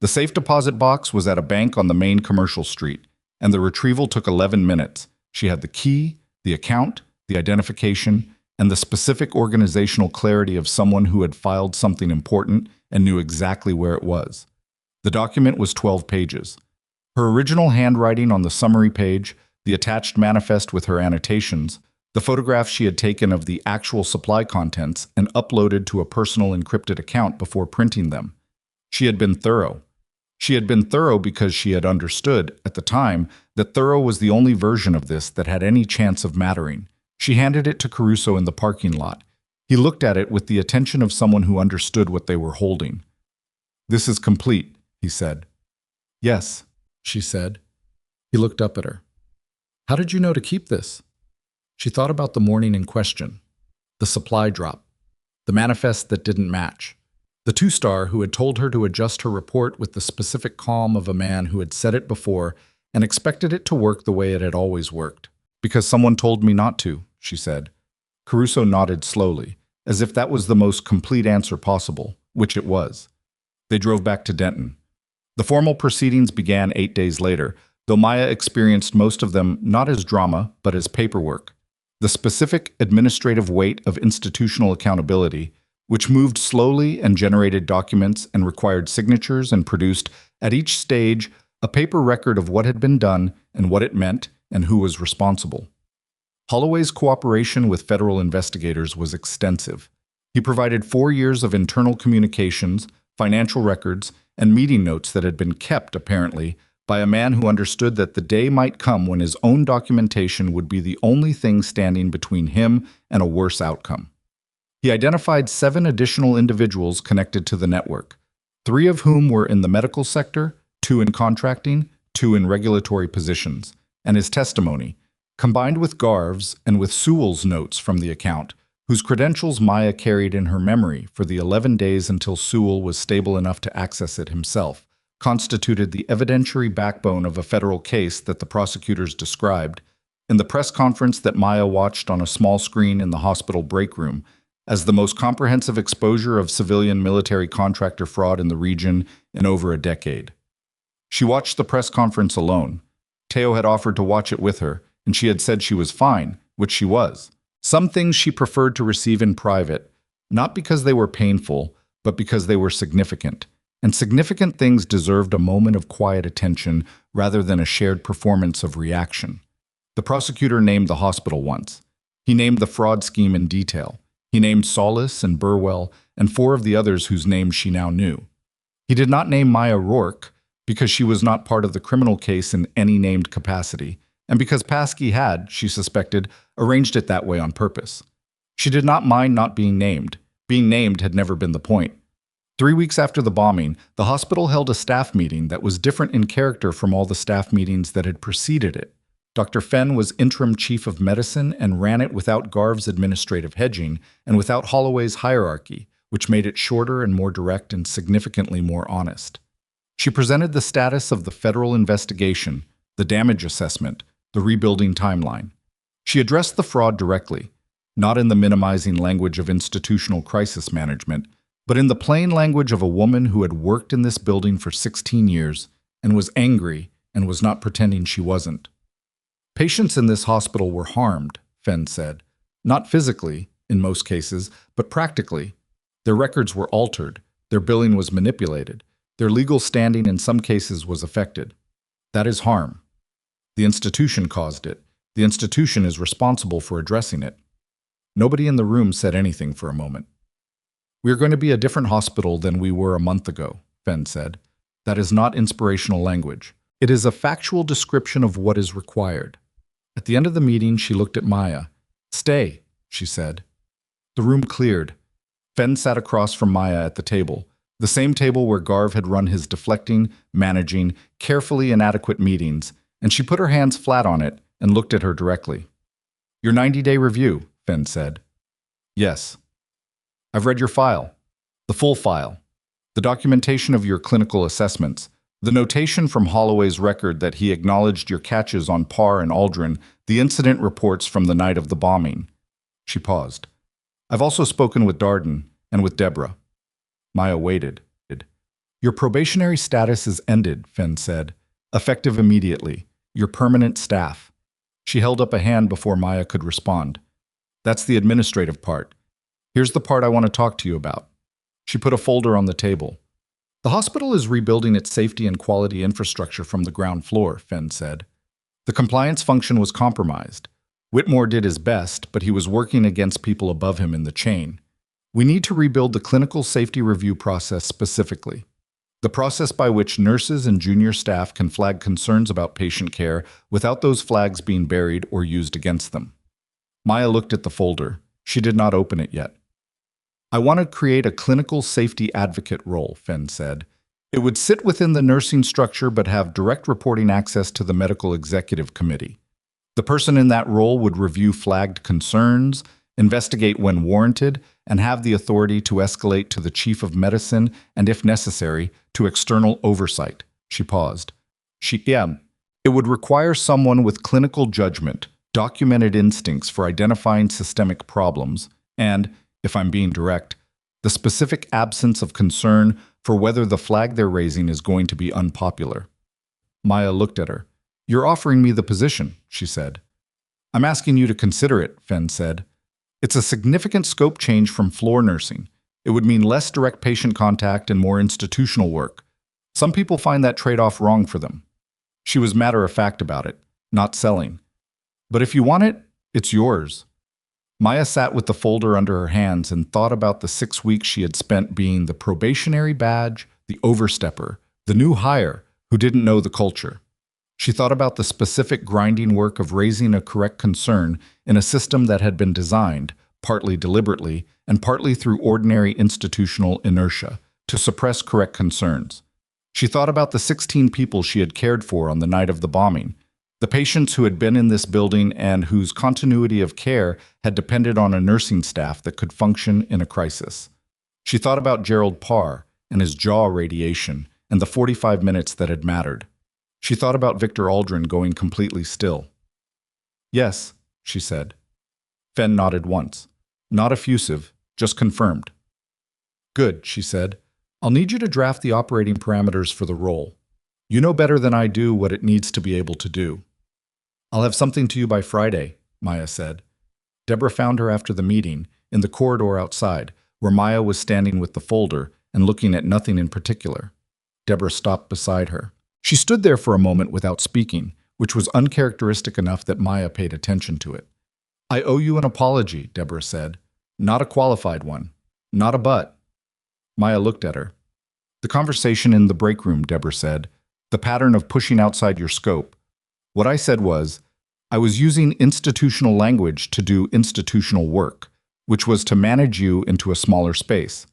The safe deposit box was at a bank on the main commercial street, and the retrieval took 11 minutes. She had the key, the account, the identification, and the specific organizational clarity of someone who had filed something important and knew exactly where it was. The document was 12 pages. Her original handwriting on the summary page, the attached manifest with her annotations, the photographs she had taken of the actual supply contents and uploaded to a personal encrypted account before printing them. She had been thorough. She had been thorough because she had understood, at the time, that thorough was the only version of this that had any chance of mattering. She handed it to Caruso in the parking lot. He looked at it with the attention of someone who understood what they were holding. "This is complete," he said. "Yes," she said. He looked up at her. "How did you know to keep this?" She thought about the morning in question, the supply drop, the manifest that didn't match, the two-star who had told her to adjust her report with the specific calm of a man who had said it before and expected it to work the way it had always worked. "Because someone told me not to," she said. Caruso nodded slowly, as if that was the most complete answer possible, which it was. They drove back to Denton. The formal proceedings began 8 days later, though Maya experienced most of them not as drama, but as paperwork. The specific administrative weight of institutional accountability, which moved slowly and generated documents and required signatures and produced, at each stage, a paper record of what had been done and what it meant and who was responsible. Holloway's cooperation with federal investigators was extensive. He provided 4 years of internal communications, financial records, and meeting notes that had been kept, apparently, by a man who understood that the day might come when his own documentation would be the only thing standing between him and a worse outcome. He identified 7 additional individuals connected to the network, 3 of whom were in the medical sector, 2 in contracting, 2 in regulatory positions, and his testimony, combined with Garv's and with Sewell's notes from the account, whose credentials Maya carried in her memory for the 11 days until Sewell was stable enough to access it himself, constituted the evidentiary backbone of a federal case that the prosecutors described, in the press conference that Maya watched on a small screen in the hospital break room, as the most comprehensive exposure of civilian military contractor fraud in the region in over a decade. She watched the press conference alone. Teo had offered to watch it with her, and she had said she was fine, which she was. Some things she preferred to receive in private, not because they were painful, but because they were significant. And significant things deserved a moment of quiet attention rather than a shared performance of reaction. The prosecutor named the hospital once. He named the fraud scheme in detail. He named Solis and Burwell and 4 of the others whose names she now knew. He did not name Maya Rourke because she was not part of the criminal case in any named capacity, and because Paskey had, she suspected, arranged it that way on purpose. She did not mind not being named. Being named had never been the point. 3 weeks after the bombing, the hospital held a staff meeting that was different in character from all the staff meetings that had preceded it. Dr. Fenn was interim chief of medicine and ran it without Garv's administrative hedging and without Holloway's hierarchy, which made it shorter and more direct and significantly more honest. She presented the status of the federal investigation, the damage assessment, the rebuilding timeline. She addressed the fraud directly, not in the minimizing language of institutional crisis management, but in the plain language of a woman who had worked in this building for 16 years and was angry and was not pretending she wasn't. Patients in this hospital were harmed, Fenn said, not physically, in most cases, but practically. Their records were altered, their billing was manipulated, their legal standing in some cases was affected. That is harm. The institution caused it. The institution is responsible for addressing it. Nobody in the room said anything for a moment. "We are going to be a different hospital than we were a month ago," Fenn said. "That is not inspirational language. It is a factual description of what is required." At the end of the meeting, she looked at Maya. "Stay," she said. The room cleared. Fenn sat across from Maya at the table, the same table where Garv had run his deflecting, managing, carefully inadequate meetings, and she put her hands flat on it and looked at her directly. "Your 90-day review," Fenn said. "Yes. I've read your file, the full file, the documentation of your clinical assessments, The notation from Holloway's record that he acknowledged your catches on Parr and Aldrin, the incident reports from the night of the bombing. She paused. I've also spoken with Darden and with Deborah. Maya waited. Your probationary status is ended, Fenn said. Effective immediately. Your permanent staff. She held up a hand before Maya could respond. That's the administrative part. Here's the part I want to talk to you about. She put a folder on the table. The hospital is rebuilding its safety and quality infrastructure from the ground floor, Fenn said. The compliance function was compromised. Whitmore did his best, but he was working against people above him in the chain. We need to rebuild the clinical safety review process specifically. The process by which nurses and junior staff can flag concerns about patient care without those flags being buried or used against them. Maya looked at the folder. She did not open it yet. I want to create a clinical safety advocate role, Fenn said. It would sit within the nursing structure but have direct reporting access to the medical executive committee. The person in that role would review flagged concerns, investigate when warranted, and have the authority to escalate to the chief of medicine and, if necessary, to external oversight. She paused. It would require someone with clinical judgment, documented instincts for identifying systemic problems, and, if I'm being direct, the specific absence of concern for whether the flag they're raising is going to be unpopular. Maya looked at her. You're offering me the position, she said. I'm asking you to consider it, Fenn said. It's a significant scope change from floor nursing. It would mean less direct patient contact and more institutional work. Some people find that trade-off wrong for them. She was matter-of-fact about it, not selling. But if you want it, it's yours. Maya sat with the folder under her hands and thought about the 6 weeks she had spent being the probationary badge, the overstepper, the new hire who didn't know the culture. She thought about the specific grinding work of raising a correct concern in a system that had been designed, partly deliberately and partly through ordinary institutional inertia, to suppress correct concerns. She thought about the 16 people she had cared for on the night of the bombing, the patients who had been in this building and whose continuity of care had depended on a nursing staff that could function in a crisis. She thought about Gerald Parr and his jaw radiation and the 45 minutes that had mattered. She thought about Victor Aldrin going completely still. Yes, she said. Fenn nodded once. Not effusive, just confirmed. Good, she said. I'll need you to draft the operating parameters for the role. You know better than I do what it needs to be able to do. I'll have something to you by Friday, Maya said. Deborah found her after the meeting, in the corridor outside, where Maya was standing with the folder and looking at nothing in particular. Deborah stopped beside her. She stood there for a moment without speaking, which was uncharacteristic enough that Maya paid attention to it. I owe you an apology, Deborah said. Not a qualified one. Not a but. Maya looked at her. The conversation in the break room, Deborah said. The pattern of pushing outside your scope. What I said was, I was using institutional language to do institutional work, which was to manage you into a smaller space.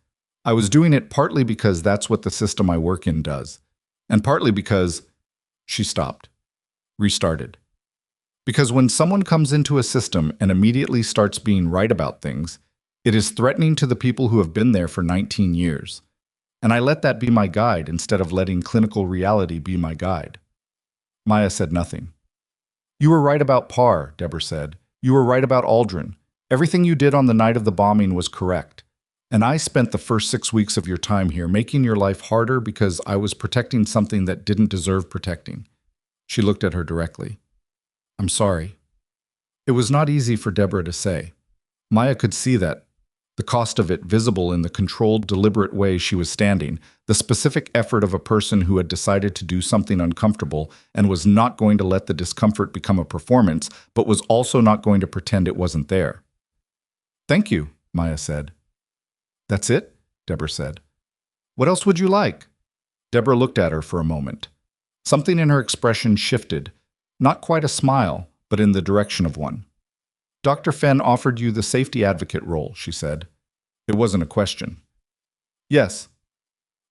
I was doing it partly because that's what the system I work in does. And partly because… She stopped. Restarted. Because when someone comes into a system and immediately starts being right about things, it is threatening to the people who have been there for 19 years. And I let that be my guide instead of letting clinical reality be my guide. Maya said nothing. You were right about Parr, Deborah said. You were right about Aldrin. Everything you did on the night of the bombing was correct. And I spent the first 6 weeks of your time here making your life harder because I was protecting something that didn't deserve protecting. She looked at her directly. I'm sorry. It was not easy for Deborah to say. Maya could see that, the cost of it visible in the controlled, deliberate way she was standing, the specific effort of a person who had decided to do something uncomfortable and was not going to let the discomfort become a performance, but was also not going to pretend it wasn't there. Thank you, Maya said. That's it? Deborah said. What else would you like? Deborah looked at her for a moment. Something in her expression shifted, not quite a smile, but in the direction of one. Dr. Fenn offered you the safety advocate role, she said. It wasn't a question. Yes.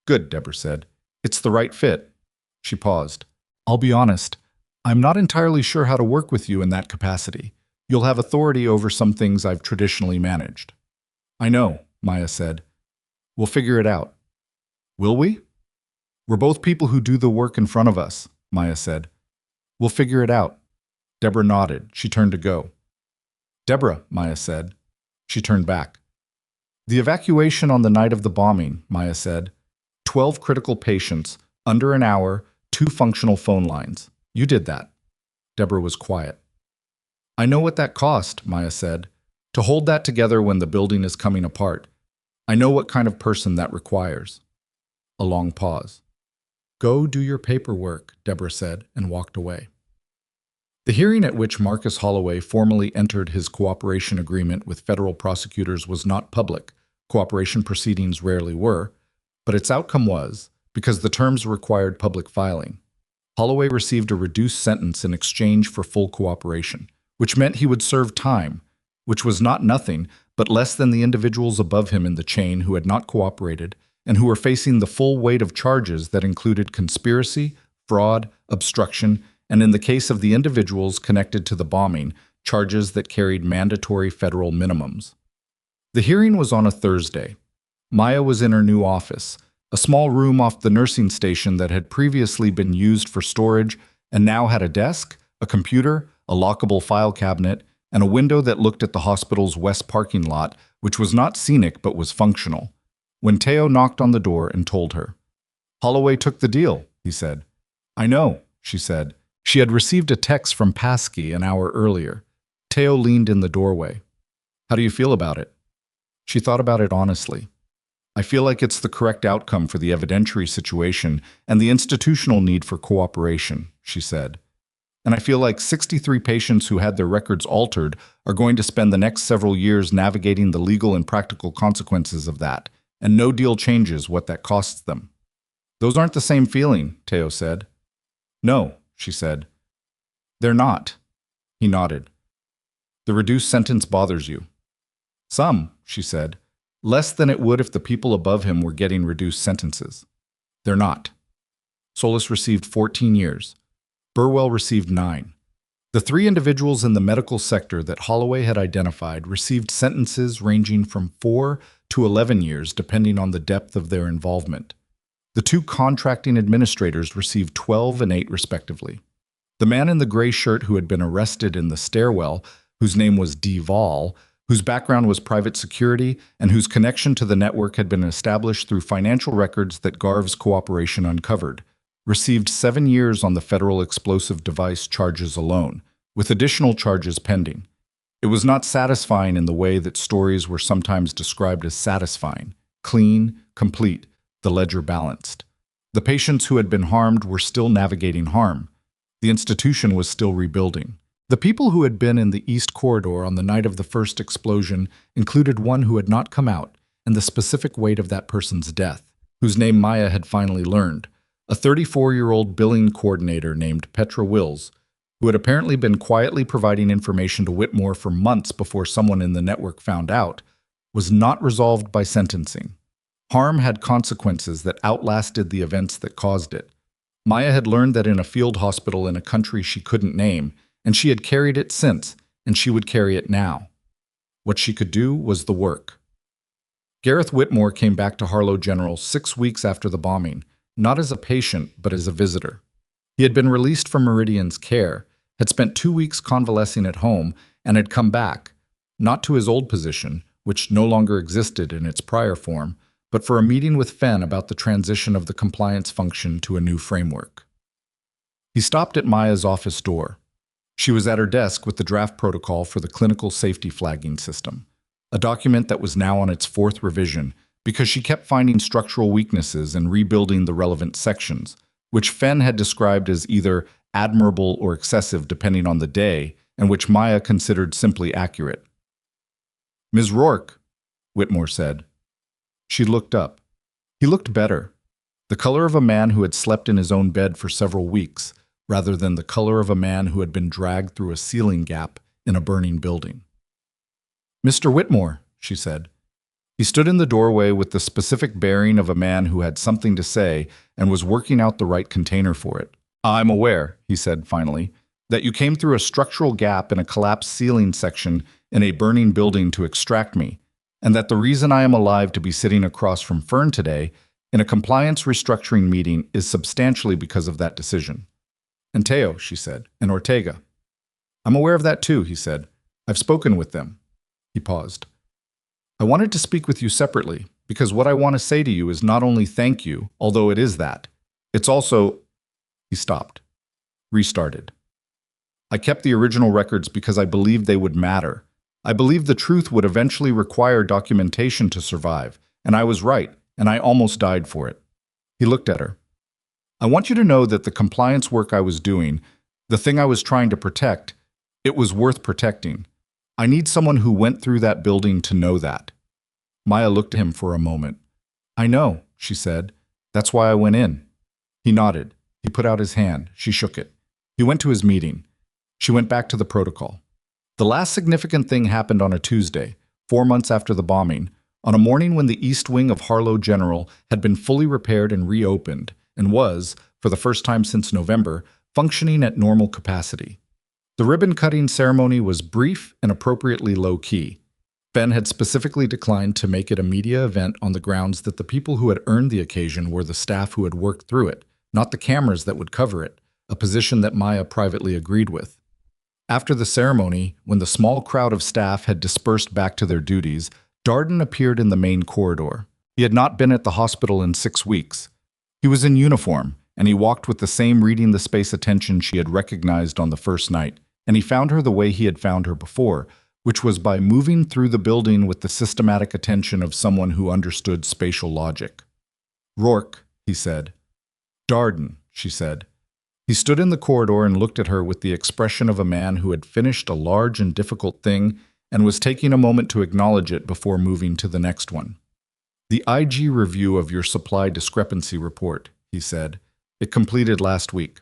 Good, Deborah said. It's the right fit. She paused. I'll be honest. I'm not entirely sure how to work with you in that capacity. You'll have authority over some things I've traditionally managed. I know, Maya said. We'll figure it out. Will we? We're both people who do the work in front of us, Maya said. We'll figure it out. Deborah nodded. She turned to go. Deborah, Maya said. She turned back. The evacuation on the night of the bombing, Maya said. 12 critical patients, under an hour, 2 functional phone lines. You did that. Deborah was quiet. I know what that cost, Maya said. To hold that together when the building is coming apart. I know what kind of person that requires. A long pause. Go do your paperwork, Deborah said, and walked away. The hearing at which Marcus Holloway formally entered his cooperation agreement with federal prosecutors was not public. Cooperation proceedings rarely were, but its outcome was, because the terms required public filing. Holloway received a reduced sentence in exchange for full cooperation, which meant he would serve time, which was not nothing, but less than the individuals above him in the chain who had not cooperated and who were facing the full weight of charges that included conspiracy, fraud, obstruction, and in the case of the individuals connected to the bombing, charges that carried mandatory federal minimums. The hearing was on a Thursday. Maya was in her new office, a small room off the nursing station that had previously been used for storage and now had a desk, a computer, a lockable file cabinet, and a window that looked at the hospital's west parking lot, which was not scenic but was functional. When Teo knocked on the door and told her, Holloway took the deal, he said. I know, she said. She had received a text from Paskey an hour earlier. Teo leaned in the doorway. How do you feel about it? She thought about it honestly. I feel like it's the correct outcome for the evidentiary situation and the institutional need for cooperation, she said. And I feel like 63 patients who had their records altered are going to spend the next several years navigating the legal and practical consequences of that, and no deal changes what that costs them. Those aren't the same feeling, Teo said. No, she said. They're not. He nodded. The reduced sentence bothers you. Some, she said. Less than it would if the people above him were getting reduced sentences. They're not. Solis received 14 years. Burwell received 9. The 3 individuals in the medical sector that Holloway had identified received sentences ranging from 4 to 11 years depending on the depth of their involvement. The 2 contracting administrators received 12 and 8 respectively. The man in the gray shirt who had been arrested in the stairwell, whose name was Duval, whose background was private security and whose connection to the network had been established through financial records that Garv's cooperation uncovered, received 7 years on the federal explosive device charges alone, with additional charges pending. It was not satisfying in the way that stories were sometimes described as satisfying, clean, complete, the ledger balanced. The patients who had been harmed were still navigating harm. The institution was still rebuilding. The people who had been in the East Corridor on the night of the first explosion included one who had not come out, and the specific weight of that person's death, whose name Maya had finally learned, a 34-year-old billing coordinator named Petra Wills, who had apparently been quietly providing information to Whitmore for months before someone in the network found out, was not resolved by sentencing. Harm had consequences that outlasted the events that caused it. Maya had learned that in a field hospital in a country she couldn't name, and she had carried it since, and she would carry it now. What she could do was the work. Gareth Whitmore came back to Harlow General 6 weeks after the bombing, not as a patient, but as a visitor. He had been released from Meridian's care, had spent 2 weeks convalescing at home, and had come back, not to his old position, which no longer existed in its prior form, but for a meeting with Fenn about the transition of the compliance function to a new framework. He stopped at Maya's office door. She was at her desk with the draft protocol for the clinical safety flagging system, a document that was now on its 4th revision because she kept finding structural weaknesses and rebuilding the relevant sections, which Fenn had described as either admirable or excessive depending on the day, and which Maya considered simply accurate. Ms. Rourke, Whitmore said. She looked up. He looked better, the color of a man who had slept in his own bed for several weeks, rather than the color of a man who had been dragged through a ceiling gap in a burning building. Mr. Whitmore, she said. He stood in the doorway with the specific bearing of a man who had something to say and was working out the right container for it. I'm aware, he said finally, that you came through a structural gap in a collapsed ceiling section in a burning building to extract me, and that the reason I am alive to be sitting across from Fern today, in a compliance restructuring meeting is substantially because of that decision. And Teo, she said, and Ortega. I'm aware of that too, he said. I've spoken with them. He paused. I wanted to speak with you separately, because what I want to say to you is not only thank you, although it is that. It's also... He stopped. Restarted. I kept the original records because I believed they would matter. I believed the truth would eventually require documentation to survive, and I was right, and I almost died for it. He looked at her. I want you to know that the compliance work I was doing, the thing I was trying to protect, it was worth protecting. I need someone who went through that building to know that. Maya looked at him for a moment. I know, she said. That's why I went in. He nodded. He put out his hand. She shook it. He went to his meeting. She went back to the protocol. The last significant thing happened on a Tuesday, 4 months after the bombing, on a morning when the east wing of Harlow General had been fully repaired and reopened, and was, for the first time since November, functioning at normal capacity. The ribbon-cutting ceremony was brief and appropriately low-key. Ben had specifically declined to make it a media event on the grounds that the people who had earned the occasion were the staff who had worked through it, not the cameras that would cover it, a position that Maya privately agreed with. After the ceremony, when the small crowd of staff had dispersed back to their duties, Darden appeared in the main corridor. He had not been at the hospital in 6 weeks. He was in uniform, and he walked with the same reading the space attention she had recognized on the first night, and he found her the way he had found her before, which was by moving through the building with the systematic attention of someone who understood spatial logic. Rourke, he said. Darden, she said. He stood in the corridor and looked at her with the expression of a man who had finished a large and difficult thing and was taking a moment to acknowledge it before moving to the next one. The IG review of your supply discrepancy report, he said. It completed last week.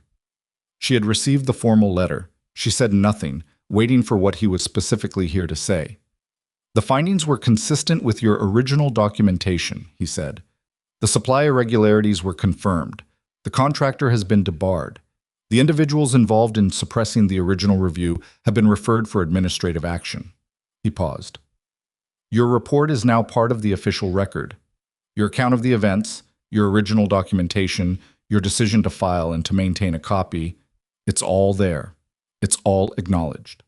She had received the formal letter. She said nothing, waiting for what he was specifically here to say. The findings were consistent with your original documentation, he said. The supply irregularities were confirmed. The contractor has been debarred. The individuals involved in suppressing the original review have been referred for administrative action. He paused. Your report is now part of the official record. Your account of the events, your original documentation, your decision to file and to maintain a copy, it's all there. It's all acknowledged.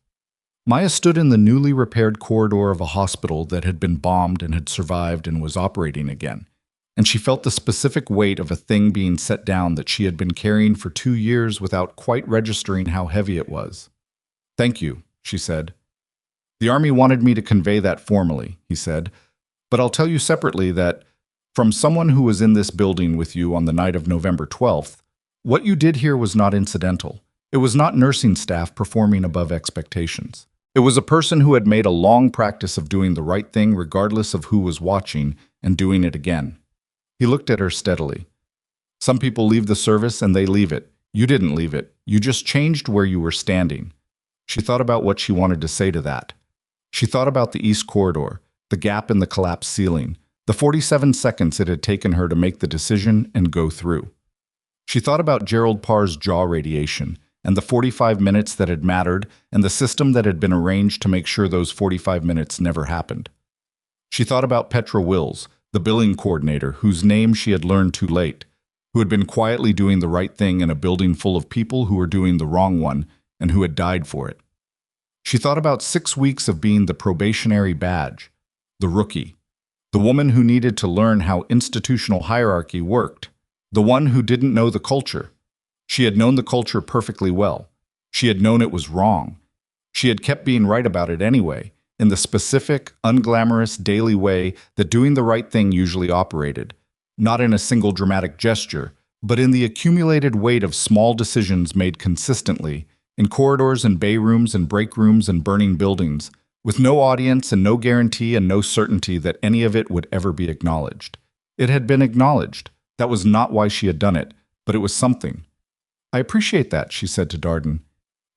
Maya stood in the newly repaired corridor of a hospital that had been bombed and had survived and was operating again. And she felt the specific weight of a thing being set down that she had been carrying for 2 years without quite registering how heavy it was. Thank you, she said. The Army wanted me to convey that formally, he said, but I'll tell you separately that, from someone who was in this building with you on the night of November 12th, what you did here was not incidental. It was not nursing staff performing above expectations. It was a person who had made a long practice of doing the right thing regardless of who was watching and doing it again. He looked at her steadily. Some people leave the service and they leave it. You didn't leave it. You just changed where you were standing. She thought about what she wanted to say to that. She thought about the east corridor, the gap in the collapsed ceiling, the 47 seconds it had taken her to make the decision and go through. She thought about Gerald Parr's jaw radiation and the 45 minutes that had mattered and the system that had been arranged to make sure those 45 minutes never happened. She thought about Petra Wills, the billing coordinator whose name she had learned too late, who had been quietly doing the right thing in a building full of people who were doing the wrong one and who had died for it. She thought about 6 weeks of being the probationary badge, the rookie, the woman who needed to learn how institutional hierarchy worked, the one who didn't know the culture. She had known the culture perfectly well. She had known it was wrong. She had kept being right about it anyway, in the specific, unglamorous, daily way that doing the right thing usually operated, not in a single dramatic gesture, but in the accumulated weight of small decisions made consistently, in corridors and bay rooms and break rooms and burning buildings, with no audience and no guarantee and no certainty that any of it would ever be acknowledged. It had been acknowledged. That was not why she had done it, but it was something. I appreciate that, she said to Darden.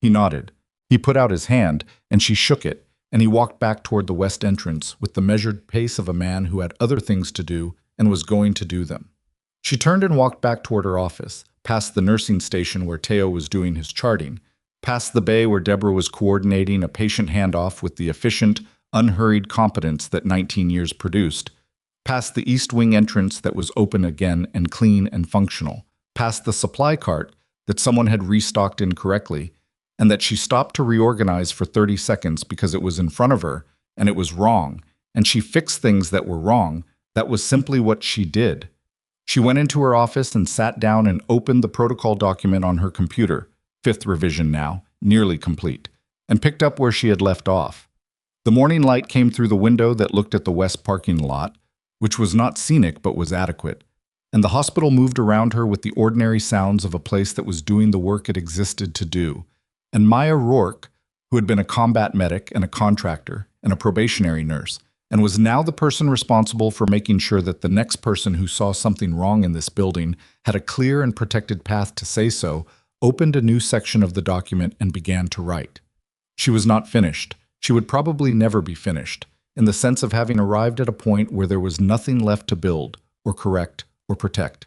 He nodded. He put out his hand, and she shook it, and he walked back toward the west entrance with the measured pace of a man who had other things to do and was going to do them. She turned and walked back toward her office, past the nursing station where Teo was doing his charting, past the bay where Deborah was coordinating a patient handoff with the efficient, unhurried competence that 19 years produced, past the east wing entrance that was open again and clean and functional, past the supply cart that someone had restocked incorrectly, and that she stopped to reorganize for 30 seconds because it was in front of her and it was wrong, and she fixed things that were wrong. That was simply what she did. She went into her office and sat down and opened the protocol document on her computer, 5th revision now, nearly complete, and picked up where she had left off. The morning light came through the window that looked at the west parking lot, which was not scenic but was adequate, and the hospital moved around her with the ordinary sounds of a place that was doing the work it existed to do. And Maya Rourke, who had been a combat medic and a contractor and a probationary nurse, and was now the person responsible for making sure that the next person who saw something wrong in this building had a clear and protected path to say so, opened a new section of the document and began to write. She was not finished. She would probably never be finished, in the sense of having arrived at a point where there was nothing left to build, or correct, or protect.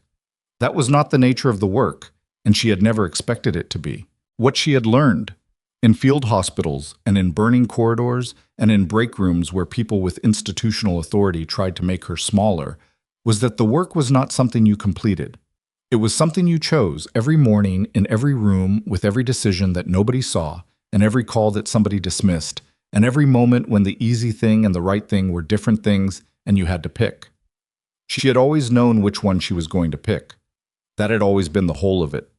That was not the nature of the work, and she had never expected it to be. What she had learned, in field hospitals and in burning corridors and in break rooms where people with institutional authority tried to make her smaller, was that the work was not something you completed. It was something you chose every morning in every room with every decision that nobody saw and every call that somebody dismissed and every moment when the easy thing and the right thing were different things and you had to pick. She had always known which one she was going to pick. That had always been the whole of it.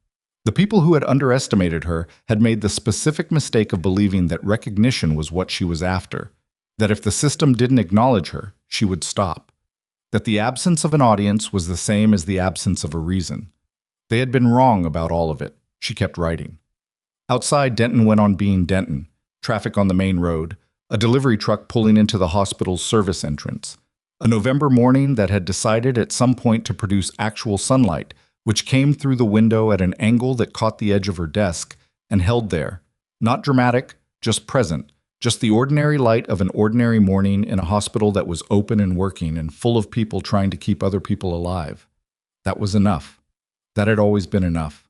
The people who had underestimated her had made the specific mistake of believing that recognition was what she was after, that if the system didn't acknowledge her, she would stop, that the absence of an audience was the same as the absence of a reason. They had been wrong about all of it. She kept writing. Outside, Denton went on being Denton, traffic on the main road, a delivery truck pulling into the hospital's service entrance, a November morning that had decided at some point to produce actual sunlight, which came through the window at an angle that caught the edge of her desk and held there. Not dramatic, just present, just the ordinary light of an ordinary morning in a hospital that was open and working and full of people trying to keep other people alive. That was enough. That had always been enough.